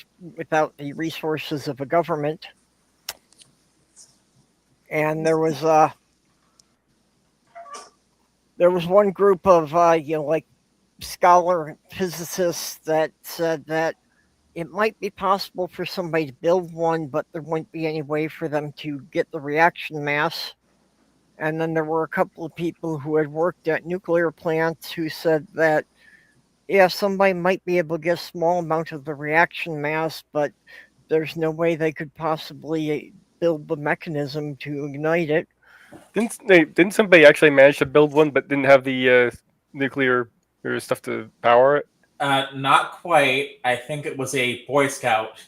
resources of a government. And there was one group of like scholar physicists that said that it might be possible for somebody to build one, but there wouldn't be any way for them to get the reaction mass. And then there were a couple of people who had worked at nuclear plants who said that, yeah, somebody might be able to get a small amount of the reaction mass, but there's no way they could possibly build the mechanism to ignite it. Didn't somebody actually manage to build one, but didn't have the nuclear stuff to power it? Not quite. I think it was a Boy Scout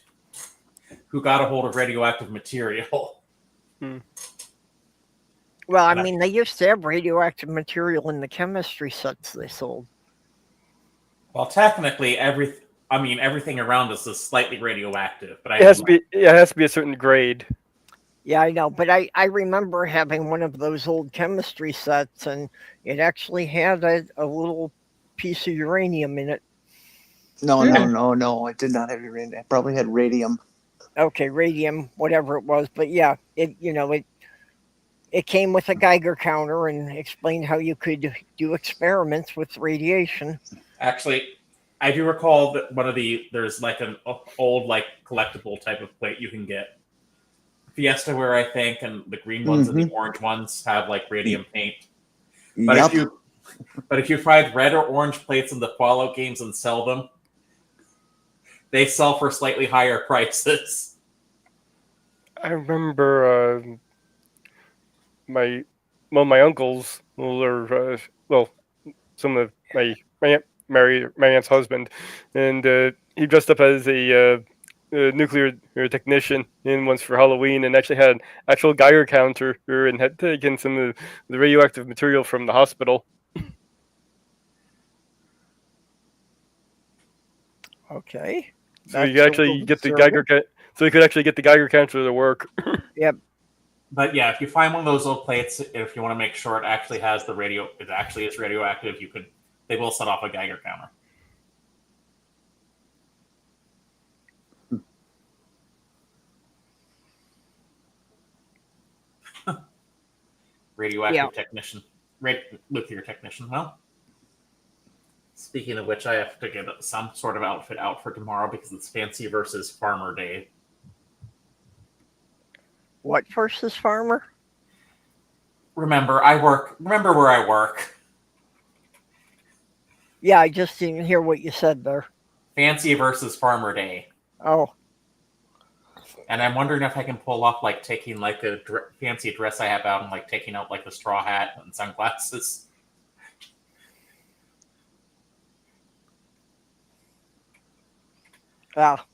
who got a hold of radioactive material. Well, I mean, they used to have radioactive material in the chemistry sets they sold. Well, technically, everything around us is slightly radioactive, but It has to be a certain grade. Yeah, I know, but I remember having one of those old chemistry sets, and it actually had a little piece of uranium in it. No. It did not have uranium. It probably had radium. Okay, radium, whatever it was, but yeah, it came with a Geiger counter and explained how you could do experiments with radiation. Actually, I do recall that there's like an old like collectible type of plate you can get. Fiestaware, I think, and the green ones and the orange ones have like radium paint. But if you find red or orange plates in the Fallout games and sell them, they sell for slightly higher prices. I remember my uncles, or some of my aunt's husband, and he dressed up as a nuclear technician in once for Halloween, and actually had an actual Geiger counter and had taken some of the radioactive material from the hospital. Okay. So you could actually get the Geiger so you could actually get the Geiger counter to work. Yep. But yeah, if you find one of those old plates, if you want to make sure it actually has it actually is radioactive, they will set off a Geiger counter. Radioactive technician. Nuclear technician. Well, speaking of which, I have to get some sort of outfit out for tomorrow because it's Fancy versus Farmer Day. What versus Farmer? Remember where I work. Yeah, I just didn't hear what you said there. Fancy versus Farmer Day. Oh. And I'm wondering if I can pull off like taking like a fancy dress I have out and like taking out like the straw hat and sunglasses. Ah.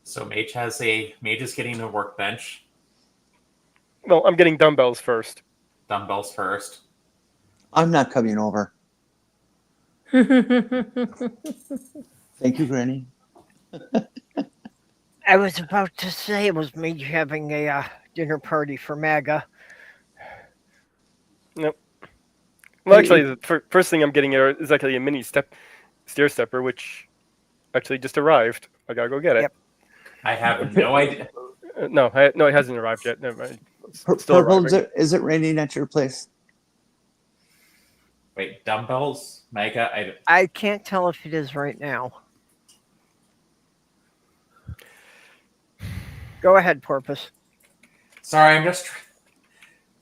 So Mage is getting a workbench. Well, I'm getting dumbbells first. Dumbbells first. I'm not coming over. Thank you, Granny. I was about to say it was me having a dinner party for MAGA. Nope. Well, actually, the first thing I'm getting is actually a mini stair stepper, which actually just arrived. I gotta go get it. Yep. I have no idea. No, it hasn't arrived yet. Never mind. Purple, is it raining at your place? Wait, dumbbells? Mega? I can't tell if it is right now. Go ahead, Porpoise. Sorry,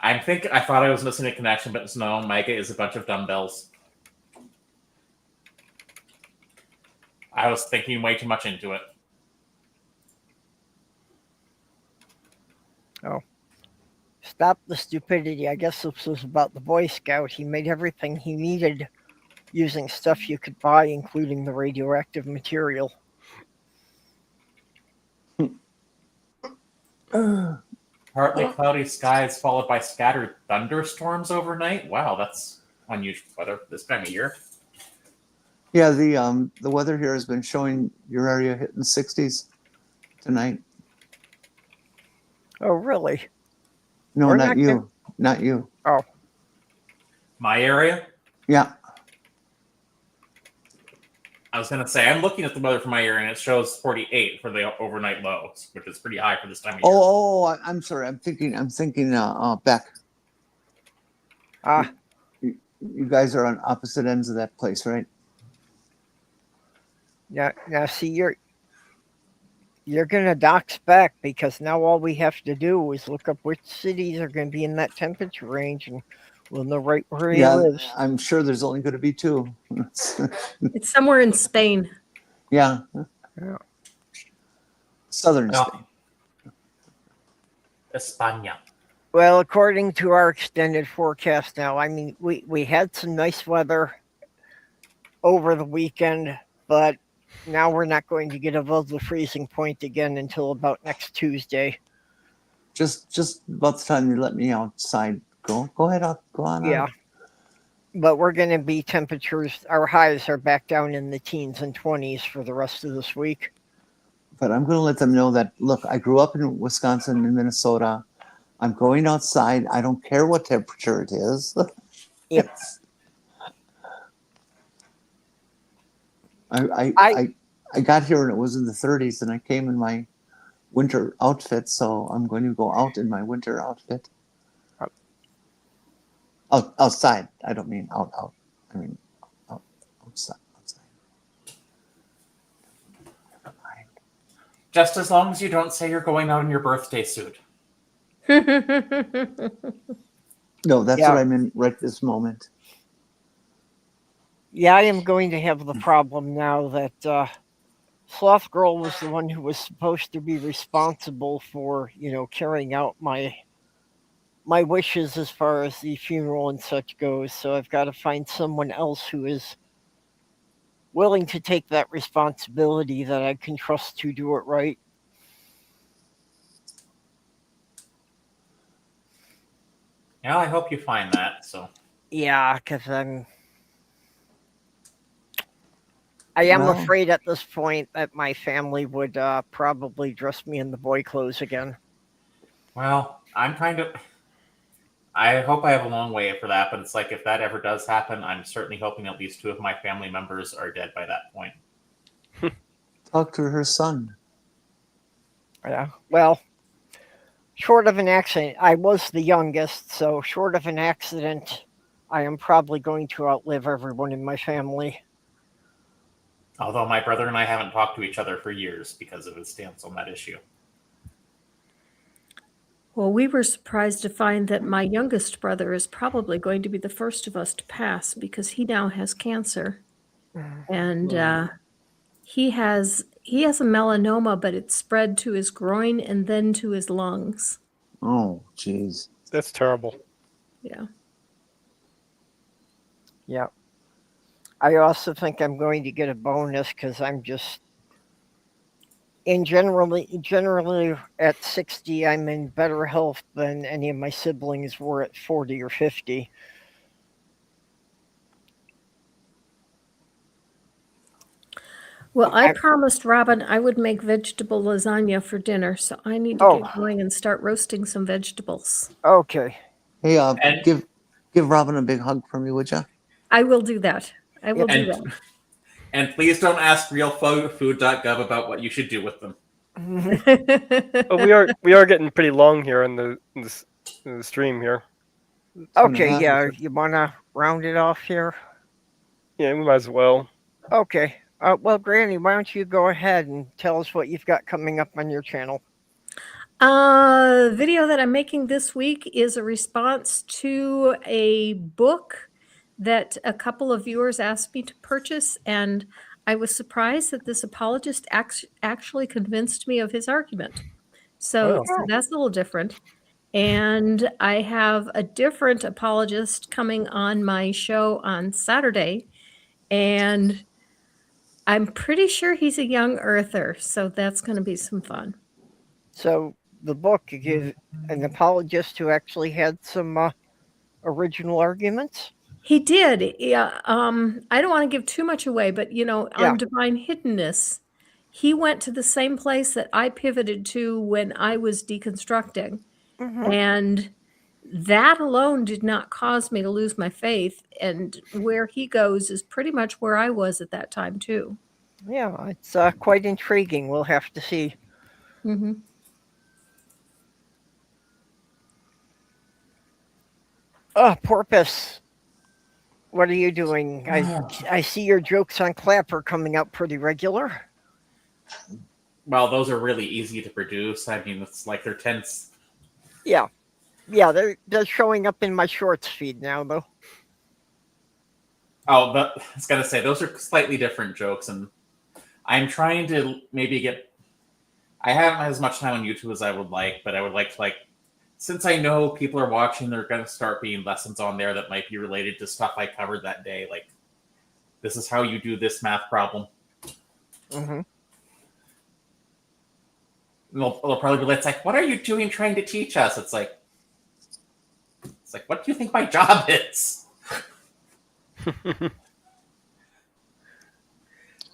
I thought I was missing a connection, but no, Mega is a bunch of dumbbells. I was thinking way too much into it. Oh. Stop the stupidity. I guess this was about the Boy Scout. He made everything he needed using stuff you could buy, including the radioactive material. Partly cloudy skies followed by scattered thunderstorms overnight. Wow, that's unusual weather this time of year. Yeah, the weather here has been showing your area hitting 60s tonight. Oh, really? No, We're not not you. Not you. Oh, My area? Yeah. I was gonna say I'm looking at the weather for my area and it shows 48 for the overnight lows, which is pretty high for this time of year. I'm sorry. I'm thinking. Beck. ah, You guys are on opposite ends of that place, right? now see, you're gonna dox back because now all we have to do is look up which cities are going to be in that temperature range, and we'll know right where he lives. I'm sure there's only going to be two. It's somewhere in Spain. Yeah. Yeah. Southern No. Spain. España. Well, according to our extended forecast now, I mean, we had some nice weather over the weekend, but now we're not going to get above the freezing point again until about next Tuesday. Just about the time you let me outside. Go ahead. Go on. Yeah. Out. But we're going to be temperatures, our highs are back down in the teens and 20s for the rest of this week. But I'm going to let them know that, look, I grew up in Wisconsin and Minnesota. I'm going outside. I don't care what temperature it is. Yep. I got here and it was in the 30s and I came in my winter outfit, so I'm going to go out in my winter outfit. Outside. I don't mean out. I mean outside. Never mind. Just as long as you don't say you're going out in your birthday suit. No, that's Yeah. what I'm in right this moment. Yeah, I am going to have the problem now that Sloth Girl was the one who was supposed to be responsible for, carrying out my wishes as far as the funeral and such goes. So I've got to find someone else who is willing to take that responsibility that I can trust to do it right. Yeah, I hope you find that. So Yeah, because I am Well- afraid at this point that my family would probably dress me in the boy clothes again. well, I'm trying to. I hope I have a long way for that, but it's like if that ever does happen, I'm certainly hoping at least two of my family members are dead by that point. Talk to her son. Yeah. Well, short of an accident, I was the youngest, so short of an accident, I am probably going to outlive everyone in my family. Although my brother and I haven't talked to each other for years because of his stance on that issue. Well, we were surprised to find that my youngest brother is probably going to be the first of us to pass because he now has cancer. And he has a melanoma, but it's spread to his groin and then to his lungs. Oh, jeez. That's terrible. Yeah. Yeah. I also think I'm going to get a bonus because I'm just generally at 60, I'm in better health than any of my siblings were at 40 or 50. Well, I promised Robin I would make vegetable lasagna for dinner, so I need to get going and start roasting some vegetables. Okay. Hey, And- give Robin a big hug for me, would you? I will do that. I will do that. And please don't ask realfood.gov about what you should do with them. But we are getting pretty long here in the stream here. Okay, yeah, you want to round it off here? Yeah, we might as well. Okay. Well, Granny, why don't you go ahead and tell us what you've got coming up on your channel? Video that I'm making this week is a response to a book that a couple of viewers asked me to purchase, and I was surprised that this apologist actually convinced me of his argument. So that's a little different. And I have a different apologist coming on my show on Saturday, and I'm pretty sure he's a young earther, so that's going to be some fun. So the book is an apologist who actually had some original arguments. He did. Yeah. I don't want to give too much away, but on divine hiddenness, he went to the same place that I pivoted to when I was deconstructing. Mhm. And that alone did not cause me to lose my faith. And where he goes is pretty much where I was at that time, too. Yeah, it's quite intriguing. We'll have to see. Mm-hmm. Oh, Porpoise, what are you doing? I see your jokes on Clapper coming out pretty regular. Well, those are really easy to produce. I mean, it's like they're tense. Yeah, they're showing up in my shorts feed now, though. Oh, but I was gonna say those are slightly different jokes, and I'm trying to maybe get. I haven't had as much time on YouTube as I would like, but I would like to since I know people are watching, there are gonna start being lessons on there that might be related to stuff I covered that day. Like, this is how you do this math problem. Mm-hmm. They'll probably be like, "What are you doing trying to teach us?" It's like, what do you think my job is?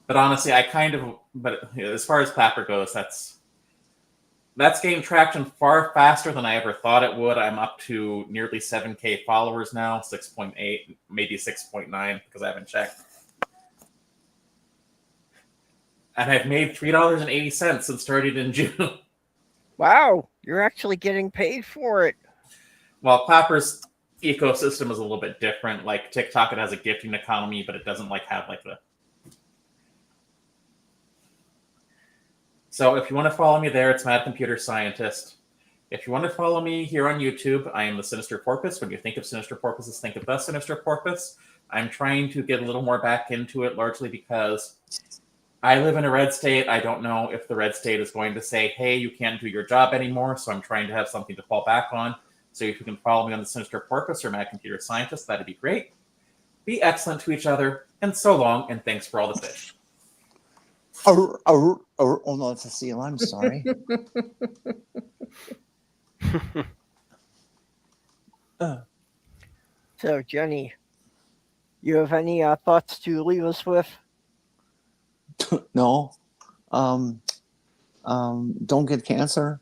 But honestly, but as far as Clapper goes, that's gaining traction far faster than I ever thought it would. I'm up to nearly 7K followers now, 6.8, maybe 6.9, because I haven't checked. And I've made $3.80 since started in June. Wow, you're actually getting paid for it. Well, Clapper's ecosystem is a little bit different. Like TikTok, it has a gifting economy, but it doesn't have the. So if you want to follow me there, it's Mad Computer Scientist. If you want to follow me here on YouTube, I am the Sinister Porpoise. When you think of Sinister Porpoises, think of the Sinister Porpoise. I'm trying to get a little more back into it, largely because I live in a red state. I don't know if the red state is going to say, hey, you can't do your job anymore, so I'm trying to have something to fall back on. So if you can follow me on the Sinister Porpoise or Mad Computer Scientist, that'd be great. Be excellent to each other, and so long, and thanks for all the fish. Oh no, it's a seal. I'm sorry. So, Jenny, you have any thoughts to leave us with? No. Don't get cancer.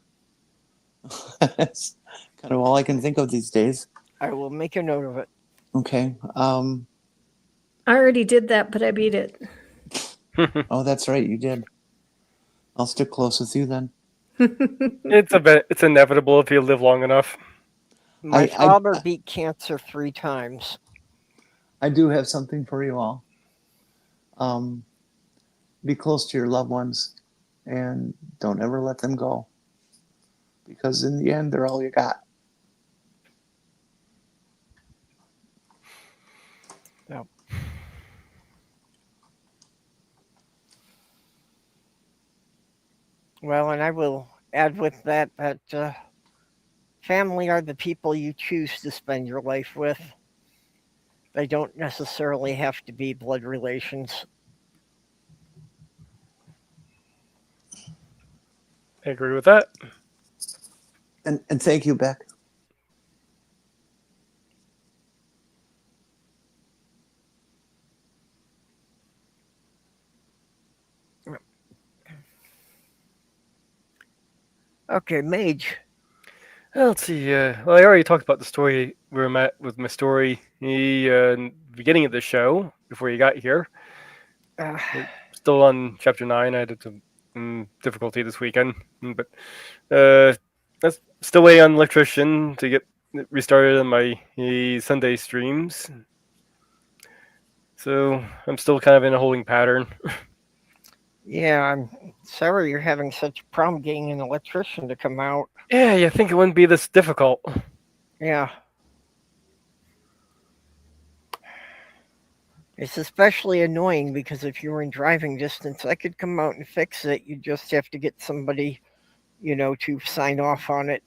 That's kind of all I can think of these days. I will make a note of it. Okay. I already did that, but I beat it. Oh, that's right. You did. I'll stick close with you then. It's inevitable if you live long enough. My father beat cancer 3 times. I do have something for you all. Be close to your loved ones and don't ever let them go. Because in the end, they're all you got. Yep. Well, and I will add with that family are the people you choose to spend your life with. They don't necessarily have to be blood relations. I agree with that. And thank you, Beck. Okay, Mage. Well, let's see. Well, I already talked about the story where I'm at with my story in the beginning of the show before you got here. Still on chapter 9. I had some difficulty this weekend, but that's still waiting on electrician to get restarted on my Sunday streams. So I'm still kind of in a holding pattern. Yeah, I'm sorry you're having such a problem getting an electrician to come out. Yeah, you think it wouldn't be this difficult. Yeah. It's especially annoying because if you were in driving distance, I could come out and fix it. You just have to get somebody, to sign off on it.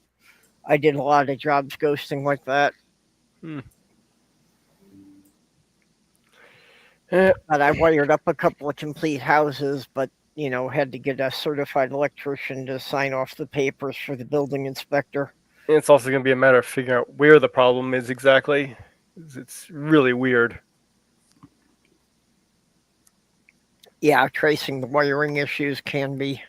I did a lot of jobs ghosting like that. But I wired up a couple of complete houses, but, had to get a certified electrician to sign off the papers for the building inspector. And it's also going to be a matter of figuring out where the problem is exactly. It's really weird. yeah, tracing the wiring issues can be.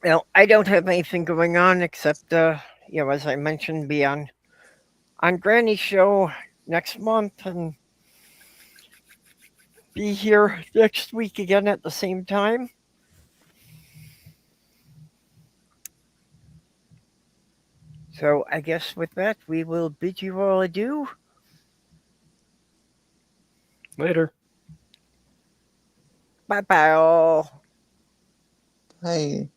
Well, I don't have anything going on except, as I mentioned, be on Granny's show next month and be here next week again at the same time. So I guess with that, we will bid you all adieu. Later. Bye bye all. Hey.